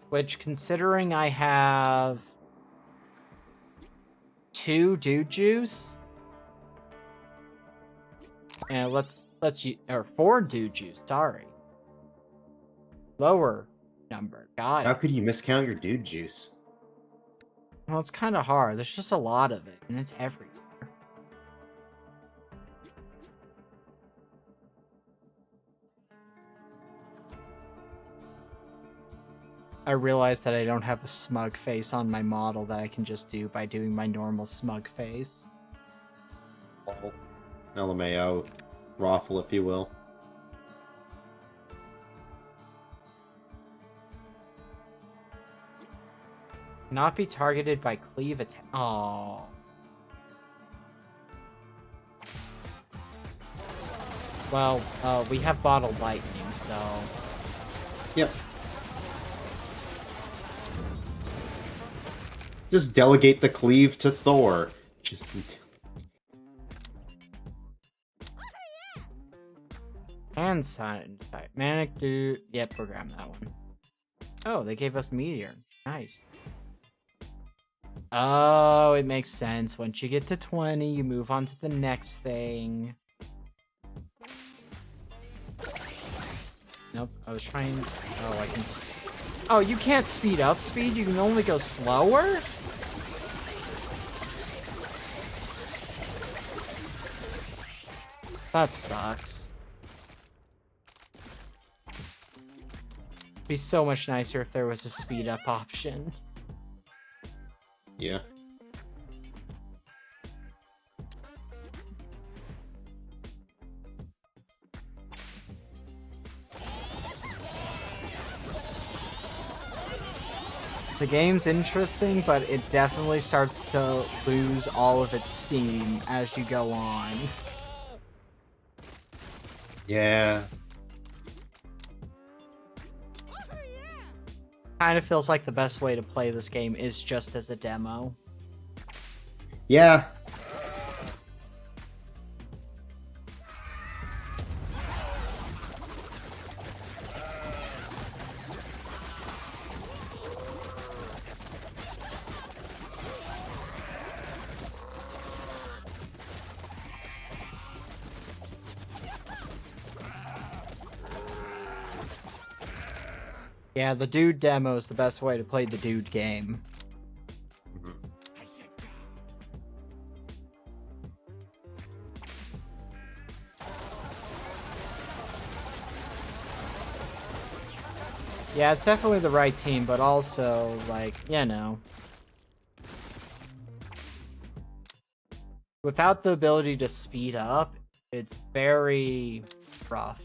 Which, considering I have 2 dude juice, and let's or 4 dude juice. Sorry, lower number. Got How it. could you miscount your dude juice? Well, it's kind of hard. There's just a lot of it, and it's everywhere. I realized that I don't have a smug face on my model that I can just do by doing my normal smug face. LMAO. Raffle, if you will. Not be targeted by cleave attack. Oh. Well, we have bottled lightning, so... Yep. Just delegate the cleave to Thor. Just And silent type. Manic dude. Yep, program that one. Oh, they gave us meteor. Nice. Oh, it makes sense. Once you get to 20, you move on to the next thing. Nope, I was trying... Oh, I can... Oh, you can't speed up speed? You can only go slower? That sucks. It'd be so much nicer if there was a speed up option. yeah. The game's interesting, but it definitely starts to lose all of its steam as you go on. Yeah. Kind of feels like the best way to play this game is just as a demo. Yeah. Yeah, the dude demo is the best way to play the dude game. Yeah, it's definitely the right team, but also, like, you know. Without the ability to speed up, it's very rough.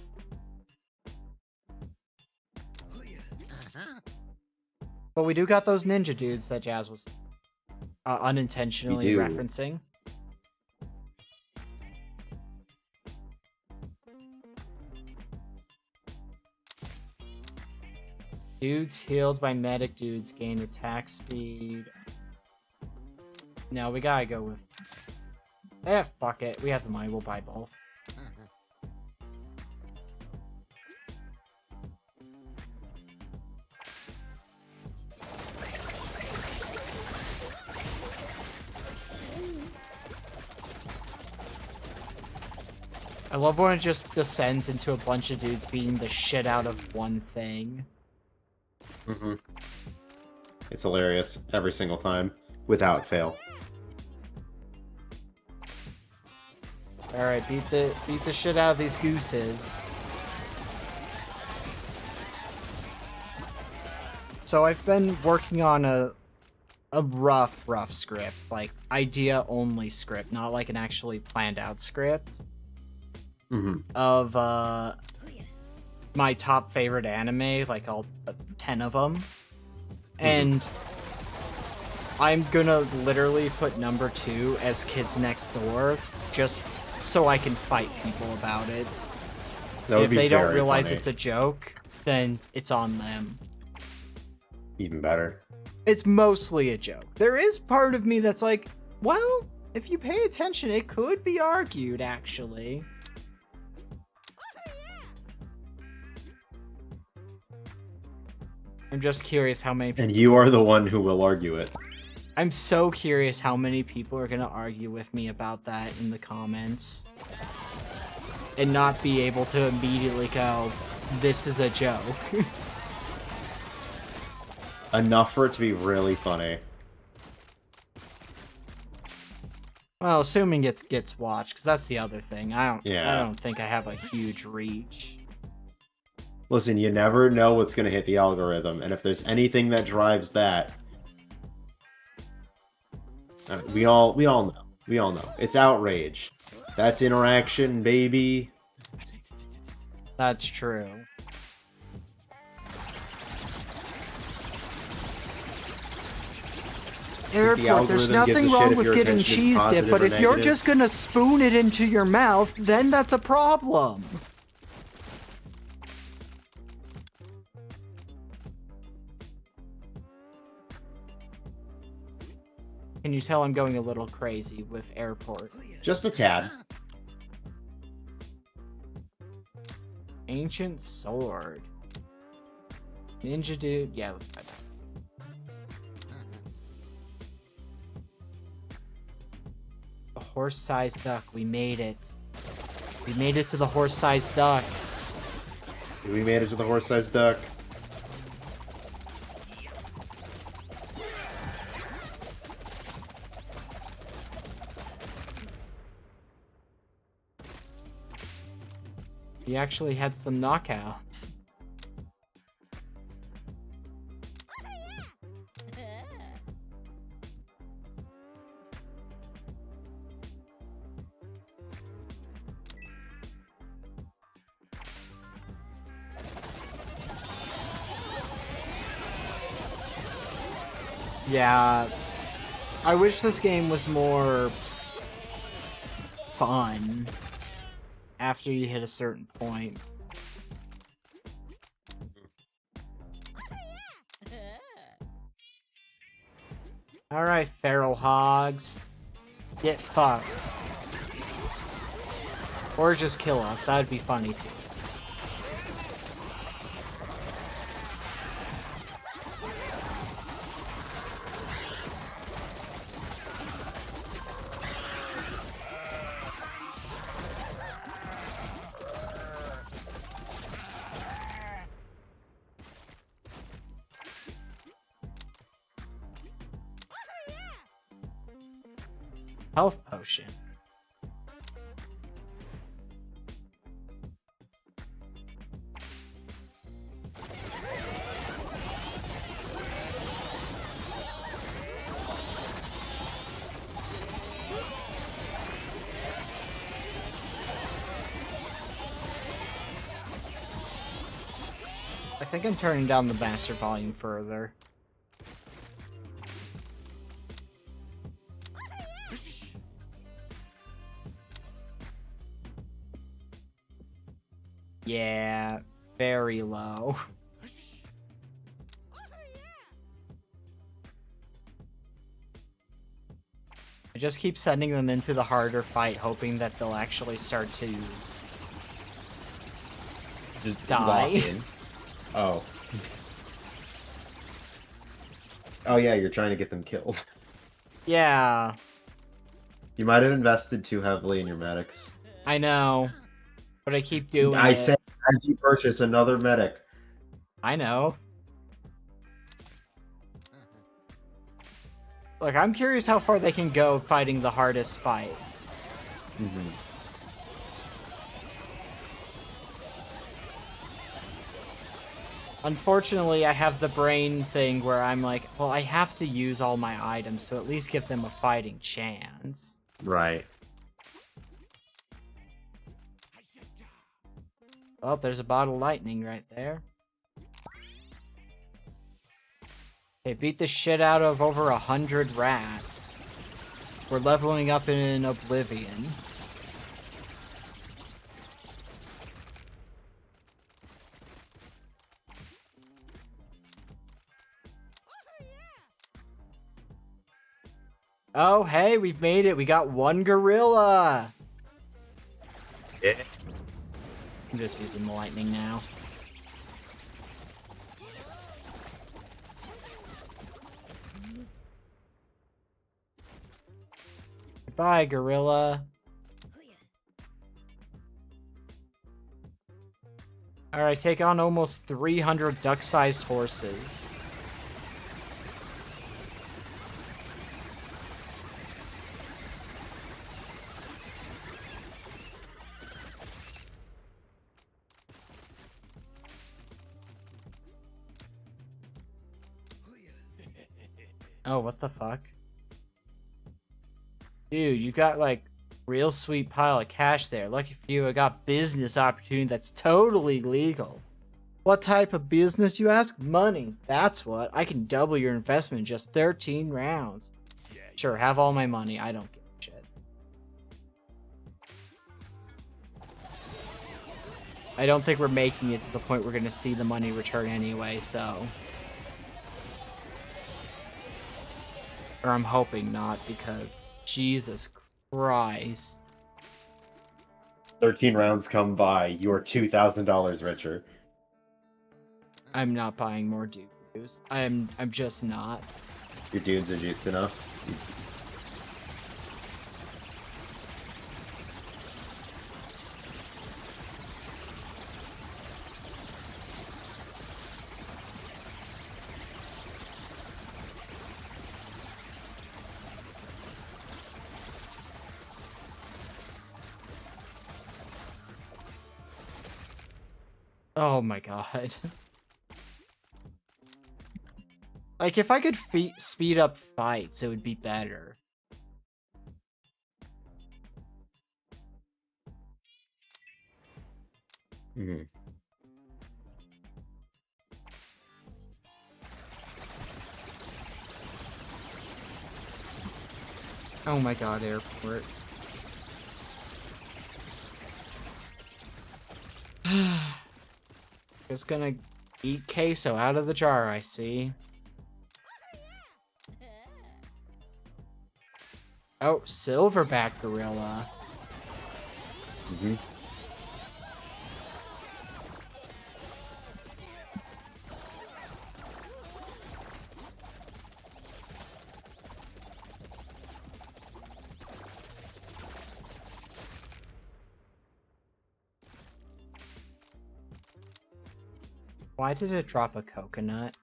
But we do got those ninja dudes that Jazz was unintentionally do. referencing. Dudes healed by medic dudes gain attack speed. No, we gotta go with... fuck it. We have the money. We'll buy both. I love when it just descends into a bunch of dudes beating the shit out of one thing. Mm-hmm. It's hilarious every single time, without fail. All right, beat the shit out of these gooses. So I've been working on a rough script, like idea only script, not like an actually planned out script of my top favorite anime, like all 10 of them, and I'm gonna literally put number 2 as Kids Next Door, just so I can fight people about it. If they don't realize it's a joke, then it's on them. Even better. It's mostly a joke. There is part of me that's like, well, if you pay attention, it could be argued, actually. I'm just curious how many people... And you are the one who will argue it. I'm so curious how many people are gonna argue with me about that in the comments. And not be able to immediately go, this is a joke. Enough for it to be really funny. Well, assuming it gets watched, because that's the other thing. I Yeah. don't think I have a huge reach. Listen, you never know what's going to hit the algorithm, and if there's anything that drives that, we all know. We all know. It's outrage. That's interaction, baby. That's true. Airport, there's nothing wrong with getting cheese dip, but if you're just gonna spoon it into your mouth, then that's a problem. Can you tell I'm going a little crazy with Airport? Just a tad. Ancient Sword. Ninja Dude. Yeah, let's buy that. A horse-sized duck. We made it. We made it to the horse-sized duck. We made it to the horse-sized duck. We actually had some knockouts. Yeah, I wish this game was more fun after you hit a certain point. Alright, feral hogs. Get fucked. Or just kill us, that'd be funny too. Health potion. think I'm turning down the master volume further. Yeah, very low. I just keep sending them into the harder fight, hoping that they'll actually start to Just die. lock in. Oh. Oh yeah, you're trying to get them killed. Yeah, You might have invested too heavily in your medics. I know. But I keep doing I it. said as you purchase another medic. I know. Look, I'm curious how far they can go fighting the hardest fight. Mm-hmm. Unfortunately, I have the brain thing where I'm like, well, I have to use all my items to at least give them a fighting chance. Right. Oh, there's a bottle of lightning right there. Okay, beat the shit out of over 100 rats. We're leveling up in Oblivion. Oh, hey, we've made it. We got one gorilla. Yeah. I'm just using the lightning now. Goodbye, gorilla. Alright, take on almost 300 duck-sized horses. Oh, what the fuck? Dude, you got like real sweet pile of cash there. Lucky for you, I got business opportunity that's totally legal. What type of business, you ask? Money. That's what. I can double your investment in just 13 rounds. Sure, have all my money. I don't give a shit. I don't think we're making it to the point we're going to see the money return anyway, so... Or I'm hoping not, because Jesus Christ. 13 rounds come by, you are $2,000 richer. I'm not buying more dudes. I'm just not. Your dudes are juiced enough. Oh my god. Like, if I could speed up fights, it would be better. Mm-hmm. Oh my god, airport. Just gonna eat queso out of the jar, I see. Oh, silverback gorilla. Mm-hmm. Why did it drop a coconut?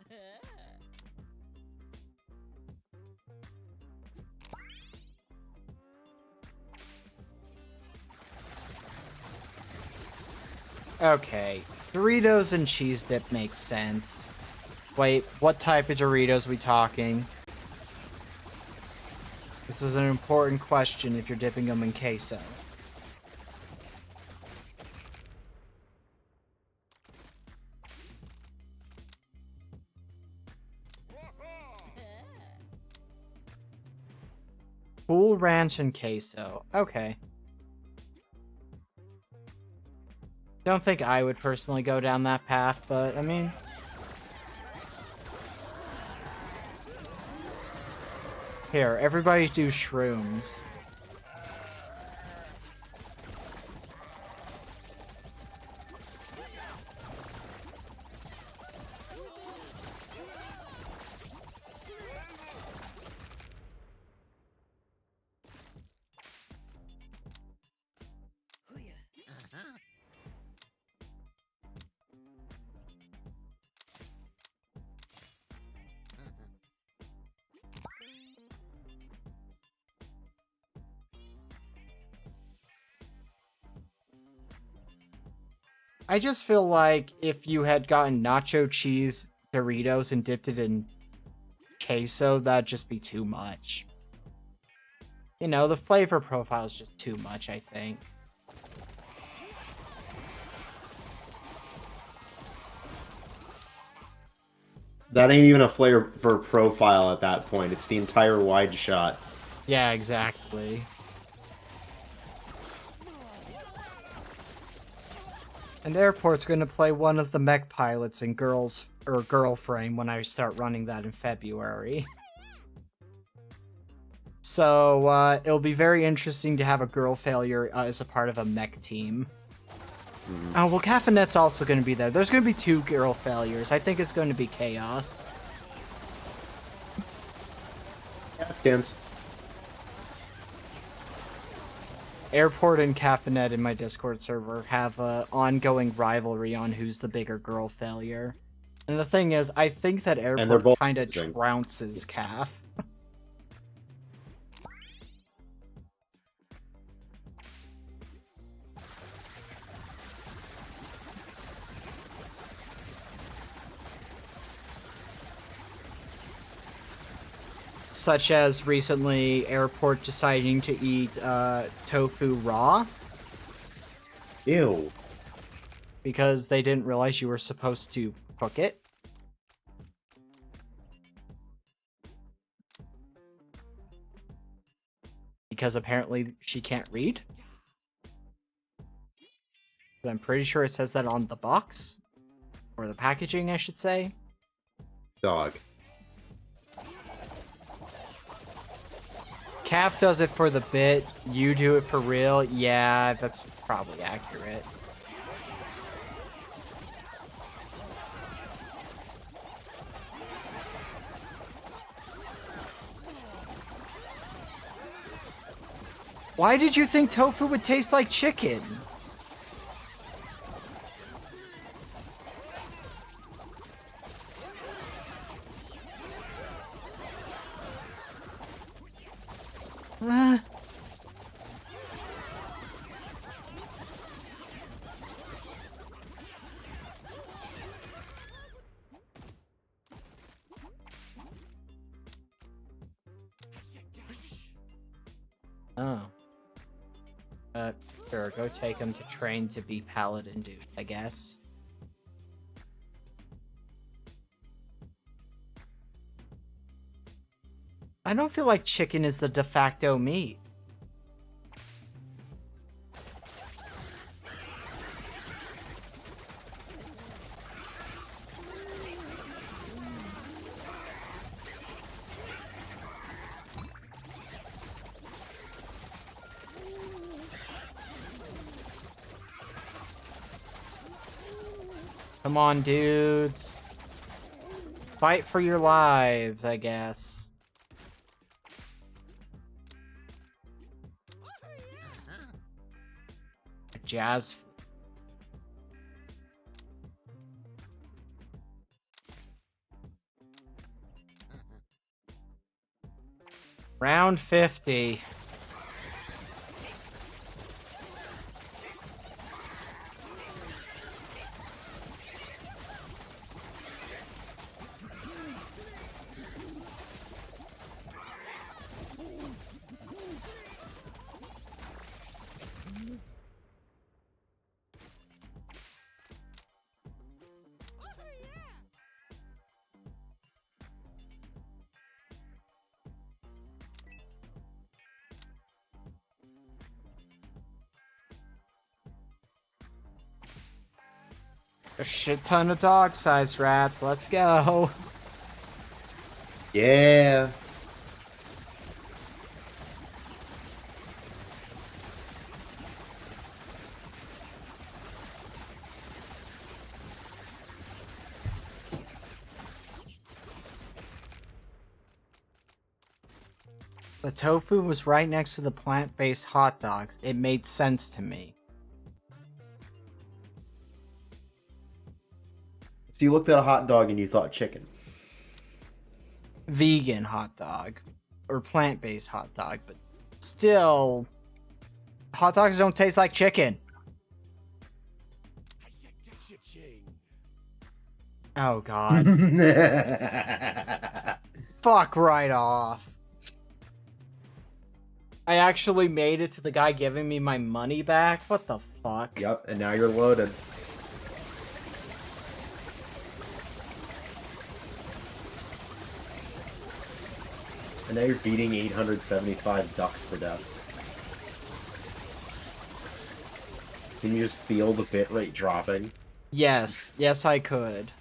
Okay, Doritos and cheese dip makes sense. Wait, what type of Doritos we talking? This is an important question if you're dipping them in queso. ranch and queso. Okay. Don't think I would personally go down that path, but I mean... Here, everybody do shrooms. I just feel like if you had gotten nacho cheese Doritos and dipped it in queso, that'd just be too much. You know, the flavor profile is just too much, I think. That ain't even a flavor profile at that point. It's the entire wide shot. Yeah, exactly. And Airport's going to play one of the mech pilots in Girl Frame when I start running that in February. So, it'll be very interesting to have a girl failure as a part of a mech team. Oh, well, Caffeinet's also going to be there. There's going to be 2 girl failures. I think it's going to be chaos. Yeah, it stands. Airport and Caffeinet in my Discord server have a ongoing rivalry on who's the bigger girl failure. And the thing is, I think that they're Airport both kind of losing. trounces Caff. Such as recently Airport deciding to eat tofu raw Ew. because they didn't realize you were supposed to cook it. Because apparently she can't read. I'm pretty sure it says that on the box. Or the packaging, I should say. Dog. Calf does it for the bit, you do it for real. Yeah, that's probably accurate. Why did you think tofu would taste like chicken? Oh. Sure, go take him to train to be paladin dude, I guess. I don't feel like chicken is the de facto meat. Come on, dudes. Fight for your lives, I guess. Jazz. Round 50. A shit ton of dog-sized rats. Let's go. Yeah. The tofu was right next to the plant-based hot dogs. It made sense to me. So you looked at a hot dog and you thought chicken. Vegan hot dog. Or plant-based hot dog, but still... Hot dogs don't taste like chicken. Oh god. Fuck right off. I actually made it to the guy giving me my money back? What the fuck? Yep, and now you're loaded. And now you're beating 875 ducks to death. Can you just feel the bitrate dropping? Yes. Yes, I could.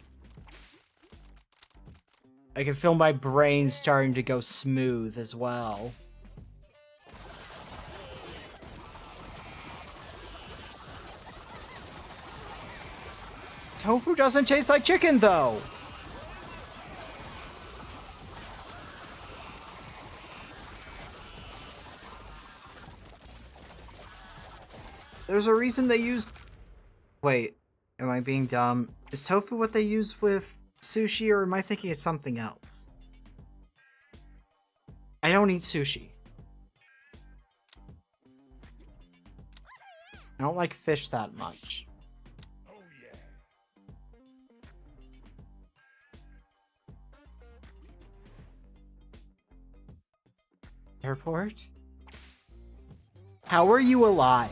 I can feel my brain starting to go smooth as well. Tofu doesn't taste like chicken, though! There's a reason they use... Wait, am I being dumb? Is tofu what they use with sushi, or am I thinking of something else? I don't eat sushi. I don't like fish that much. Airport? How are you alive?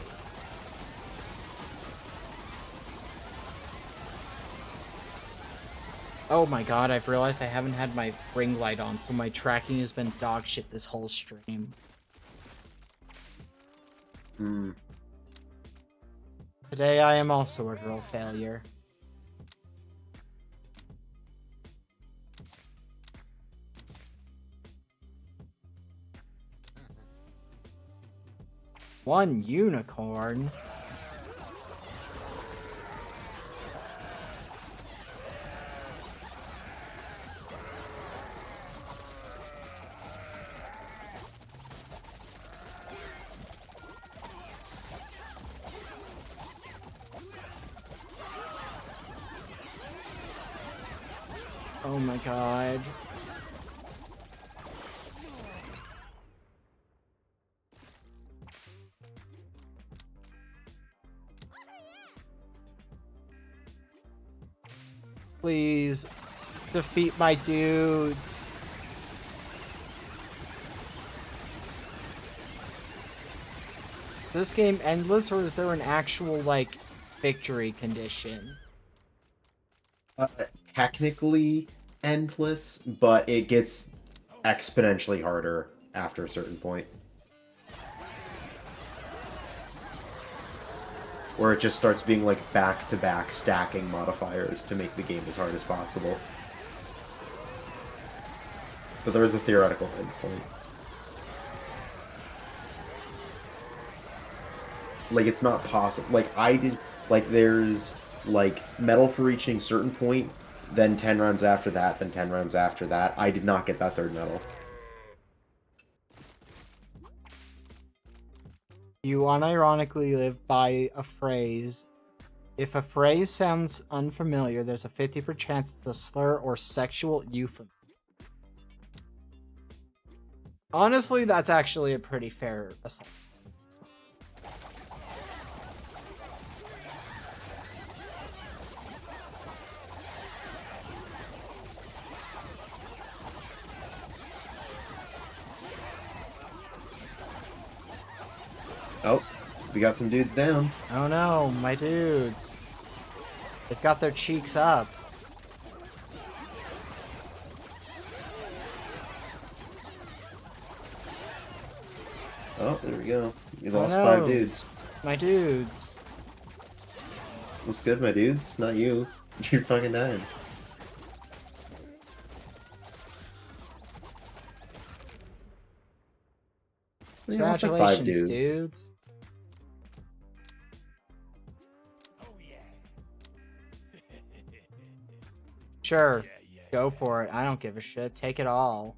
Oh my god, I've realized I haven't had my ring light on, so my tracking has been dog shit this whole stream. Hmm. Today I am also a real failure. One unicorn? Oh my god. Please, defeat my dudes. Is this game endless, or is there an actual, like, victory condition? Technically endless, but it gets exponentially harder after a certain point. Where it just starts being like back-to-back stacking modifiers to make the game as hard as possible. But there is a theoretical endpoint. Like, it's not possible. Like, there's, like, medal for reaching certain point, then 10 rounds after that, then 10 rounds after that. I did not get that third medal. You unironically live by a phrase. If a phrase sounds unfamiliar, there's a 50% chance it's a slur or sexual euphemism. Honestly, that's actually a pretty fair assumption. Oh, we got some dudes down. Oh no, my dudes. They've got their cheeks up. Oh, there we go. We Oh lost no. 5 dudes. My dudes. What's good, my dudes? Not you. You're fucking dying. Yeah, that's like 5 Congratulations, dudes. dudes. Sure, go for it. I don't give a shit. Take it all.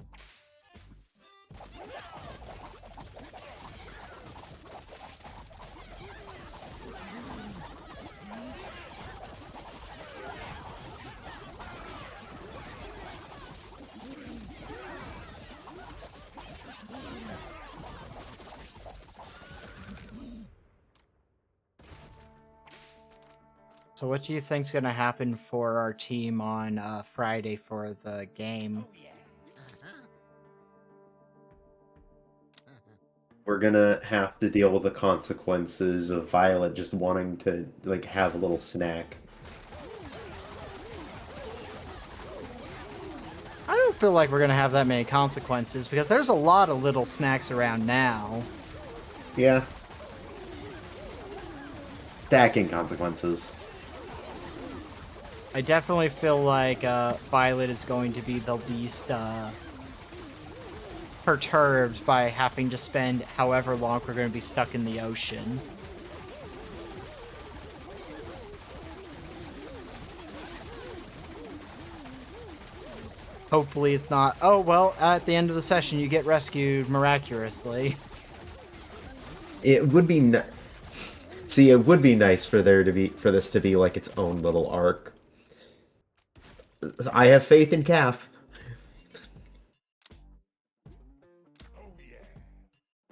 So what do you think's gonna happen for our team on Friday for the game? We're gonna have to deal with the consequences of Violet just wanting to like have a little snack. I don't feel like we're gonna have that many consequences because there's a lot of little snacks around now. Yeah. Stacking consequences. I definitely feel like Violet is going to be the least perturbed by having to spend however long we're going to be stuck in the ocean. Hopefully it's not, oh, well, at the end of the session you get rescued miraculously. It would be See, it would be nice for this to be like its own little arc. I have faith in Calf.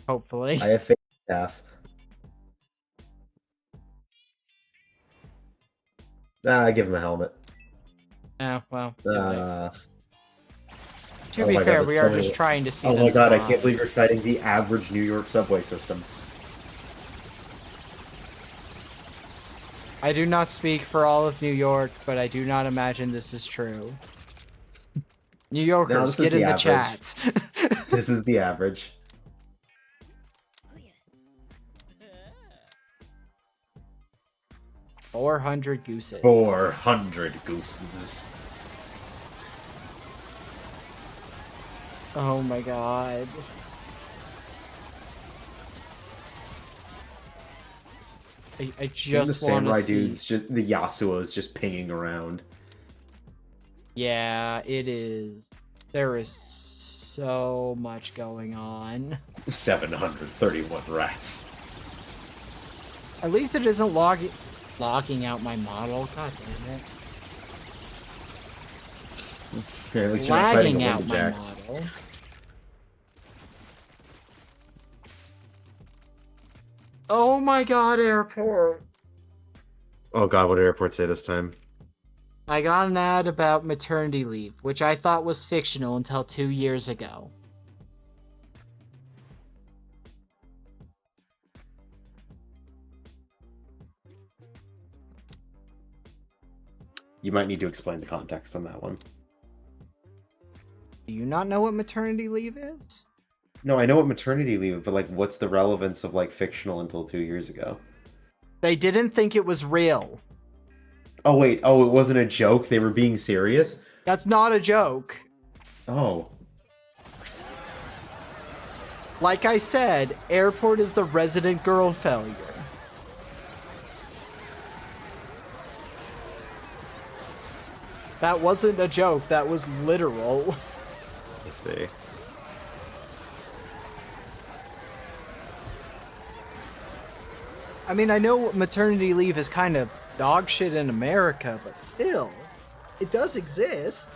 Hopefully. I have faith in Calf. I give him a helmet. Yeah, well, do it. To Oh be my God, fair, that's we so are many- just trying to see Oh them my God, I fly. can't believe you're fighting the average New York subway system. I do not speak for all of New York, but I do not imagine this is true. New Yorkers, this is get in the the average. chat. This is the average. 400 gooses. 400 gooses. Oh my god. I Seeing the just want to samurai see. dudes, just the Yasuo's just pinging around. Yeah, it is. There is so much going on. 731 rats. At least it isn't logging out my model. God damn it. Yeah, at least you're not fighting Lagging a out my lumberjack. model. Oh my god, airport. Oh God, what did airport say this time? I got an ad about maternity leave, which I thought was fictional until 2 years ago. You might need to explain the context on that one. Do you not know what maternity leave is? No, I know what maternity leave, but like, what's the relevance of like fictional until 2 years ago? They didn't think it was real. Oh wait, oh it wasn't a joke. They were being serious. That's not a joke. Oh, Like I said, airport is the resident girl failure. That wasn't a joke, that was literal. let's see. I mean, I know maternity leave is kind of dog shit in America, but still, it does exist.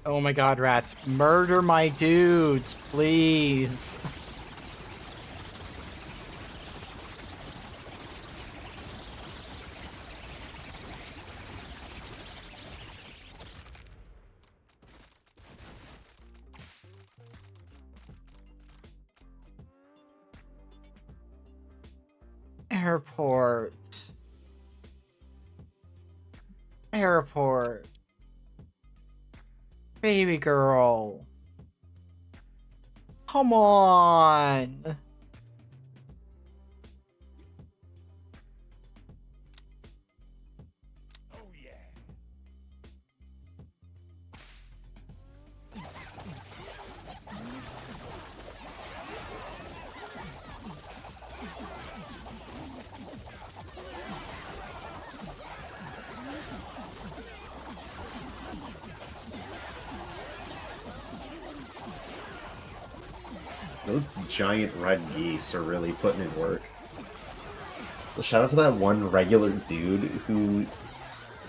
Oh my god, rats. Murder my dudes, please. Airport. Airport. Baby girl. Come on. Those giant red geese are really putting in work. Well, shout out to that one regular dude who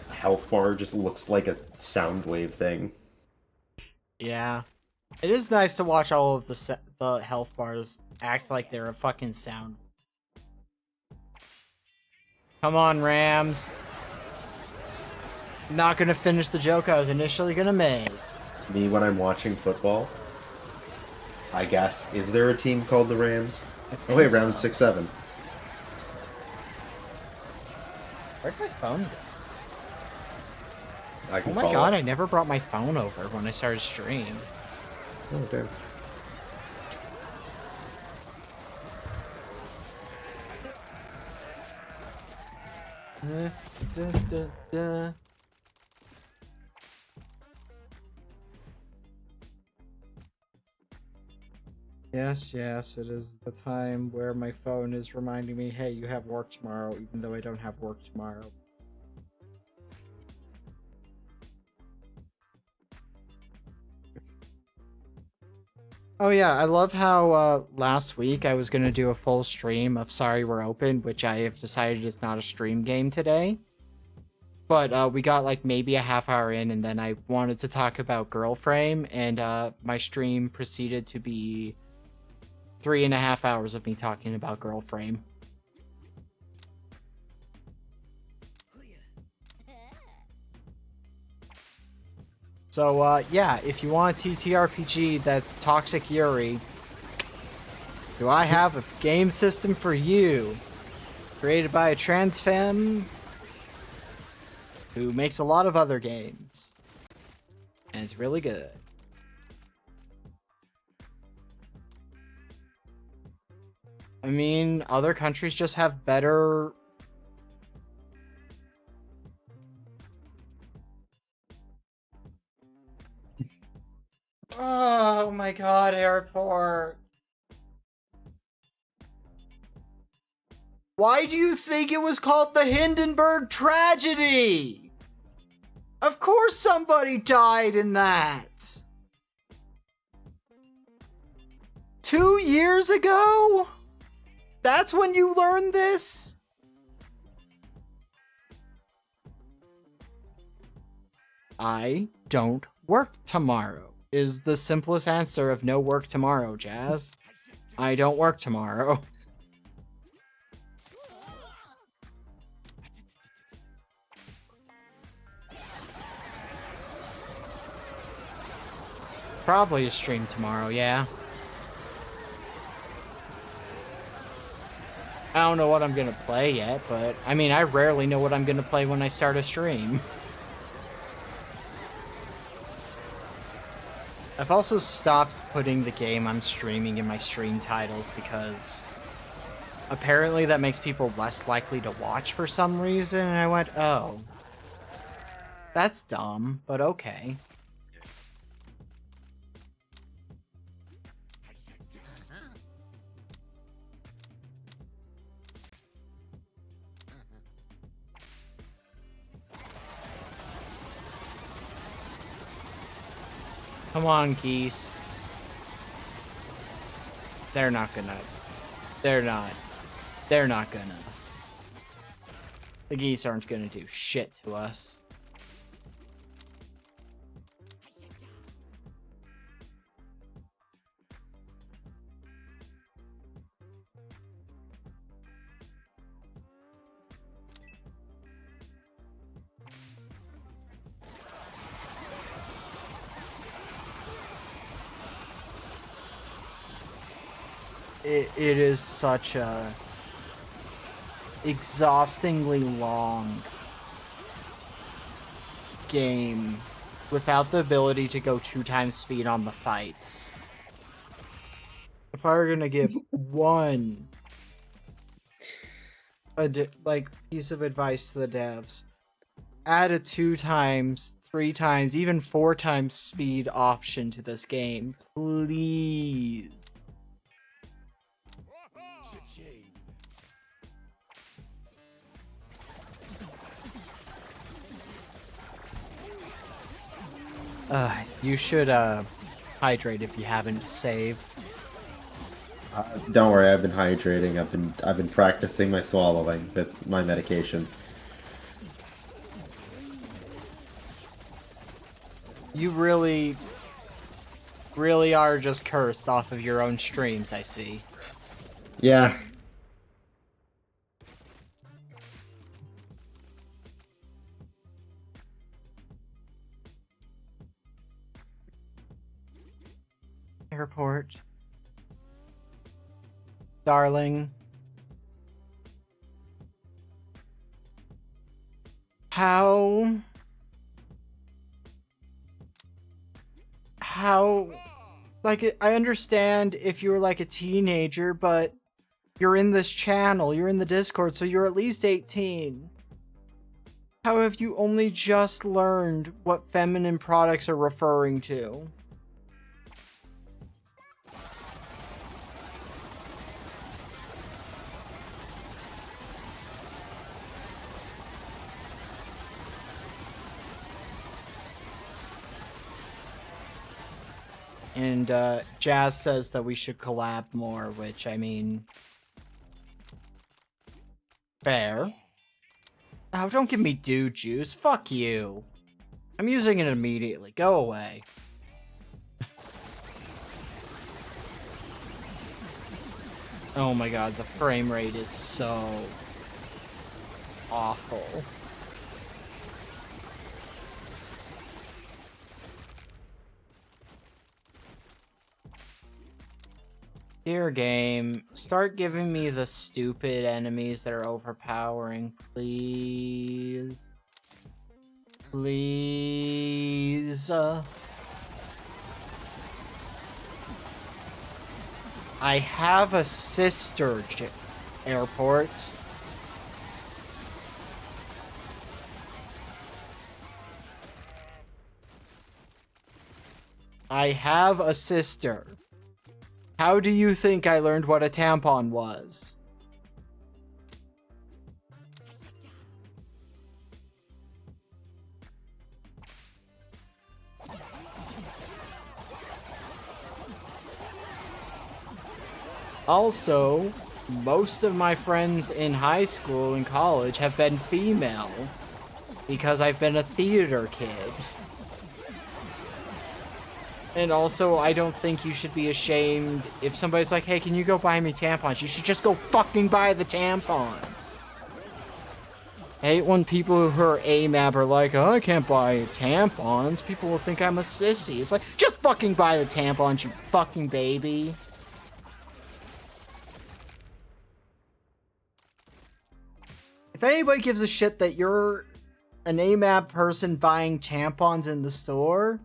health bar just looks like a sound wave thing. Yeah. It is nice to watch all of the health bars act like they're a fucking sound. Come on, Rams. Not gonna finish the joke I was initially gonna make. Me, when I'm watching football, I guess, is there a team called the Rams? Oh wait, round 6-7. Where'd my phone go? I can Oh my call god, it. I never brought my phone over when I started stream. Oh damn. Yes, yes, it is the time where my phone is reminding me, hey, you have work tomorrow, even though I don't have work tomorrow. Oh yeah, I love how last week I was going to do a full stream of Sorry We're Open, which I have decided is not a stream game today. But we got like maybe a half hour in, and then I wanted to talk about Girl Frame, and my stream proceeded to be 3.5 hours of me talking about Girl Frame. So, yeah, if you want a TTRPG that's Toxic Yuri, do I have a game system for you? Created by a trans femme who makes a lot of other games. And it's really good. I mean, other countries just have better... Oh my god, airport. Why do you think it was called the Hindenburg tragedy? Of course somebody died in that. 2 years ago? That's when you learned this? I don't work tomorrow is the simplest answer of no work tomorrow, Jazz. I don't work tomorrow. Probably a stream tomorrow, yeah. I don't know what I'm gonna play yet, but I mean, I rarely know what I'm gonna play when I start a stream. I've also stopped putting the game I'm streaming in my stream titles because apparently that makes people less likely to watch for some reason, and I went, oh. That's dumb, but okay. Come on, geese. They're not gonna. They're not gonna. The geese aren't gonna do shit to us. It is such a exhaustingly long game without the ability to go 2 times speed on the fights. If I were gonna give one piece of advice to the devs, add a 2 times, 3 times, even 4 times speed option to this game, please. You should hydrate if you haven't saved. Don't worry, I've been hydrating. I've been practicing my swallowing with my medication. You really are just cursed off of your own streams, I see. Yeah. Airport. Darling. How, like, I understand if you were like a teenager, but you're in this channel, you're in the Discord, so you're at least 18. How have you only just learned what feminine products are referring to? And Jazz says that we should collab more, which, I mean, fair. Oh, don't give me dude juice. Fuck you. I'm using it immediately. Go away. Oh my god, the frame rate is so awful. Dear game, start giving me the stupid enemies that are overpowering, please. Please. I have a sister, Airport. I have a sister. How do you think I learned what a tampon was? Also, most of my friends in high school and college have been female because I've been a theater kid. And also, I don't think you should be ashamed if somebody's like, hey, can you go buy me tampons? You should just go fucking buy the tampons. I hate when people who are AMAB are like, oh, I can't buy tampons. People will think I'm a sissy. It's like, just fucking buy the tampons, you fucking baby. If anybody gives a shit that you're an AMAB person buying tampons in the store,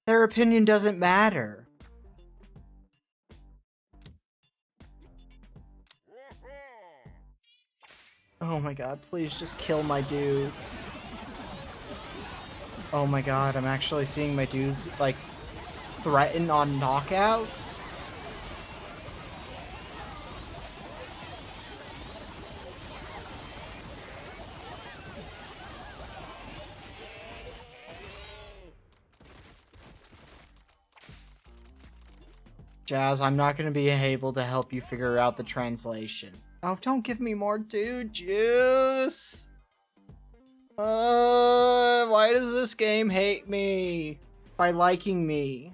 their opinion doesn't matter. Oh my god, please just kill my dudes. Oh my god, I'm actually seeing my dudes, like, threaten on knockouts. Jazz, I'm not going to be able to help you figure out the translation. Oh, don't give me more dude juice! Why does this game hate me by liking me?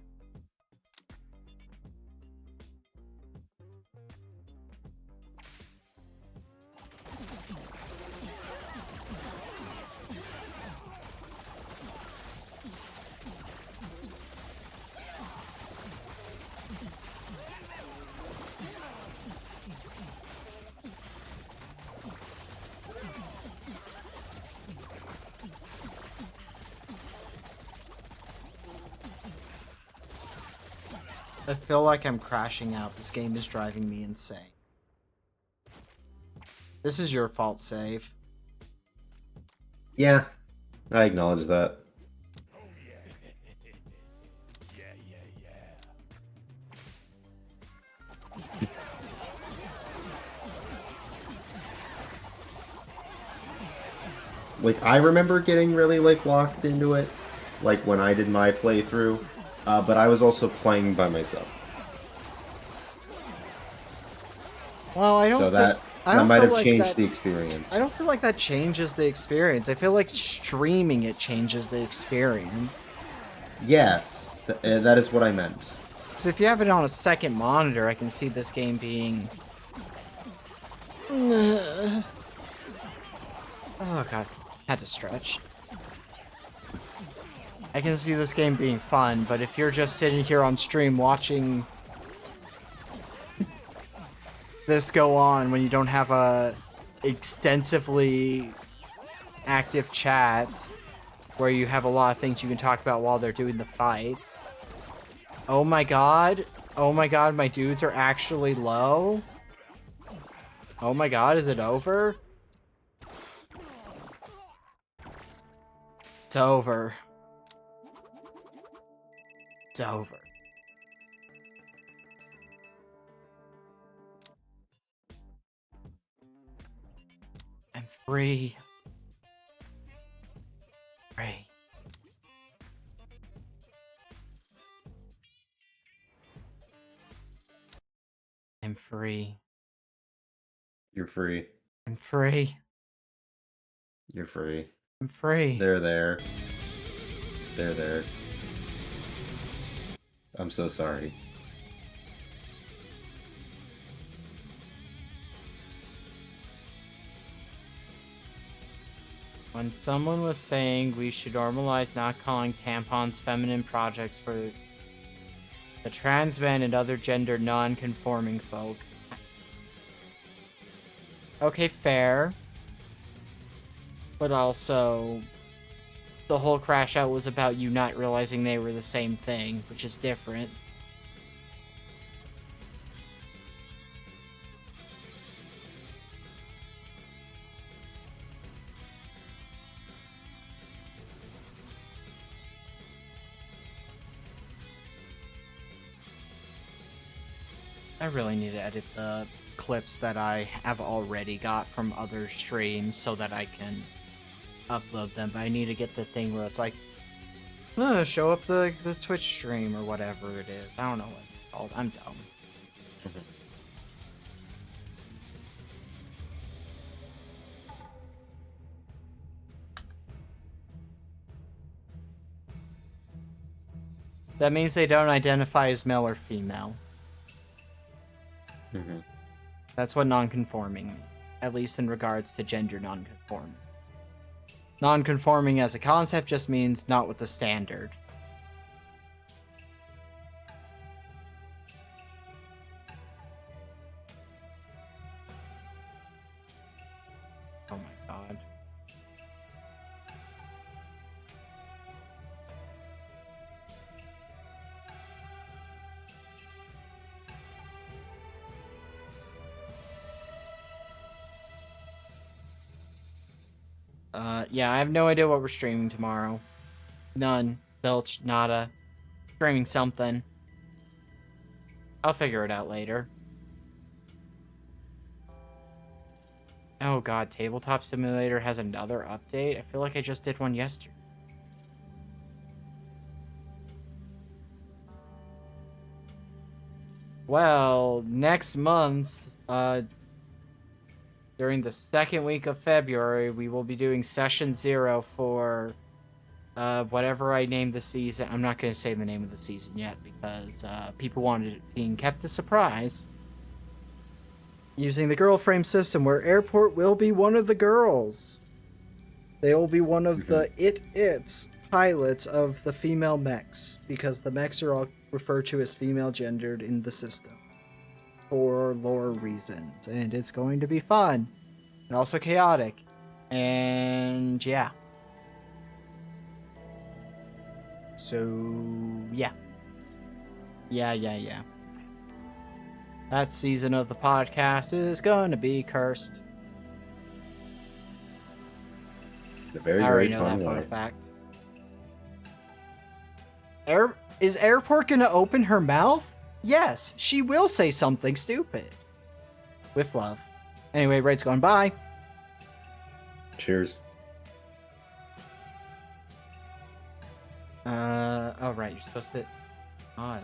I feel like I'm crashing out. This game is driving me insane. This is your fault, Save. Yeah, I acknowledge that. Like, I remember getting really, like, locked into it, like, when I did my playthrough, but I was also playing by myself. Well, I don't So think... that I don't might feel have like changed that... the experience. I don't feel like that changes the experience. I feel like streaming it changes the experience. Yes, that is what I meant. Because if you have it on a second monitor, I can see this game being... Oh god, had to stretch. I can see this game being fun, but if you're just sitting here on stream watching this go on when you don't have a extensively active chat where you have a lot of things you can talk about while they're doing the fights. Oh my god. Oh my god, my dudes are actually low. Oh my god, is it over? It's over. It's over. I'm free. Free. I'm free. You're free. I'm free. You're free. I'm free. They're there. They're there. I'm so sorry. When someone was saying we should normalize not calling tampons feminine projects for the trans men and other gender non-conforming folk. Okay, fair. But also, the whole crash out was about you not realizing they were the same thing, which is different. I really need to edit the clips that I have already got from other streams so that I can upload them. But I need to get the thing where it's like, show up the Twitch stream or whatever it is. I don't know what it's called. I'm dumb. That means they don't identify as male or female. Mm-hmm. That's what non-conforming means, at least in regards to gender non-conforming. Non-conforming as a concept just means not with the standard. Oh my god. Yeah, I have no idea what we're streaming tomorrow. None. Zilch. Nada. Streaming something. I'll figure it out later. Oh god, Tabletop Simulator has another update? I feel like I just did one yesterday. Well, next month, during the second week of February, we will be doing Session 0 for whatever I named the season. I'm not going to say the name of the season yet because people wanted it being kept a surprise. Using the girl frame system where Airport will be one of the girls. They will be one of the its pilots of the female mechs because the mechs are all referred to as female gendered in the system for lore reasons, and it's going to be fun and also chaotic, and yeah. So yeah, Yeah. That season of the podcast is gonna be cursed. In a very, I already very know fun that for a way. fact. Is Airport gonna open her mouth? Yes, she will say something stupid. With love. Anyway, Raid's gone. Bye. Cheers. Oh right, you're supposed to. Odd.